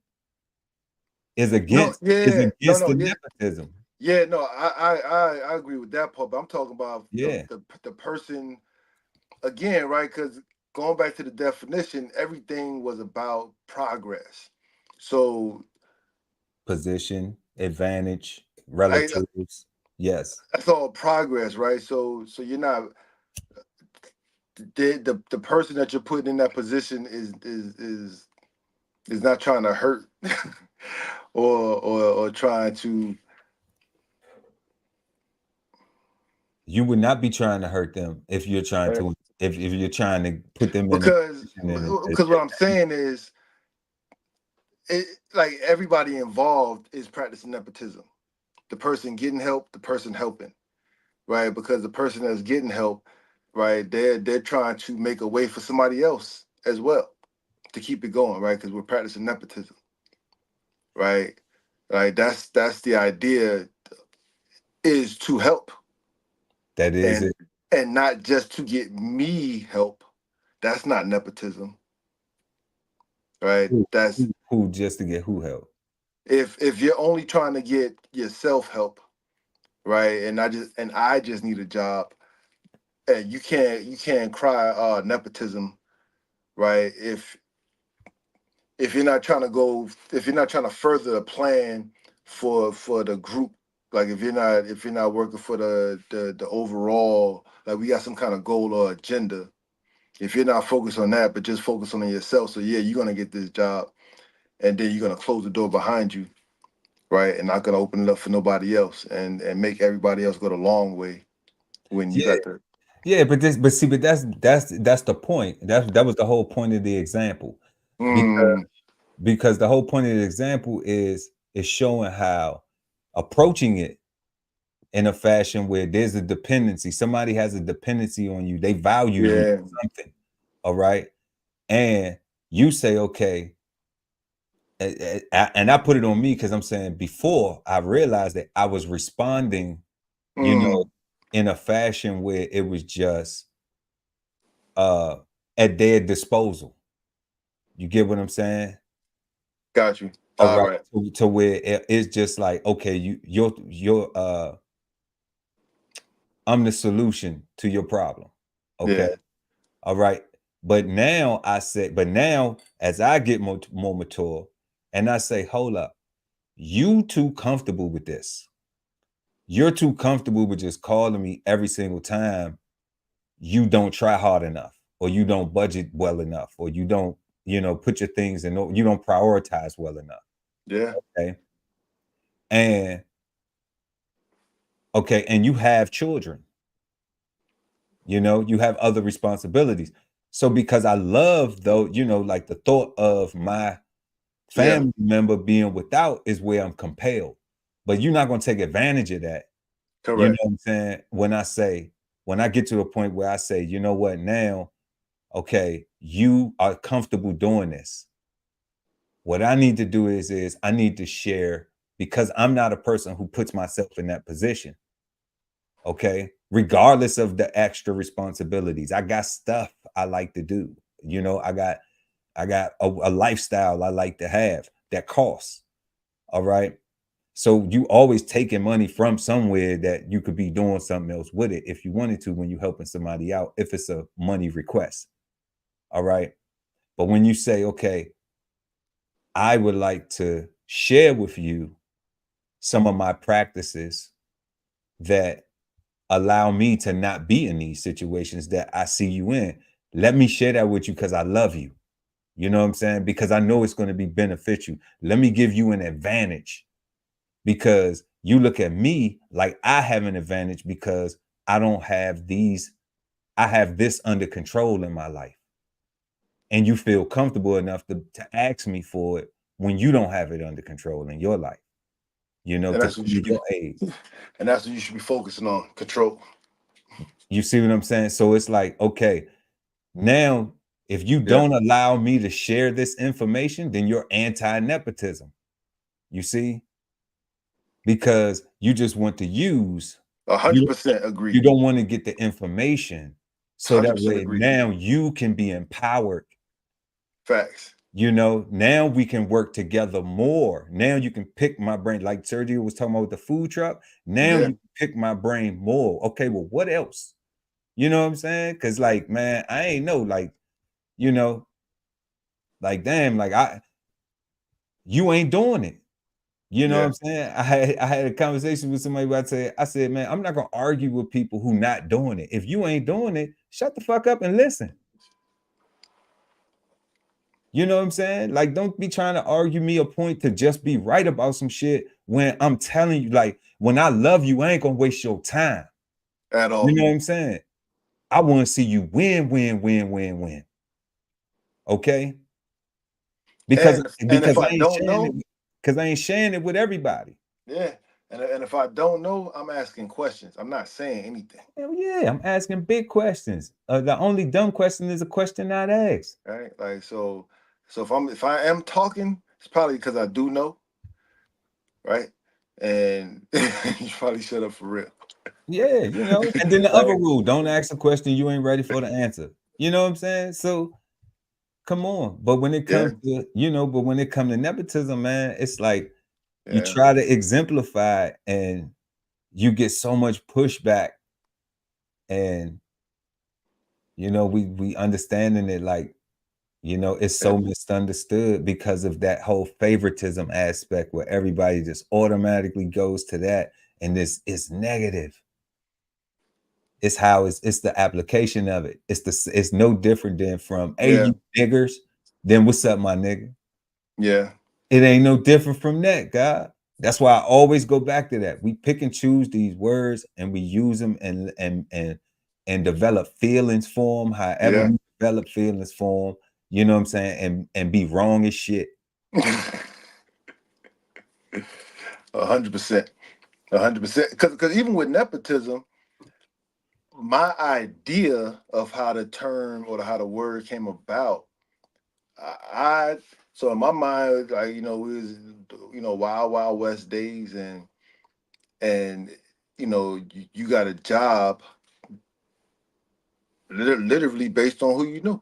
is No, against is yeah, no, against no, the yeah, nepotism. yeah. No, I agree with that part. But I'm talking about Yeah. the person again, right? Because going back to the definition, everything was about progress. So position, advantage, relatives. Yes. That's all progress, right? So you're not the person that you're putting in that position is not trying to hurt or trying to. You would not be trying to hurt them if you're trying Right. to if you're trying to put them in Because what I'm saying is, like everybody involved is practicing nepotism. The person getting help, the person helping, right? Because the person that's getting help, right, they're trying to make a way for somebody else as well to keep it going, right? Because we're practicing nepotism, right? Right. That's the idea, is to help. That is it. And not just to get me help. That's not nepotism, right? That's Who just to get who help. If you're only trying to get yourself help, right? And I just need a job, and you can't cry nepotism, right? If you're not trying to further a plan for the group, like if you're not working for the overall, like we got some kind of goal or agenda. If you're not focused on that, but just focus on yourself, so yeah, you're gonna get this job, and then you're gonna close the door behind you, right? And not gonna open it up for nobody else, and make everybody else go the long way when you got the. Yeah, but that's the point. That was the whole point of the example. Because the whole point of the example is showing how approaching it in a fashion where there's a dependency. Somebody has a dependency on you. They value you for something. All right. And you say, okay. And I put it on me because I'm saying before I realized that I was responding, in a fashion where it was just at their disposal. You get what I'm saying? Got you. All right. To where it's just like, okay, you're I'm the solution to your problem. Okay. Yeah. All right. But now as I get more mature and I say, hold up, you too comfortable with this. You're too comfortable with just calling me every single time you don't try hard enough, or you don't budget well enough, or you don't, put your things in, you don't prioritize well enough. Yeah. Okay. And you have children. You have other responsibilities. So because I love though, like the thought of my family member being without is where I'm compelled. But you're not going to take advantage of that. Correct. You know what I'm saying? When I get to a point where I say, you know what, now, okay, you are comfortable doing this. What I need to do is I need to share, because I'm not a person who puts myself in that position. Okay. Regardless of the extra responsibilities, I got stuff I like to do. I got a lifestyle I like to have that costs. All right. So you always taking money from somewhere that you could be doing something else with it if you wanted to, when you're helping somebody out, if it's a money request. All right. But when you say, okay, I would like to share with you some of my practices that allow me to not be in these situations that I see you in. Let me share that with you because I love you. You know what I'm saying? Because I know it's going to be beneficial. Let me give you an advantage, because you look at me like I have an advantage because I don't have these. I have this under control in my life. And you feel comfortable enough to ask me for it when you don't have it under control in your life. And that's what your age. And that's what you should be focusing on, control. You see what I'm saying? So it's like, okay, now if you don't allow me to share this information, then you're anti-nepotism. You see? Because you just want to use. 100% agree. You don't want to get the information, so that way now you can be empowered. Facts. Now we can work together more. Now you can pick my brain, like Sergio was talking about with the food truck. Now you can pick my brain more. Okay, well, what else? You know what I'm saying? Because like, man, I ain't know, like, like, damn, like you ain't doing it. You know what I'm saying? I had a conversation with somebody where I said, man, I'm not gonna argue with people who not doing it. If you ain't doing it, shut the fuck up and listen. You know what I'm saying? Like, don't be trying to argue me a point to just be right about some shit when I'm telling you, like, when I love you, I ain't gonna waste your time. At all. You know what I'm saying? I want to see you win, win, win, win, win. Okay? Because if I don't know, because I ain't sharing it with everybody. Yeah. And if I don't know, I'm asking questions. I'm not saying anything. Hell yeah, I'm asking big questions. The only dumb question is a question not asked. Right? Like so if I am talking, it's probably because I do know. Right? And you probably shut up for real. Yeah, you know. And then the Like, other rule, don't ask a question you ain't ready for the answer. You know what I'm saying? So come on. But when it comes to, but when it comes to nepotism, man, it's like you try to exemplify and you get so much pushback. And we understanding it like, it's so misunderstood because of that whole favoritism aspect where everybody just automatically goes to that, and it's negative. It's how it's the application of it. It's no different than from, hey, you niggers, then what's up, my nigga? Yeah. It ain't no different from that, God. That's why I always go back to that. We pick and choose these words and we use them and develop feelings for them, however we develop feelings for them, you know what I'm saying? And be wrong as shit. 100%. 100%. Because even with nepotism, my idea of how the term or how the word came about, so in my mind, like, we was, wild, wild west days, and you got a job literally based on who you knew,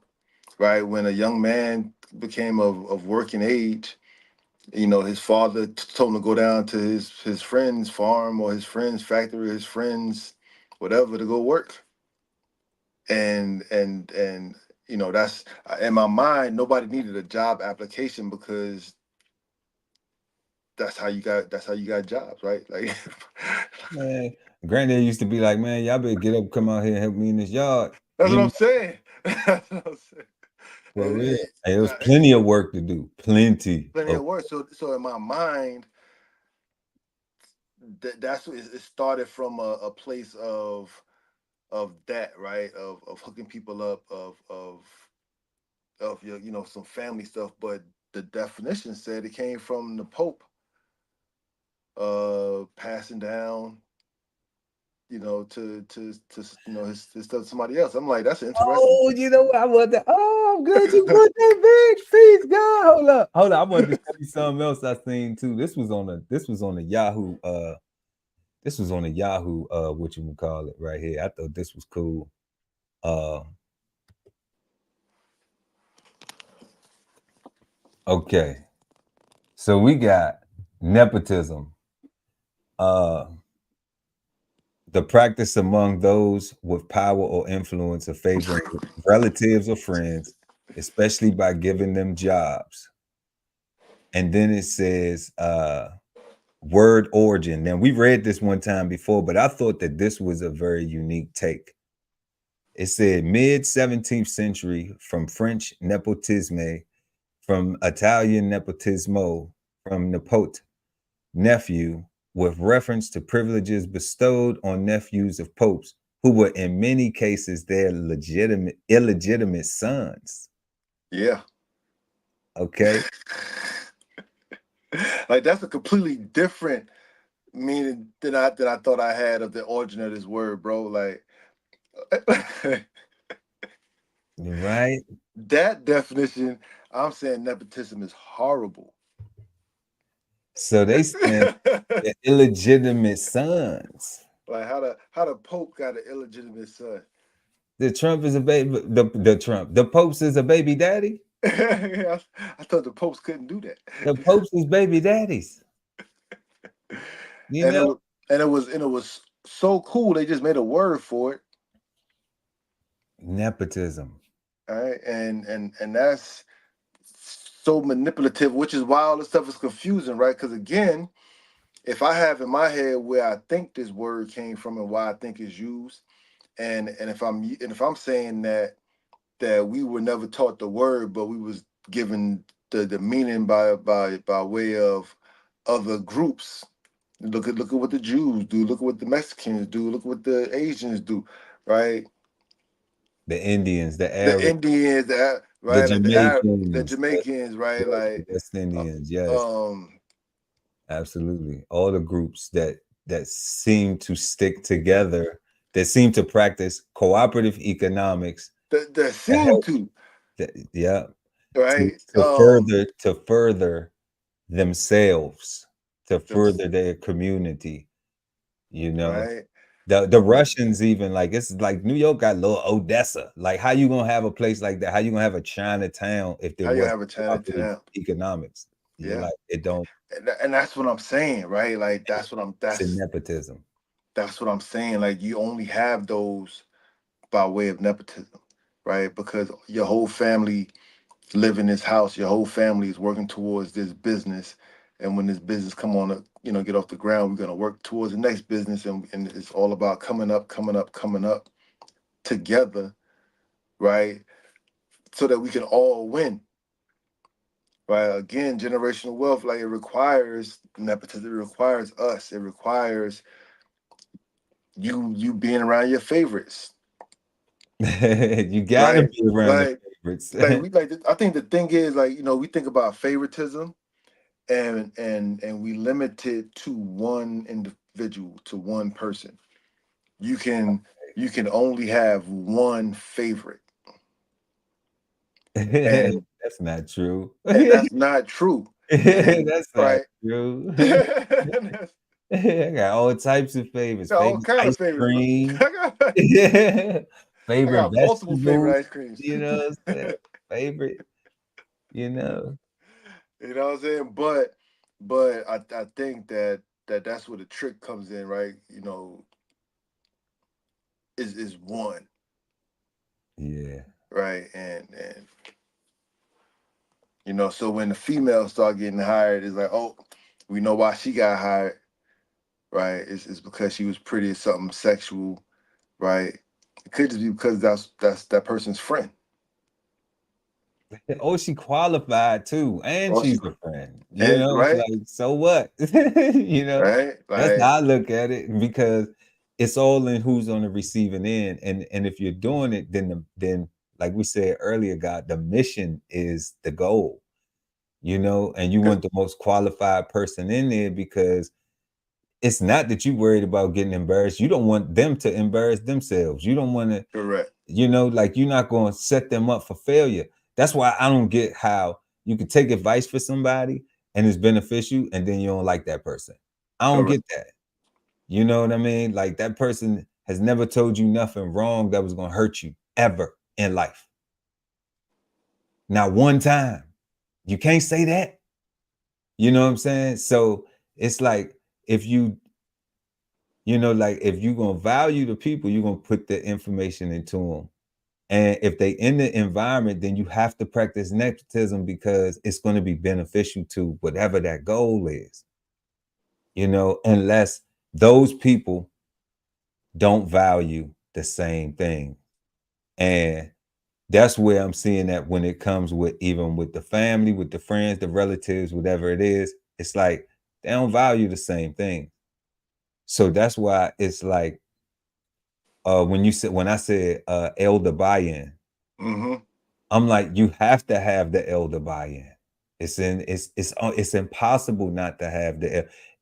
right? When a young man became of working age, his father told him to go down to his friend's farm or his friend's factory, his friend's whatever, to go work. And that's in my mind. Nobody needed a job application because that's how you got jobs, right? Like, man, granddad used to be like, man, y'all better get up, come out here and help me in this yard. That's what I'm saying. That's what I'm saying. For real. Hey, there was plenty of work to do. Plenty of work. So in my mind, that's what it started from, a place of that, right? Of hooking people up, of your, some family stuff. But the definition said it came from the Pope, passing down, to his stuff to somebody else. I'm like, that's interesting. Oh, you know what? I want that. Oh, I'm good. You put that big feet, God. Hold up. I wanted to show you something else I seen too. This was on a Yahoo. This was on a Yahoo. What you would call it right here. I thought this was cool. Okay. So we got nepotism. The practice among those with power or influence of favoring relatives or friends, especially by giving them jobs. And then it says word origin. Now, we read this one time before, but I thought that this was a very unique take. It said mid-17th century, from French nepotisme, from Italian nepotismo, from nepot, nephew, with reference to privileges bestowed on nephews of popes, who were in many cases their illegitimate sons. Yeah. Okay. Like, that's a completely different meaning than I thought I had of the origin of this word, bro. Like, right. That definition, I'm saying nepotism is horrible. So they said illegitimate sons. Like, how the Pope got an illegitimate son? The Trump is a baby. The Pope's is a baby daddy. Yeah, I thought the Popes couldn't do that. The Popes is baby daddies. You know, it was so cool. They just made a word for it. Nepotism. All right, and that's so manipulative, which is why all this stuff is confusing, right? Because again, if I have in my head where I think this word came from and why I think it's used, and if I'm saying that we were never taught the word, but we was given the meaning by way of other groups. Look at what the Jews do. Look at what the Mexicans do. Look at what the Asians do, right? The Indians, the The Arabs, Indians, the right? Like the Jamaicans, Jamaicans, right? the Like, West uh, Indians. Yes, um, absolutely. All the groups that seem to stick together, that seem to practice cooperative economics, the to seem help, to, yeah, right? to further themselves, to Them, further their community. You know, right? the Russians even, like, it's like New York got little Odessa. Like, how you gonna have a place like that? How you gonna have a Chinatown if there How you wasn't have a cooperative Chinatown? economics? You're Yeah, like, it don't. and that's what I'm saying, right? Like It's in nepotism. that's what I'm saying. Like you only have those by way of nepotism, right? Because your whole family live in this house, your whole family is working towards this business, and when this business come on, get off the ground, we're gonna work towards the next business, and it's all about coming up, coming up together, right? So that we can all win, right? Again, generational wealth, like it requires nepotism, it requires us, it requires you being around your favorites, You gotta right? be around the Like, favorites. I think the thing is, like, we think about favoritism, and we limit it to one individual, to one person. You can only have one favorite, and That's not true. that's not true. And That's not right, true. that's I got all types of favorites. all Favorite kind of ice favorites, bro. cream. I Favorite got multiple favorite vegetables. ice creams. You know what I'm saying? Favorite, you know. You know what I'm saying? But I think that's where the trick comes in, right? Is one, Yeah. right? And so when the females start getting hired, it's like, oh, we know why she got hired, right? It's because she was pretty or something sexual, right? It could just be because that's that person's friend. Oh, she qualified too, and Or she she's a friend. You and know, it's right, like, so what? You know, right, that's like how I look at it, because it's all in who's on the receiving end. And if you're doing it, then like we said earlier, God, the mission is the goal. You know, and you want the most qualified person in there, because it's not that you worried about getting embarrassed. You don't want them to embarrass themselves. You don't want to, correct, like, you're not going to set them up for failure. That's why I don't get how you can take advice for somebody and it's beneficial, and then you don't like that person. I don't correct, get that. You know what I mean? Like, that person has never told you nothing wrong that was going to hurt you ever in life. Not one time. You can't say that. You know what I'm saying? So it's like, if you, like, if you're going to value the people, you're going to put the information into them. And if they in the environment, then you have to practice nepotism, because it's going to be beneficial to whatever that goal is, unless those people don't value the same thing. And that's where I'm seeing that when it comes with, even with the family, with the friends, the relatives, whatever it is, it's like they don't value the same thing. So that's why it's like, when I said elder buy-in, mm-hmm. I'm like, you have to have the elder buy-in. It's impossible not to have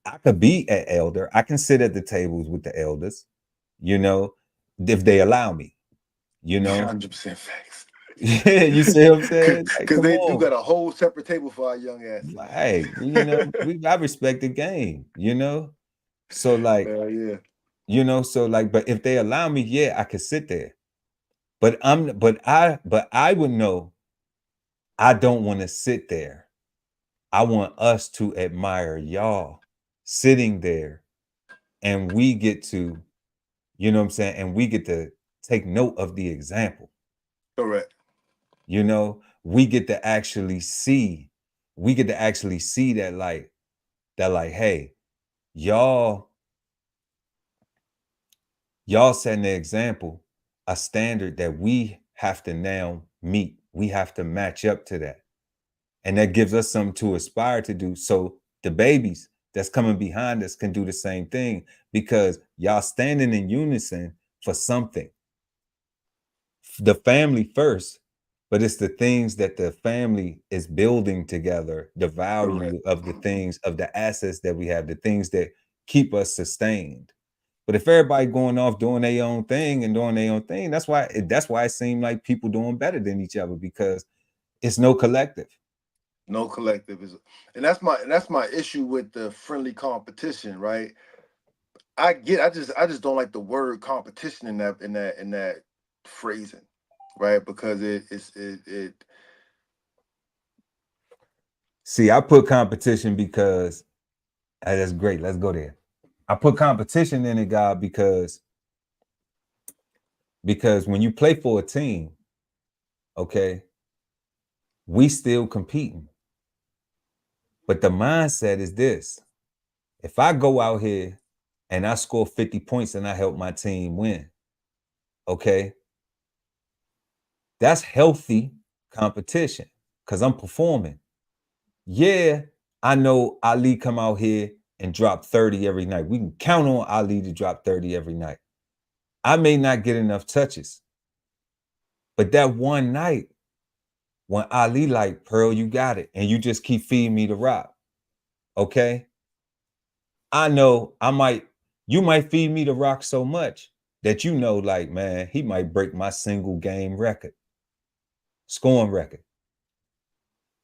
I could be an elder. I can sit at the tables with the elders, if they allow me, 100% facts. You see what I'm saying? Like, Because come they do on. got a whole separate table for our young asses. Like, hey, I respect the game, So like, Yeah. so like, but if they allow me, yeah, I could sit there. But I would know I don't want to sit there. I want us to admire y'all sitting there, and we get to, you know what I'm saying? And we get to take note of the example. Correct. We get to actually see we get to actually see that like, hey, y'all setting the example, a standard that we have to now meet. We have to match up to that. And that gives us something to aspire to do. So the babies that's coming behind us can do the same thing, because y'all standing in unison for something. The family first, but it's the things that the family is building together, the value of the things, of the assets that we have, the things that keep us sustained. But if everybody going off doing their own thing and doing their own thing, that's why it seemed like people doing better than each other, because it's no collective. No collective is, and that's my issue with the friendly competition, right? I just don't like the word competition in that phrasing, right? Because it See, I put competition because that's great. Let's go there. I put competition in it, God, because when you play for a team, okay, we still competing. But the mindset is this: if I go out here and I score 50 points and I help my team win, okay, that's healthy competition because I'm performing. Yeah, I know Ali come out here and drop 30 every night. We can count on Ali to drop 30 every night. I may not get enough touches, but that one night when Ali like, Pearl, you got it, and you just keep feeding me the rock, okay? I know you might feed me the rock so much that you know, like, man, he might break my single game record, scoring record.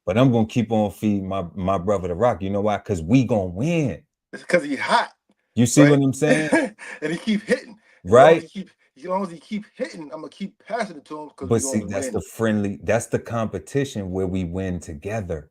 But I'm gonna keep on feeding my brother the rock. You know why? Because we gonna win. It's because he's hot. You see right? what I'm saying? And he keep hitting. Right? As long as he keep hitting, I'm gonna keep passing it to him because But we're see, gonna that's win. that's the competition where we win together.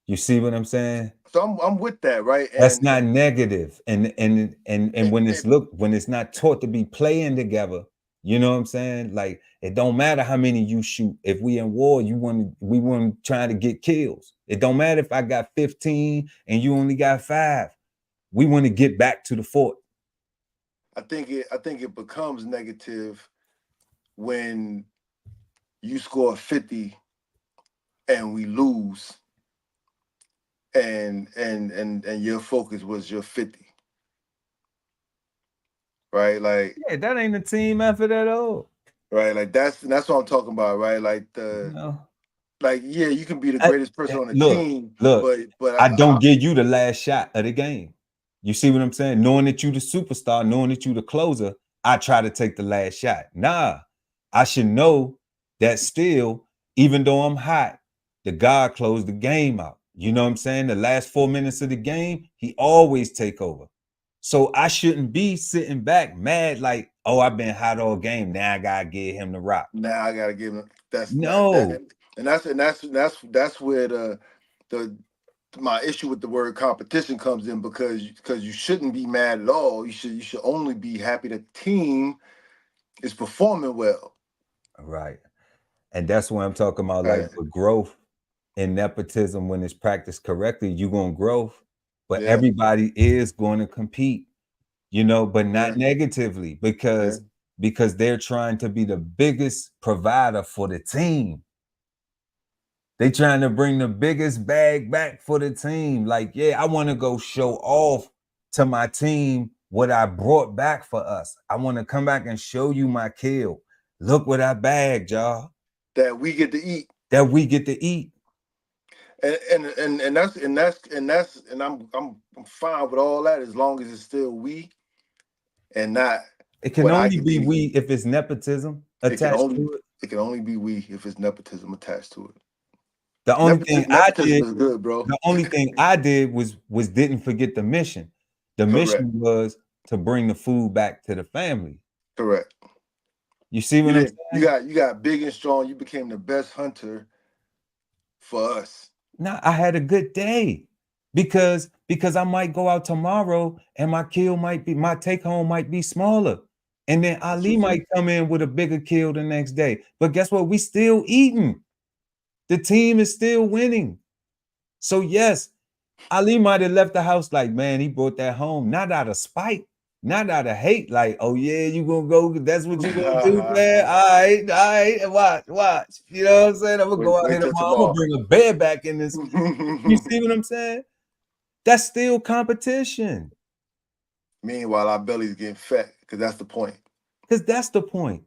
You see what I'm saying? So I'm with that, right? That's not negative. And when it's not taught to be playing together, you know what I'm saying? Like, it don't matter how many you shoot. If we in war, we want to try to get kills. It don't matter if I got 15 and you only got 5. We want to get back to the fort. I think it becomes negative when you score 50 and we lose, and your focus was your 50. Right? Like, yeah, that ain't a team effort at all. Right? Like that's what I'm talking about, right? Like like, yeah, you can be the greatest person on the team, but I don't give you the last shot of the game. You see what I'm saying? Knowing that you the superstar, knowing that you the closer, I try to take the last shot. Nah, I should know that still, even though I'm hot, the God closed the game out. You know what I'm saying? The last 4 minutes of the game, he always take over. So I shouldn't be sitting back mad like, oh, I've been hot all game. Now I gotta give him the rock. Now I gotta give him that's where my issue with the word competition comes in, because you shouldn't be mad at all. You should only be happy that the team is performing well. Right. And that's what I'm talking about. Like, with growth and nepotism, when it's practiced correctly, you're gonna grow. But everybody is going to compete, you know, but not negatively, because they're trying to be the biggest provider for the team. They trying to bring the biggest bag back for the team. Like, yeah, I want to go show off to my team what I brought back for us. I want to come back and show you my kill. Look what I bagged, y'all. That we get to eat. That we get to eat. And I'm fine with all that, as long as it's still we and not. It can only be we if it's nepotism attached to it. It can only be we if it's nepotism attached to it. The only thing I did is good, bro. The only thing I did was didn't forget the mission. The mission was to bring the food back to the family. Correct. You see what I'm saying? You got big and strong. You became the best hunter for us. Nah, I had a good day because I might go out tomorrow and my take home might be smaller. And then Ali might come in with a bigger kill the next day. But guess what? We still eating. The team is still winning. So yes, Ali might have left the house like, man, he brought that home, not out of spite, not out of hate. Like, oh yeah, you gonna go? That's what you gonna do, man? All right, watch. You know what I'm saying? I'm gonna go out wait here till tomorrow. I'm gonna tomorrow. bring a bear back in this. You see what I'm saying? That's still competition. Meanwhile, our belly's getting fat because that's the point. Because that's the point.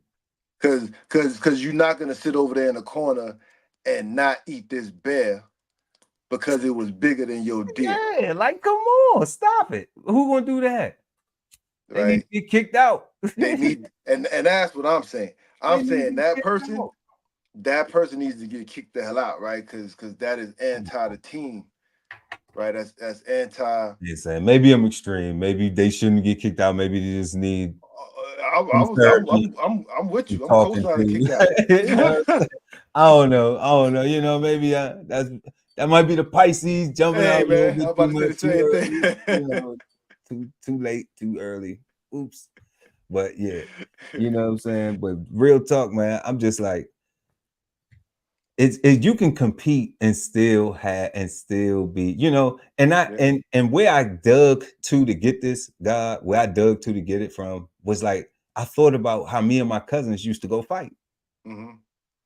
Because you're not gonna sit over there in the corner and not eat this bear because it was bigger than your deer. Yeah, like come on, stop it. Who gonna do that? They need Right? to get kicked out. They need, and that's what I'm saying. I'm saying that person needs to get kicked the hell out, right? Because that is anti the team, right? That's anti. Yeah, saying maybe I'm extreme. Maybe they shouldn't get kicked out. Maybe they just need some therapy, I'm with some you. I'm talking co-signing to. kicked out. You know, I don't know. You know, maybe that might be the Pisces jumping Hey out a little man, I'm bit about too to say much, the too same early. You thing. know, too late, too early. Oops. But yeah, you know what I'm saying. But real talk, man. I'm just like, it's you can compete and still be, you know, and I Yeah. and where I dug to get this, God, where I dug to get it from was like I thought about how me and my cousins used to go fight. Mm-hmm.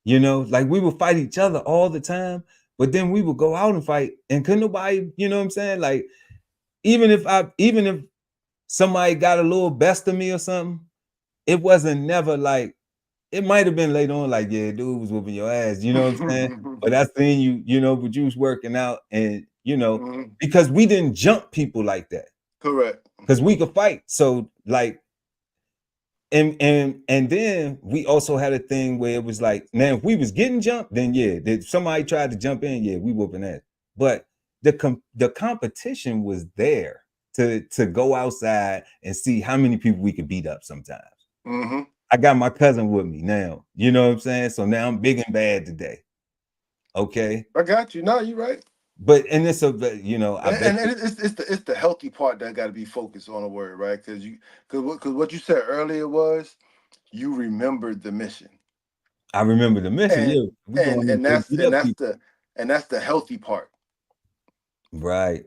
You know, like we would fight each other all the time, but then we would go out and fight and couldn't nobody, you know what I'm saying? Like even if somebody got a little best of me or something, it wasn't never like it might have been later on, like, yeah, dude was whooping your ass, you know what I'm saying? But I seen you, you know, but you was working out and, you know, Mm-hmm. because we didn't jump people like that. Correct. Because we could fight. So like, and then we also had a thing where it was like, now if we was getting jumped, then yeah, if somebody tried to jump in, yeah, we whooping ass. But the competition was there to go outside and see how many people we could beat up sometimes. Mm-hmm. I got my cousin with me now. You know what I'm saying? So now I'm big and bad today. Okay. I got you. No, you're right. But and it's you know, I bet And it's the healthy part that got to be focused on the word, right? Because what you said earlier was you remembered the mission, I remember the mission. and Yeah, we going to go beat up people. that's the healthy part, Right.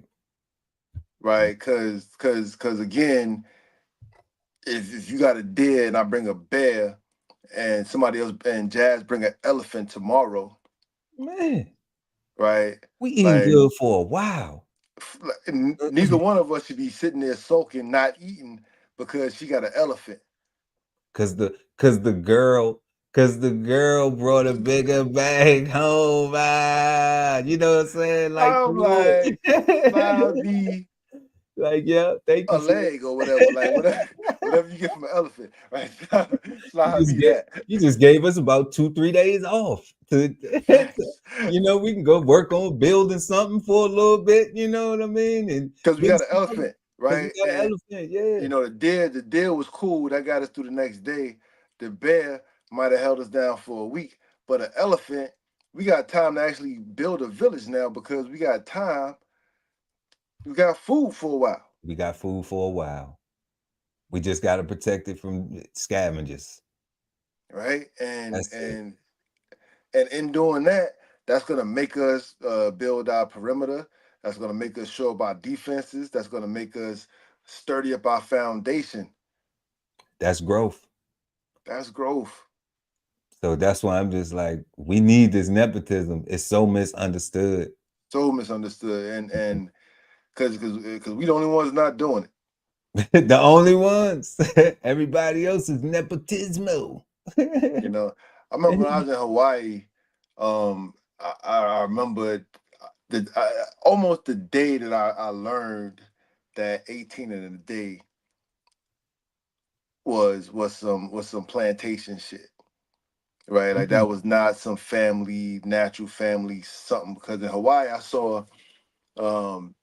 right? Because again, if you got a deer and I bring a bear, and somebody else and Jazz bring an elephant tomorrow, Man, right? we eating Like good for a while. neither one of us should be sitting there sulking, not eating because she got an elephant. Cause the girl brought a bigger bag home. You know what I'm saying? Like, I'm come on. like, slide me Like, yeah, thank a you, sir. leg or whatever, like whatever you get from an elephant, right? Slide me that. You just gave us about 2-3 days off Facts. you know, we can go work on building something for a little bit, you know what I mean? And Because we get got an some money, elephant, because we right? got an And elephant, yeah. you know, the deer was cool. That got us through the next day. The bear might have held us down for a week, but an elephant, we got time to actually build a village now because we got time. We got food for a while. We got food for a while. We just got to protect it from scavengers. Right? That's it. And in doing that, that's gonna make us build our perimeter. That's gonna make us show up our defenses. That's gonna make us sturdy up our foundation. That's growth. That's growth. So that's why I'm just like, we need this nepotism. It's so misunderstood. So misunderstood, and because we the only ones not doing it. The only ones. Everybody else is nepotismo. You know, I remember when I was in Hawaii. I remember almost the day that I learned that 18 in a day was some plantation shit. Right, like that was not some natural family something. Because in Hawaii, I saw um,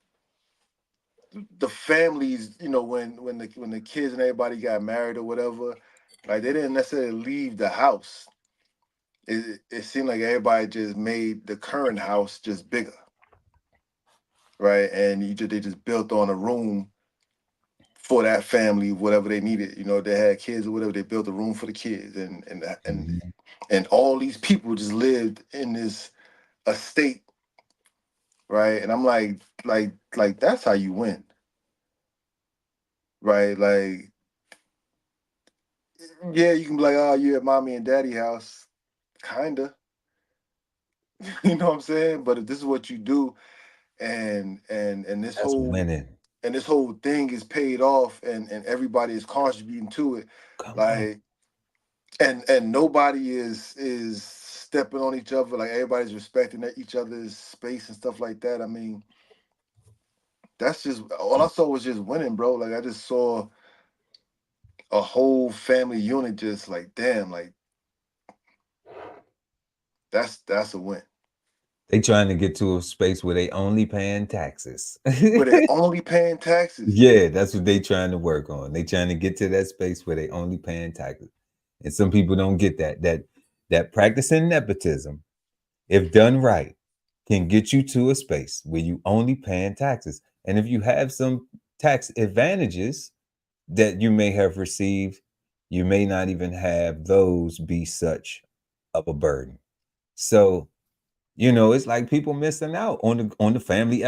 the families. You know, when the kids and everybody got married or whatever, like they didn't necessarily leave the house. It seemed like everybody just made the current house just bigger, right? And they just built on a room for that family, whatever they needed. You know, they had kids or whatever. They built a room for the kids, and Mhm. and all these people just lived in this a state, right? And I'm like that's how you win, right? Like, yeah, you can be like, oh, you at mommy and daddy house, kinda, you know what I'm saying? But if this is what you do, and this That's whole winning. and this whole thing is paid off, and everybody is contributing to it, Come on. like, and nobody is stepping on each other, like everybody's respecting each other's space and stuff like that. I mean, that's just all I saw was just winning, bro. Like I just saw a whole family unit, just like damn, like that's a win. They trying to get to a space where they only paying taxes. Where they only paying taxes. Yeah, that's what they trying to work on. They trying to get to that space where they only paying taxes. And some people don't get that. That practicing nepotism, if done right, can get you to a space where you only paying taxes. And if you have some tax advantages that you may have received, you may not even have those be such of a burden. So, it's like people missing out on the family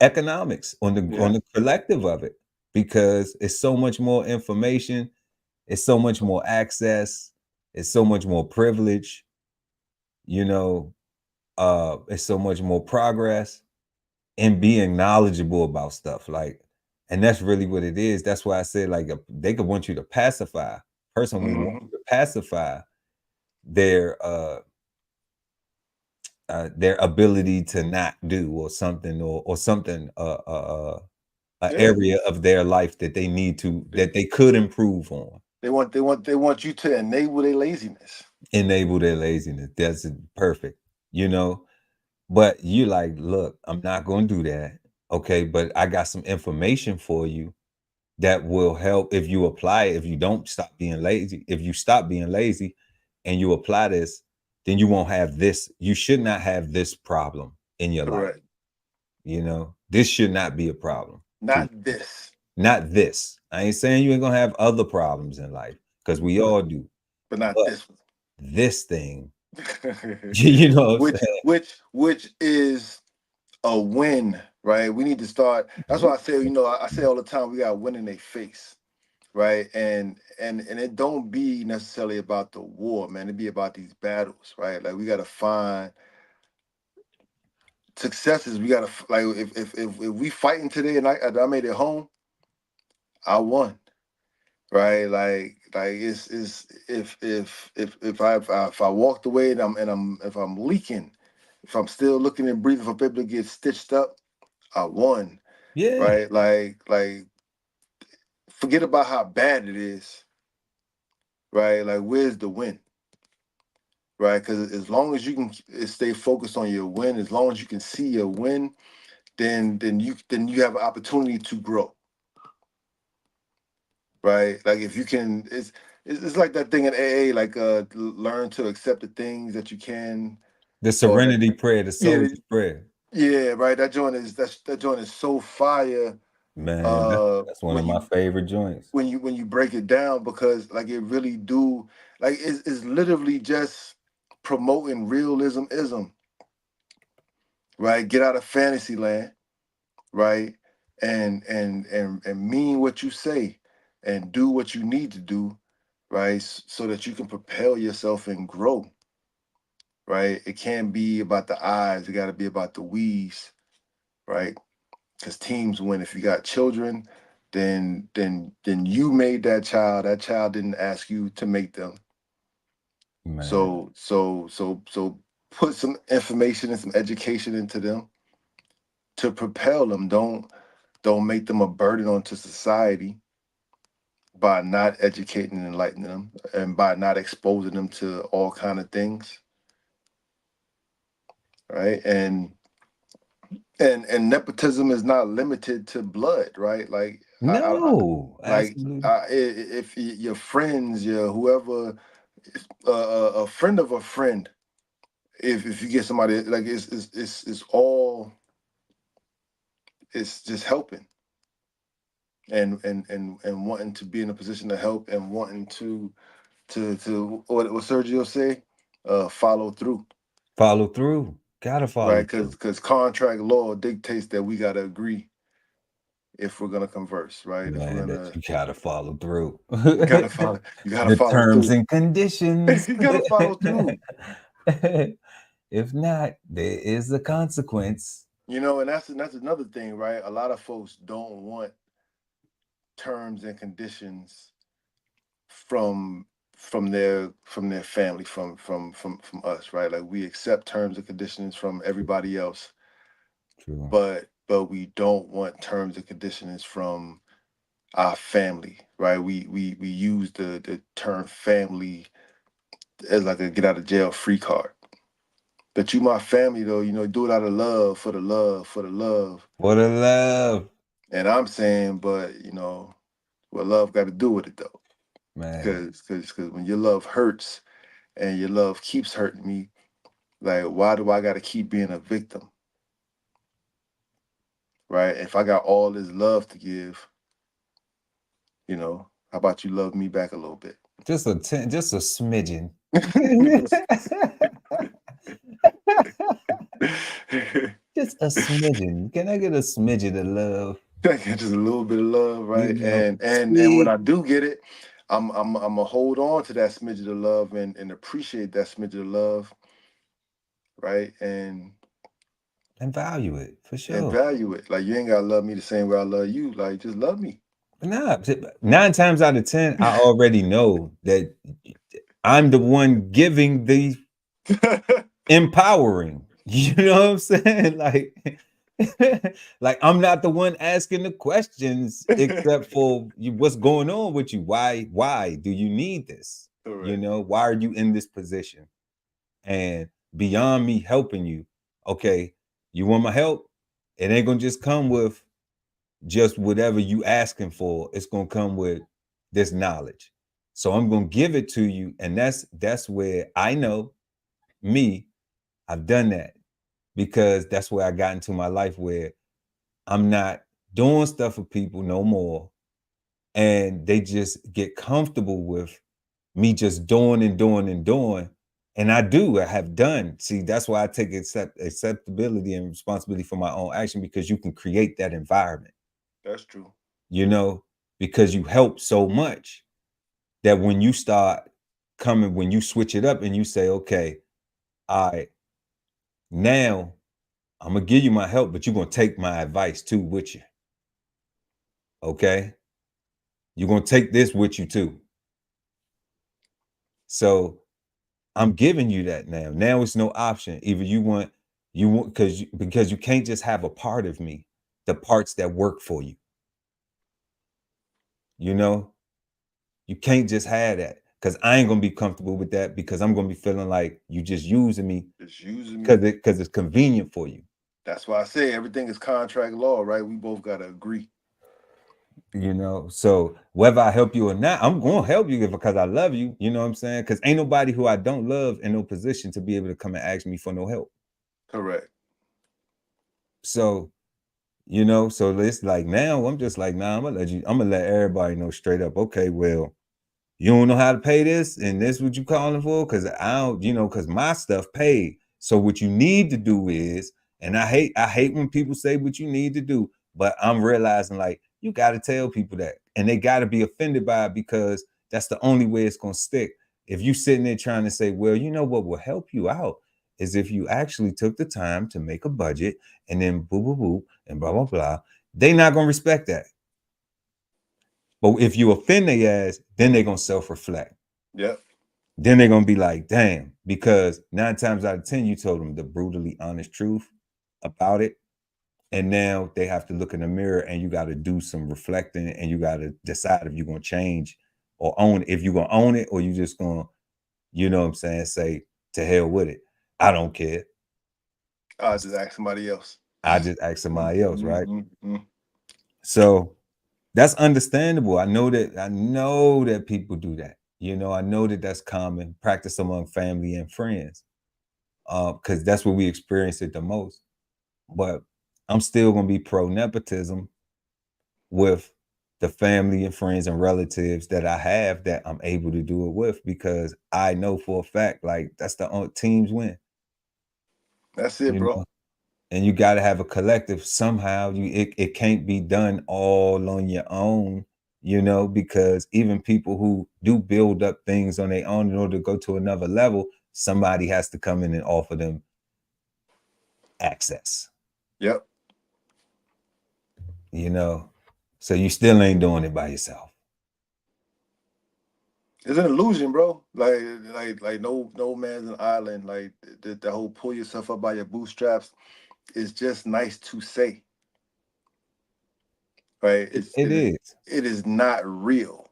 economics, on Yeah, the collective of it, because it's so much more information, it's so much more access, it's so much more privilege, you know, it's so much more progress in being knowledgeable about stuff. Like, and that's really what it is. That's why I said, like, they could want you to pacify. Person will want hmm you to pacify their their ability to not do or something, or something, an yeah. area of their life that they need to, that they could improve on. They want you to enable their laziness. Enable their laziness. That's perfect. You know, but you like, look, I'm not going to do that. Okay, but I got some information for you that will help if you apply it. If you don't stop being lazy, if you stop being lazy and you apply this, then you won't have this. You should not have this problem in your life. Correct. This should not be a problem to you. Not this, Not this. I ain't saying you ain't gonna have other problems in life, because we but all do. but not But this this thing, one. you know what I'm which saying? which is a win, right? We need to start. That's why I say, I say all the time, we got to win in their face, right? And it don't be necessarily about the war, man. It be about these battles, right? Like we got to find successes. We got to, like, if we fighting today and I made it home, I won, right? Like it's if I walked away and if I'm leaking, if I'm still looking and breathing, if I'm able to get stitched up, I won, Yeah. right? Like forget about how bad it is, right? Like where's the win, right? Because as long as you can stay focused on your win, as long as you can see your win, then you have an opportunity to grow, right? Like if you can, it's like that thing in AA, like learn to accept the things that you can, The or that, serenity prayer, the yeah, soldier's prayer. yeah, right. That joint is so fire. Man, that's one of When my you favorite joints. when you break it down, because like it really do, like it's literally just promoting realism, right? Get out of fantasy land, right? And mean what you say, and do what you need to do, right? So that you can propel yourself and grow, right? It can't be about the eyes, it got to be about the we's, right? Because teams win. If you got children, then you made that child. That child didn't ask you to make them. Man, So put some information and some education into them to propel them. Don't make them a burden onto society by not educating and enlightening them, and by not exposing them to all kind of things, right? And nepotism is not limited to blood, right? Like no, like absolutely. if your friends, your whoever, a friend of a friend, if you get somebody, like it's all, it's just helping, and wanting to be in a position to help, and wanting to what Sergio say, follow through. Follow through. Gotta follow right? through. Because contract law dictates that we gotta agree if we're gonna converse, right? If we're Man, that gonna, you gotta follow through. you gotta follow, you gotta The follow terms through. and conditions. You gotta follow through. If not, there is a consequence. You know, and that's another thing, right? A lot of folks don't want terms and conditions from their family, from us, right? Like we accept terms and conditions from everybody else, True. but we don't want terms and conditions from our family, right? We use the term family as like a get out of jail free card. But you my family though, you know, do it out of love, for the love, for the love. For the love, And I'm saying, but you know, what love got to do with it though? man. Because when your love hurts and your love keeps hurting me, like why do I got to keep being a victim, right? If I got all this love to give, you know, how about you love me back a little bit? Just just a smidgen. Just a smidgen. Can I get a smidgen of love? Just a little bit of love, You right? know, And when sweet. I do get it, I'm gonna hold on to that smidget of love and appreciate that smidget of love, right? And value it for And sure. value it. Like you ain't gotta love me the same way I love you. Like just love me. Nah, 9 times out of 10, I already know that I'm the one giving the empowering. You know what I'm saying? Like I'm not the one asking the questions, except for what's going on with you. Why do you need this? You Correct. know, why are you in this position? And beyond me helping you, okay, you want my help? It ain't gonna just come with just whatever you asking for. It's gonna come with this knowledge. So I'm gonna give it to you, and that's where I know me. I've done that because that's where I got into my life where I'm not doing stuff for people no more, and they just get comfortable with me just doing and doing and doing. And I have done. See, that's why I take acceptability and responsibility for my own action, because you can create that environment, That's true. you know, because you help so much that when you start coming, when you switch it up and you say, okay, all right, now I'm gonna give you my help, but you're gonna take my advice too with you. Okay. You're gonna take this with you too. So I'm giving you that now. Now it's no option. Either you want because you can't just have a part of me, the parts that work for you. You know, you can't just have that because I ain't gonna be comfortable with that, because I'm gonna be feeling like you just using me Just using me. because it's convenient for you. That's why I say everything is contract law, right? We both gotta agree. You know, so whether I help you or not, I'm gonna help you because I love you. You know what I'm saying? Because ain't nobody who I don't love in no position to be able to come and ask me for no help. Correct. So, you know, so it's like now I'm just like, nah, I'm gonna let everybody know straight up. Okay, well, you don't know how to pay this, and this what you calling for? Because I don't, you know, because my stuff paid. So what you need to do is, and I hate when people say what you need to do, but I'm realizing like you got to tell people that, and they got to be offended by it, because that's the only way it's gonna stick. If you sitting there trying to say, well, you know what will help you out is if you actually took the time to make a budget and then boo boo boo and blah blah blah, they not gonna respect that. But if you offend their ass, then they're gonna self-reflect. Yep. Then they're gonna be like, damn, because 9 times out of 10, you told them the brutally honest truth about it. And now they have to look in the mirror, and you got to do some reflecting, and you got to decide if you're gonna change or own it. If you're gonna own it, or you just gonna, you know what I'm saying, say to hell with it. I don't care. I'll just ask somebody else. I just ask somebody else, right? Mm-hmm. So that's understandable. I know that people do that. You know, I know that that's common practice among family and friends, because that's where we experience it the most. But I'm still gonna be pro nepotism with the family and friends and relatives that I have that I'm able to do it with, because I know for a fact, like that's the only teams win. That's it, bro. know, and you got to have a collective somehow. It can't be done all on your own, because even people who do build up things on their own in order to go to another level, somebody has to come in and offer them access. Yep. So you still ain't doing it by yourself. It's an illusion, bro. Like no man's an island. Like the whole pull yourself up by your bootstraps is just nice to say, right? It is. It is not real,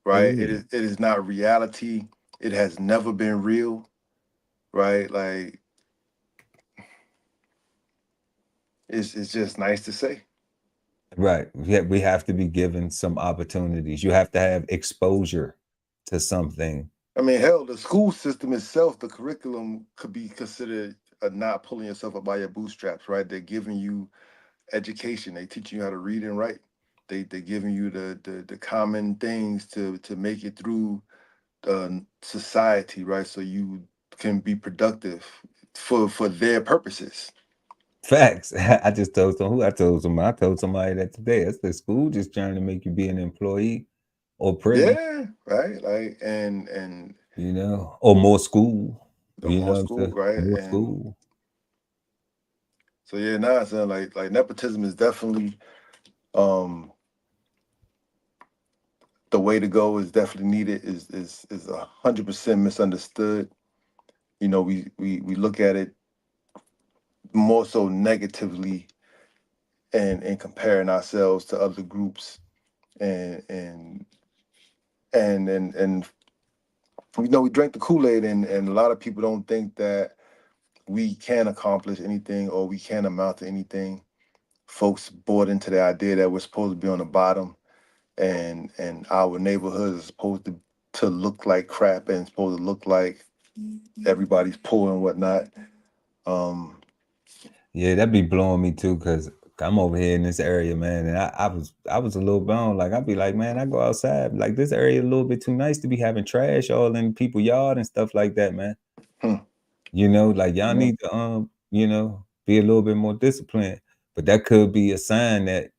right? It is not reality. It has never been real, right? Like it's just nice to say. Right. We have to be given some opportunities. You have to have exposure to something. I mean, hell, the school system itself, the curriculum could be considered not pulling yourself up by your bootstraps, right? They're giving you education. They teaching you how to read and write. They're giving you the common things to make it through society, right? So you can be productive for their purposes. Facts. I just told I told somebody that today. That's the school just trying to make you be an employee or prison. Yeah, right. Like and or more school. more school, right? More And school. so yeah, nah, so like nepotism is definitely the way to go, is definitely needed, is 100% misunderstood. We look at it more so negatively and comparing ourselves to other groups and we drink the Kool-Aid, and a lot of people don't think that we can accomplish anything or we can amount to anything. Folks bought into the idea that we're supposed to be on the bottom, and our neighborhood is supposed to look like crap and supposed to look like everybody's poor and whatnot. Yeah, that'd be blowing me too, because I'm over here in this area, man, and I was a little bummed. Like I'd be like, man, I go outside, like this area a little bit too nice to be having trash all in people's yard and stuff like that, man. Like y'all need to be a little bit more disciplined. But that could be a sign that,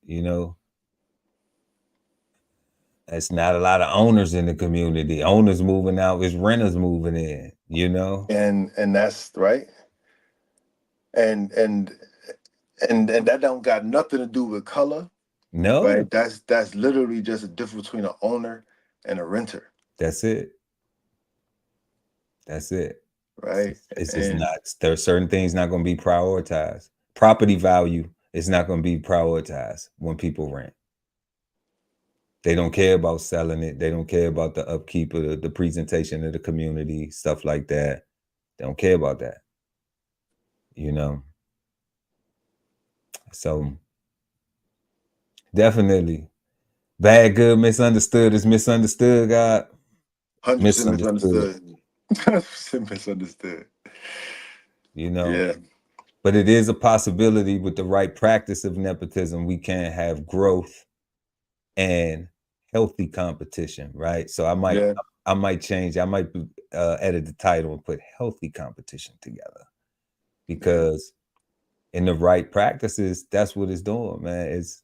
it's not a lot of owners in the community. Owners moving out, it's renters moving in, And that's right. And that don't got nothing to do with color. No. Right. That's literally just a difference between an owner and a renter. That's it. That's it. Right. It's just not, there are certain things not going to be prioritized. Property value is not going to be prioritized when people rent. They don't care about selling it. They don't care about the upkeep of the presentation of the community, stuff like that. They don't care about that. So definitely bad, good, misunderstood is misunderstood, God. 100% misunderstood. 100% misunderstood. Yeah. But it is a possibility with the right practice of nepotism, we can have growth and healthy competition, right? So I might change. I might edit the title and put healthy competition together, because in the right practices, that's what it's doing, man. It's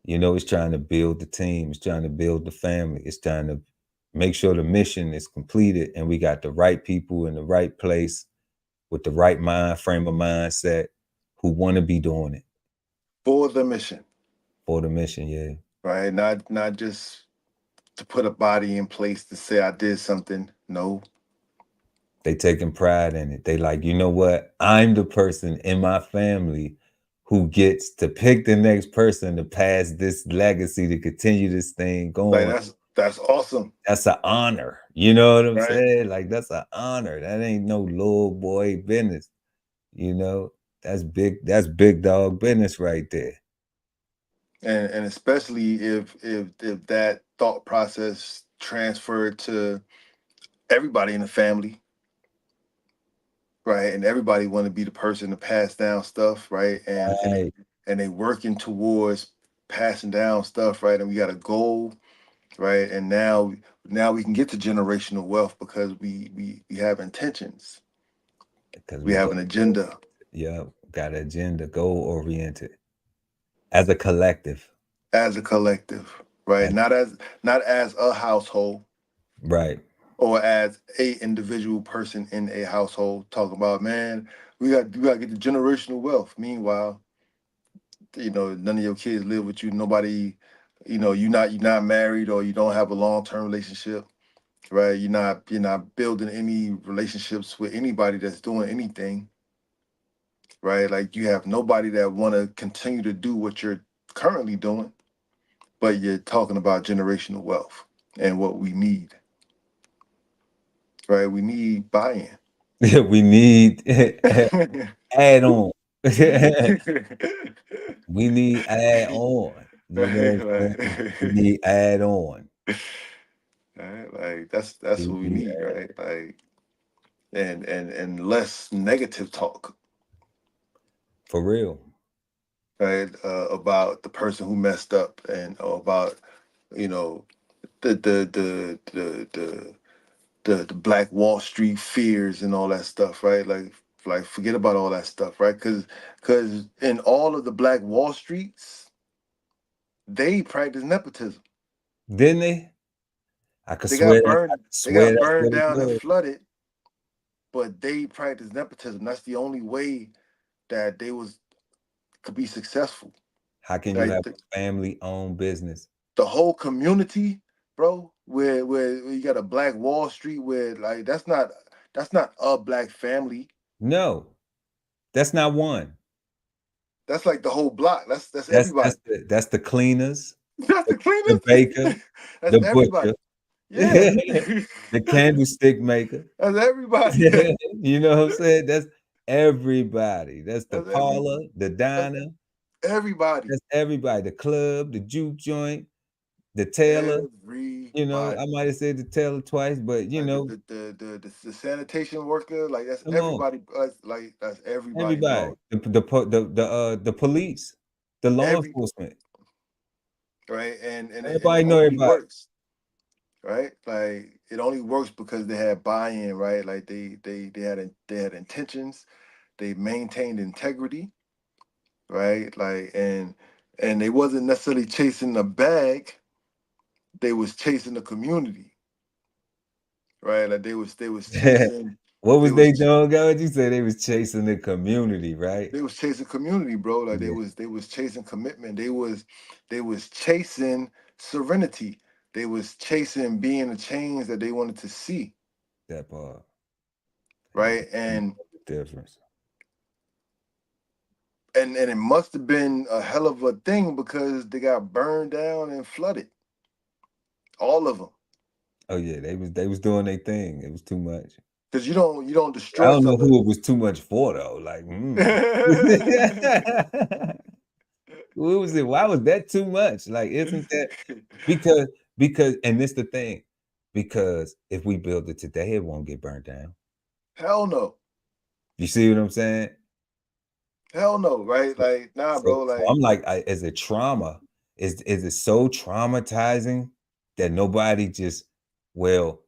it's trying to build the team. It's trying to build the family. It's trying to make sure the mission is completed and we got the right people in the right place with the right frame of mindset who want to be doing it. For the mission. For the mission, yeah. Right. Not just to put a body in place to say I did something. No. They taking pride in it. They like, you know what? I'm the person in my family who gets to pick the next person to pass this legacy, to continue this thing going. Like that's awesome. That's an honor. You know what I'm saying? Like that's an honor. That ain't no little boy business. That's big dog business right there. And especially if that thought process transferred to everybody in the family, right? And everybody want to be the person to pass down stuff, right? And they working towards passing down stuff, right? And we got a goal, right? And now we can get to generational wealth because we have intentions. because We have an agenda. Yeah, got an agenda, goal oriented as a collective. As a collective, right? Not as a household, Right. or as a individual person in a household. Talking about, man, we got to get the generational wealth. Meanwhile, none of your kids live with you. Nobody, you're not married, or you don't have a long-term relationship, right? You're not building any relationships with anybody that's doing anything, right? Like, you have nobody that want to continue to do what you're currently doing, but you're talking about generational wealth and what we need, right? We need buy-in. We need add on. We need add on. You know Right, what I'm saying? We right. need add on. Right, like that's We what we need need, right? Like, and less negative talk, for real. right? About the person who messed up, and or about, you know the Black Wall Street fears and all that stuff, right? Like forget about all that stuff, right? Because in all of the Black Wall Streets, they practice nepotism. Didn't they? I could They swear got that. I burned. could They swear got that's burned what it down and was. flooded, but they practice nepotism. That's the only way that they could be successful. How can you Like have a family-owned business? the whole community, bro, where you got a Black Wall Street, where, like, that's not a black family. No, that's not one. That's like the whole block. That's That's everybody. that's the cleaners, That's the the baker, cleaners. That's the everybody. butcher, Yeah. the candlestick maker. That's everybody. You know what I'm saying? That's everybody. That's the That's every parlor, the that's diner. everybody. That's everybody. The club, the juke joint, the tailor. You know, I Everybody. might have said the tailor twice, but Like the sanitation worker, like that's come on, everybody. That's everybody, everybody. bro. The police, the law Every enforcement. right, and it Everybody know only everybody. works, right? Like, it only works because they had buy-in, right? Like they had intentions, they maintained integrity, right? Like, and they wasn't necessarily chasing the bag, they was chasing the community, right? Like they was chasing What they was was they ch- doing? God, you said they was chasing the community, right? they was chasing community, bro. Like they Yeah, was chasing commitment. They was chasing serenity. They was chasing being the change that they wanted to see, that part. And right? And the difference. and it must have been a hell of a thing, because they got burned down and flooded, all of them. Oh yeah, they was doing their thing. It was too much. Because you don't I destroy don't know something. who it was too much for though. Like, who was it? Why was that too much? Like, isn't that because and this the thing, because if we build it today, it won't get burnt down. Hell no. You see what I'm saying? Hell no, right? Like, nah, So, bro. so Like, I'm like, is it trauma? Is it so traumatizing that nobody just, well,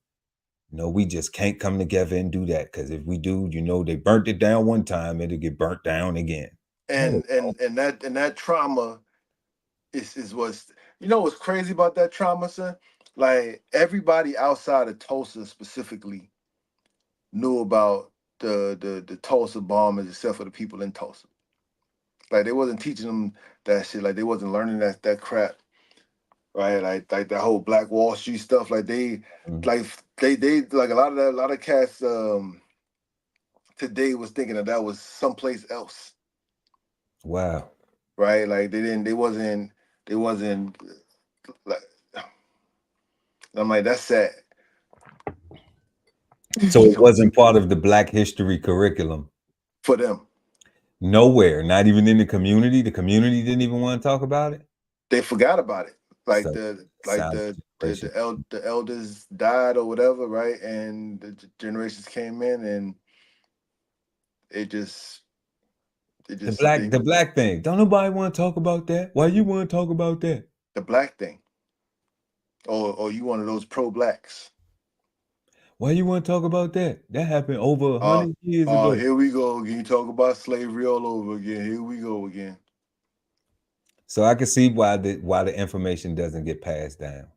no, we just can't come together and do that, because if we do, they burnt it down one time, it'll get burnt down again. and No. and and that trauma is what's crazy about that trauma, son? Like, everybody outside of Tulsa specifically knew about the Tulsa bombers, except for the people in Tulsa. Like, they wasn't teaching them that shit. Like, they wasn't learning that crap, right? Like that whole Black Wall Street stuff. Like, Mm. they like a lot of cats today was thinking that was someplace else, Wow. right? Like, they wasn't like. I'm like, that's sad. So it wasn't part of the Black history curriculum. For them. Nowhere, not even in the community. The community didn't even want to talk about it. They forgot about it. Like, So the like silent the generation. the elders died or whatever, right? And the generations came in, and it just it The just black, they the black thing. Don't nobody want to talk about that. Why you want to talk about that? the black thing. Or you one of those pro blacks. Why you want to talk about that? That happened over 100 years ago. Here we go again. You talk about slavery all over again. Here we go again. So I can see why the information doesn't get passed down,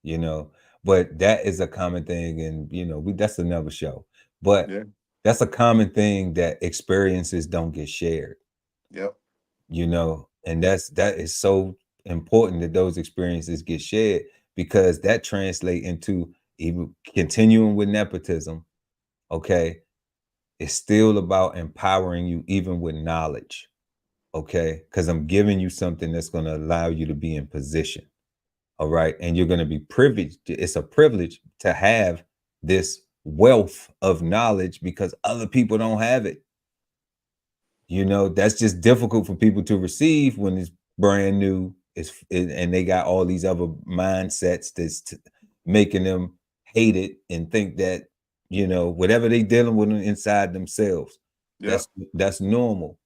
you know. But that is a common thing, and you know, that's another show. But Yeah. that's a common thing that experiences don't get shared. Yep. You know, and that is so important that those experiences get shared, because that translate into even continuing with nepotism. Okay, it's still about empowering you even with knowledge. Okay, because I'm giving you something that's going to allow you to be in position. All right, and you're going to be privileged. It's a privilege to have this wealth of knowledge because other people don't have it. You know, that's just difficult for people to receive when it's brand new. And they got all these other mindsets that's making them hate it and think that, you know, whatever they dealing with inside themselves, Yep. that's normal.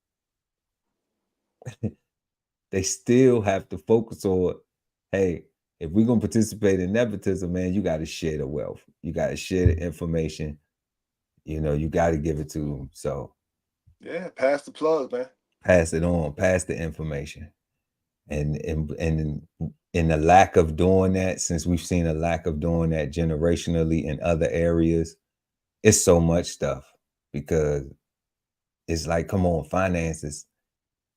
They still have to focus on, hey, if we're gonna participate in nepotism, man, you got to share the wealth. You got to share the information. You know, you got to give it to them. So yeah, pass the plug, man. Pass it on, pass the information. And in the lack of doing that, since we've seen a lack of doing that generationally in other areas, it's so much stuff, because it's like, come on, finances.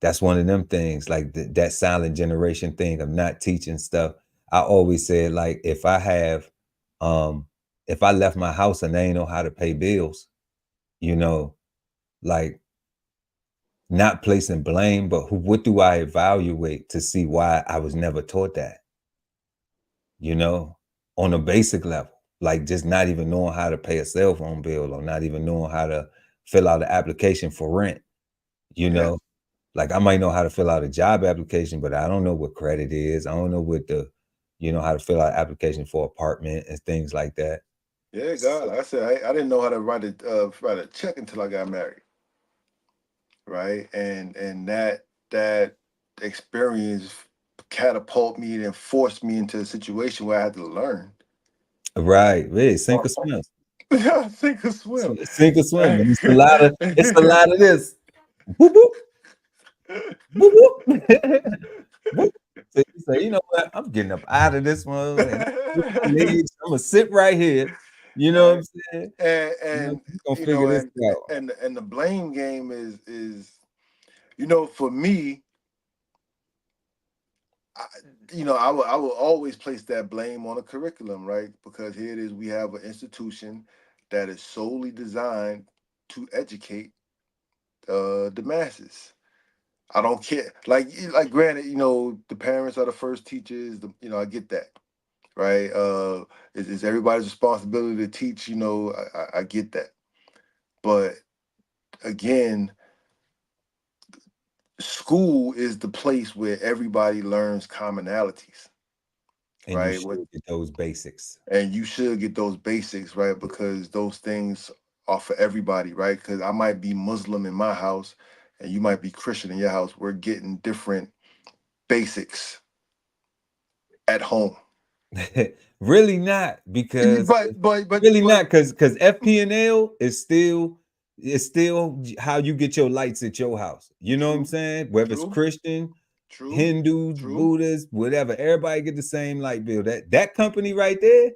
That's one of them things, like that silent generation thing of not teaching stuff. I always said, like, if I left my house and they ain't know how to pay bills, you know, like, not placing blame, but what do I evaluate to see why I was never taught that? You know, on a basic level, like just not even knowing how to pay a cell phone bill, or not even knowing how to fill out an application for rent. You know, like I might know how to fill out a job application, but I don't know what credit is. I don't know what how to fill out an application for apartment and things like that. Yeah, God, like I said, I didn't know how to write a check until I got married. Right. And that experience catapult me and forced me into a situation where I had to learn. Right. Really, sink or swim. Yeah, sink or swim. Sink or swim. And it's a lot of this. Whoop, whoop. Whoop, whoop. Whoop. So you say, you know what? I'm getting up out of this one. And I'm gonna sit right here. You know what I'm saying? And we're gonna figure this out. And the blame game is for me, I will always place that blame on a curriculum, right? Because here it is, we have an institution that is solely designed to educate the masses. I don't care. Like granted, the parents are the first teachers. I get that, right? It's everybody's responsibility to teach. I get that, but again, school is the place where everybody learns commonalities, and right? you should get those basics. And you should get those basics, right? Because those things are for everybody, right? Because I might be Muslim in my house and you might be Christian in your house. We're getting different basics at home. Really not, because But really not, because FP&L is still how you get your lights at your house. You know what I'm saying? Whether it's Christian, Hindus, Buddhists, whatever, everybody get the same light bill. That company right there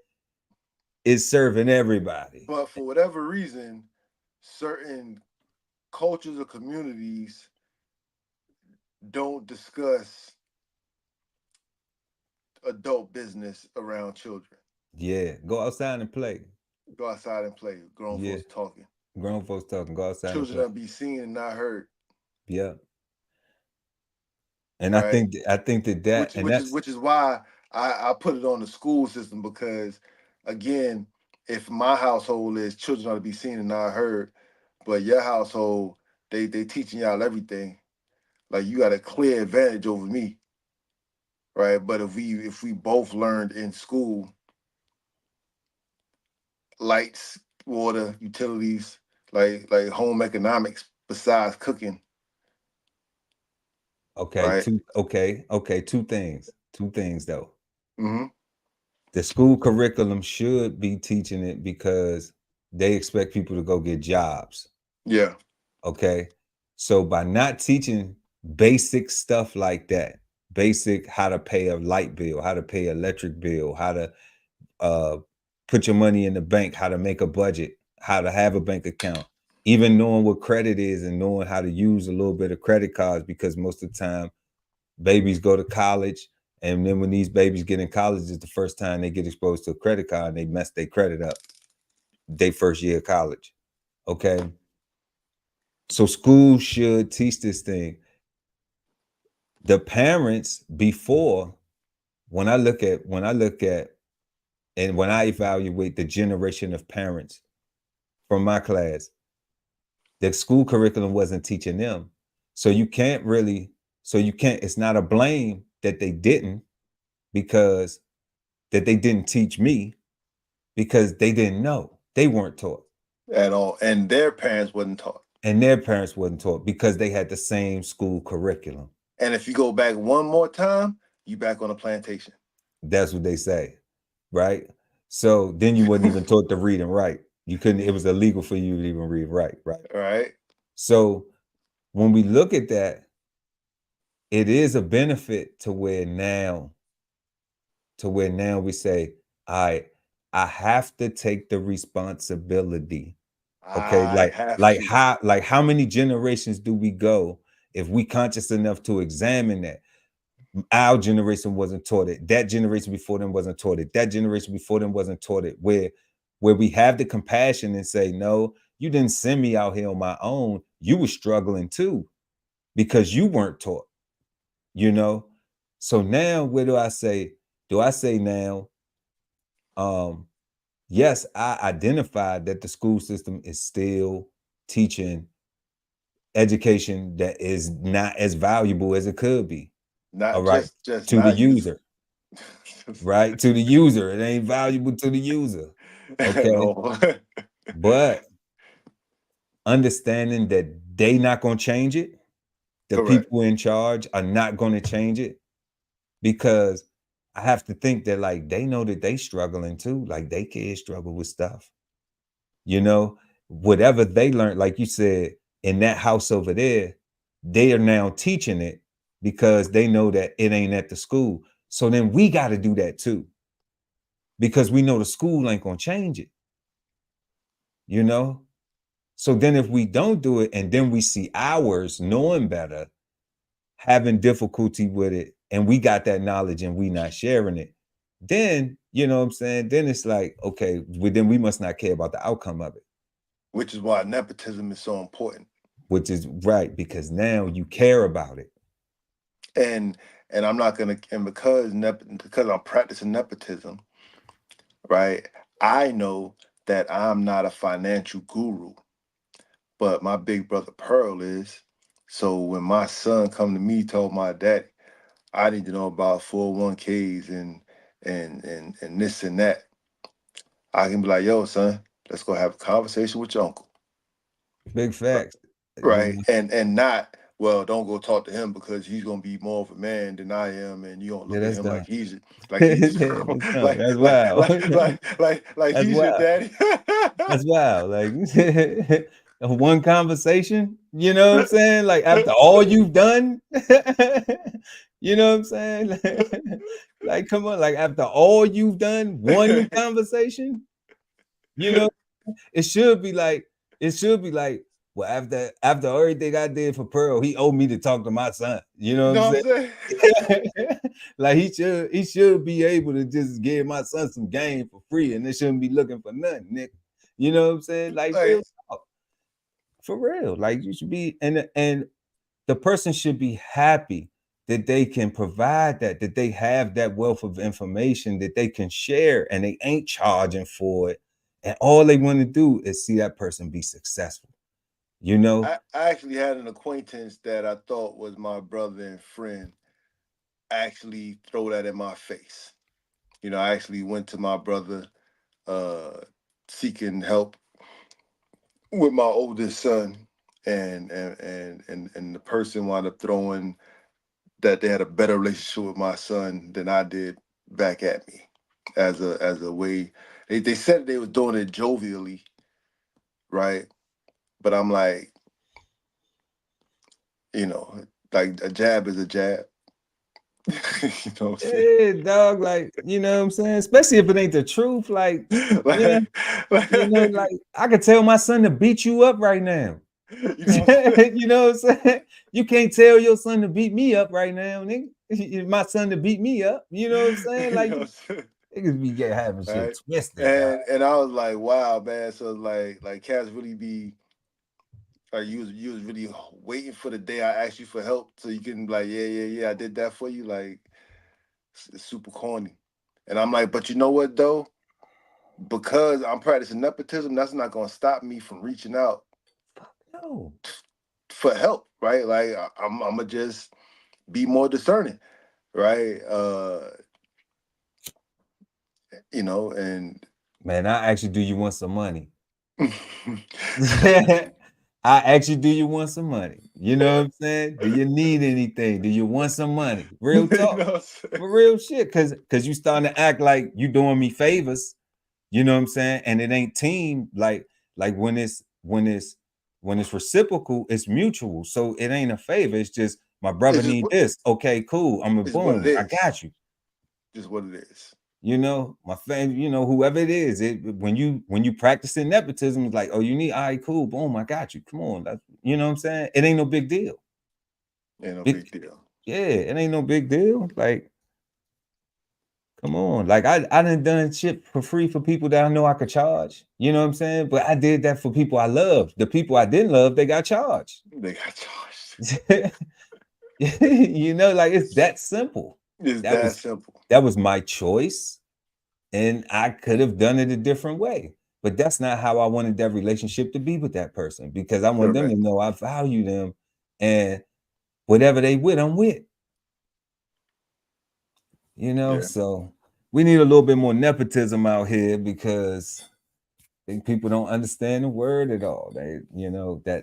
is serving everybody. But for whatever reason, certain cultures or communities don't discuss adult business around children. Yeah, go outside and play. Go outside and play. Grown folks talking. Grown folks talking. Go outside. Children are be seen and not heard. Yeah. And right. I think that which is why I put it on the school system, because again, if my household is children are to be seen and not heard, but your household, they teaching y'all everything, like you got a clear advantage over me, right? But if we both learned in school lights, water, utilities, like home economics besides cooking. Okay, right? Two things though. Mm-hmm. The school curriculum should be teaching it because they expect people to go get jobs. Yeah. Okay. So by not teaching basic stuff like that, basic how to pay a light bill, how to pay electric bill, how to put your money in the bank, how to make a budget, how to have a bank account, even knowing what credit is and knowing how to use a little bit of credit cards, because most of the time babies go to college, and then when these babies get in college, it's the first time they get exposed to a credit card and they mess their credit up their first year of college. Okay. So school should teach this thing. The parents before, when I look at and when I evaluate the generation of parents from my class, the school curriculum wasn't teaching them. So it's not a blame that they didn't, because that they didn't teach me, because they didn't know. They weren't taught. At all. And their parents wasn't taught. And their parents wasn't taught because they had the same school curriculum. And if you go back one more time, you back on a plantation. That's what they say, right? So then you wasn't even taught to read and write. You couldn't, it was illegal for you to even read and write, right? Right. So when we look at that, it is a benefit to where now we say, all right, I have to take the responsibility. Okay, like how many generations do we go if we conscious enough to examine that? Our generation wasn't taught it. That generation before them wasn't taught it. That generation before them wasn't taught it. Where we have the compassion and say, no, you didn't send me out here on my own. You were struggling too, because you weren't taught, you know? So now where do I say? Do I say now, yes, I identified that the school system is still teaching education that is not as valuable as it could be. Not all right, just to the user. Right? To the user. It ain't valuable to the user. Okay. No. But understanding that they not going to change it, the Correct. people in charge are not going to change it, because I have to think that like they know that they struggling too. Like they kids struggle with stuff. You know, whatever they learned, like you said, in that house over there, they are now teaching it because they know that it ain't at the school. So then we got to do that too, because we know the school ain't going to change it. You know? So then if we don't do it, and then we see ours knowing better, having difficulty with it, and we got that knowledge and we not sharing it, then, you know what I'm saying? Then it's like, okay, well, then we must not care about the outcome of it. Which is why nepotism is so important. Which is right, because now you care about it. And I'm not gonna, and because I'm practicing nepotism, right? I know that I'm not a financial guru, but my big brother Pearl is. So when my son come to me, told my daddy, I need to know about 401ks and this and that, I can be like, yo, son, let's go have a conversation with your uncle. Big facts. Right. And not, well, don't go talk to him because he's gonna be more of a man than I am, and you don't look at him dumb. like he's That's wild. like he's your daddy. That's wild. Like one conversation, you know what I'm saying? Like after all you've done, you know what I'm saying? Like, come on, like after all you've done, one conversation, you know, it should be like, well, after everything I did for Pearl, he owed me to talk to my son. You know what I'm saying? Like he should be able to just give my son some game for free, and they shouldn't be looking for nothing, Nick. You know what I'm saying? Like real talk. For real. Like you should be, and the person should be happy that they can provide that they have that wealth of information that they can share, and they ain't charging for it. And all they want to do is see that person be successful. You know, I actually had an acquaintance that I thought was my brother and friend actually throw that in my face. You know, I actually went to my brother seeking help with my oldest son, and the person wound up throwing that they had a better relationship with my son than I did back at me. as a way. They said they was doing it jovially, right? But I'm like, like a jab is a jab. You know what I'm saying? Yeah, dog, like, you know what I'm saying? Especially if it ain't the truth, like, yeah, like I could tell my son to beat you up right now. You know what I'm saying? You know what I'm saying? You can't tell your son to beat me up right now, nigga. My son to beat me up. You know what I'm saying? You Like, know what I'm saying? niggas be having shit Right? twisted, dog. And I was like, wow, man. So like cats really be like you was really waiting for the day I asked you for help so you can like, yeah, I did that for you. Like it's super corny. And I'm like, but you know what though? Because I'm practicing nepotism, that's not gonna stop me from reaching out No. for help, right? Like I'm gonna just be more discerning, right? And Man, I actually do you want some money. I actually do you want some money. You know what I'm saying? Do you need anything? Do you want some money? Real you talk. know what I'm saying? For real shit. Cause you starting to act like you doing me favors. You know what I'm saying? And it ain't team like when it's reciprocal, it's mutual. So it ain't a favor. It's just my brother It's just need this. Okay, cool. I'm a it's what it boom. I is. got you. Just what it is. You know, my fan, whoever it is, when you practicing nepotism, it's like, oh, you need, all right, cool, boom, I got you. Come on. You know what I'm saying? It ain't no big deal. Ain't no big deal. Yeah, it ain't no big deal. Like, come on. Like I done shit for free for people that I know I could charge. You know what I'm saying? But I did that for people I loved. The people I didn't love, they got charged. They got charged. Like it's that simple. It's that simple. That was my choice. And I could have done it a different way. But that's not how I wanted that relationship to be with that person, because I want them to know I value them, and whatever they with, I'm with. So we need a little bit more nepotism out here, because I think people don't understand the word at all. They,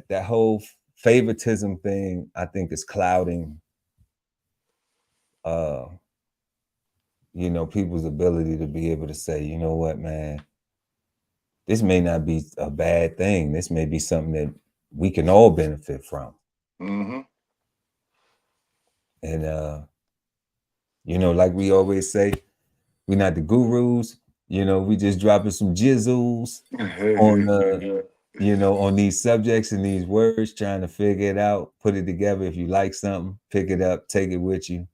that whole favoritism thing, I think, is clouding people's ability to be able to say, you know what, man, this may not be a bad thing. This may be something that we can all benefit from. Mm-hmm. And like we always say, we're not the gurus. We just dropping some jizzles on these subjects and these words, trying to figure it out, put it together. If you like something, pick it up, take it with you.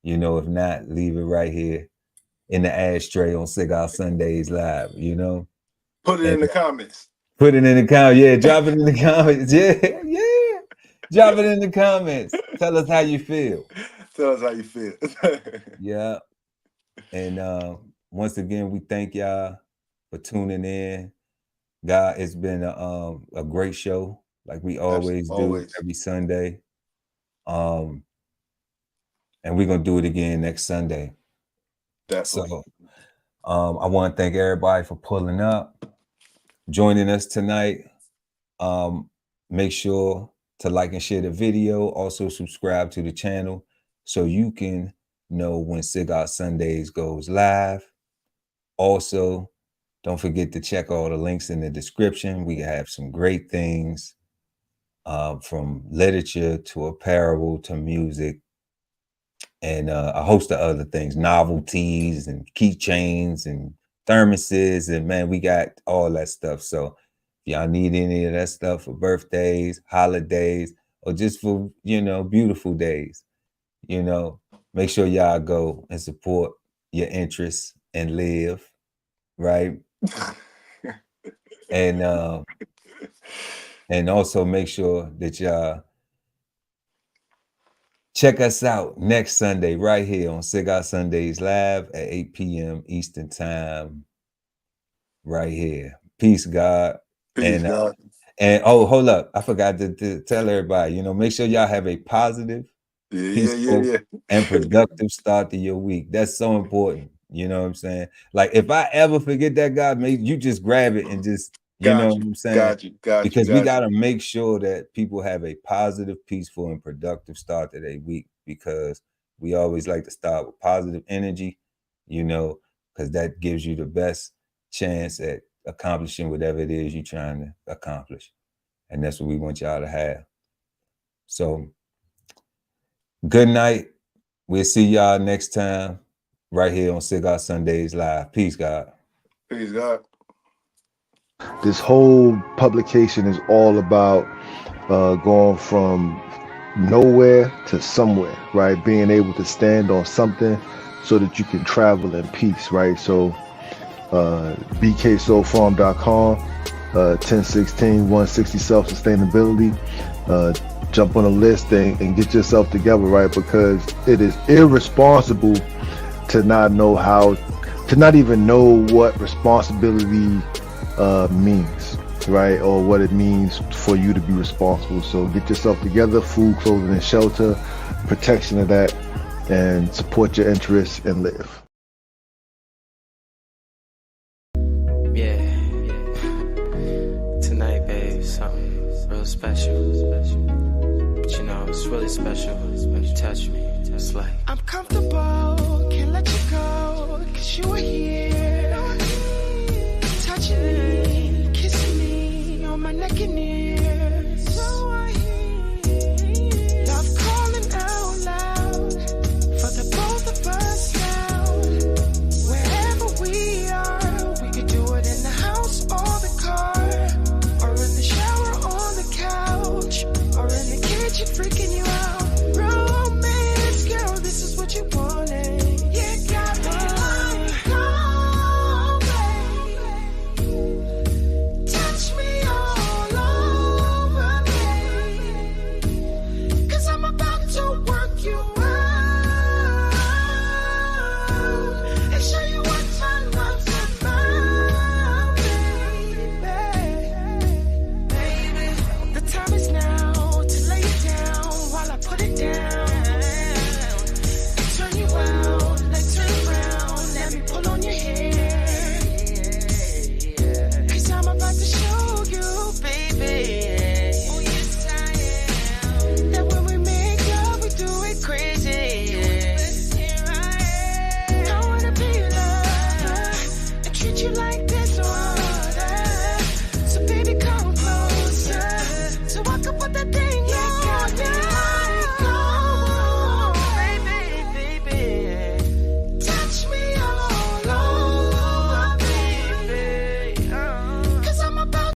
If not, leave it right here in the ashtray on Cigar Sundays Live. Put it in the comments. Put it in the comments. Yeah, drop it in the comments. Yeah. Drop it in the comments. Tell us how you feel. Tell us how you feel. Yeah. And once again, we thank y'all for tuning in. God, it's been a great show, like we always do every Sunday. And we're gonna do it again next Sunday. Definitely. So I want to thank everybody for pulling up, joining us tonight. Make sure to like and share the video. Also subscribe to the channel so you can know when Cigar Sundays goes live. Also, don't forget to check all the links in the description. We have some great things, from literature to apparel to music, and a host of other things, novelties and keychains and thermoses, and man, we got all that stuff. So if y'all need any of that stuff for birthdays, holidays, or just for beautiful days, make sure y'all go and support your interests and live right. And also make sure that y'all check us out next Sunday right here on Cigar Sundays Live at 8 p.m. Eastern Time. Right here. Peace, God. Peace, God. And hold up. I forgot to tell everybody, make sure y'all have a positive, peaceful, and productive start to your week. That's so important. You know what I'm saying? Like, if I ever forget that, God, maybe you just grab it and just, what I'm saying? Got you. Because we got to make sure that people have a positive, peaceful, and productive start to their week, because we always like to start with positive energy, because that gives you the best chance at accomplishing whatever it is you're trying to accomplish. And that's what we want y'all to have. So good night. We'll see y'all next time right here on Cigar Sundays Live. Peace, God. Peace, God. This whole publication is all about going from nowhere to somewhere, right? Being able to stand on something so that you can travel in peace, right? So bksoulfarm.com, 1016-160 self-sustainability. Jump on a list and get yourself together, right? Because it is irresponsible to not know how, to not even know what responsibility means, right? Or what it means for you to be responsible. So get yourself together, food, clothing, and shelter, protection of that, and support your interests and live. Yeah. Tonight, babe, something real special. But you know, it's really special when you touch me. It's like I'm comfortable, can't let you go, 'cause you were here.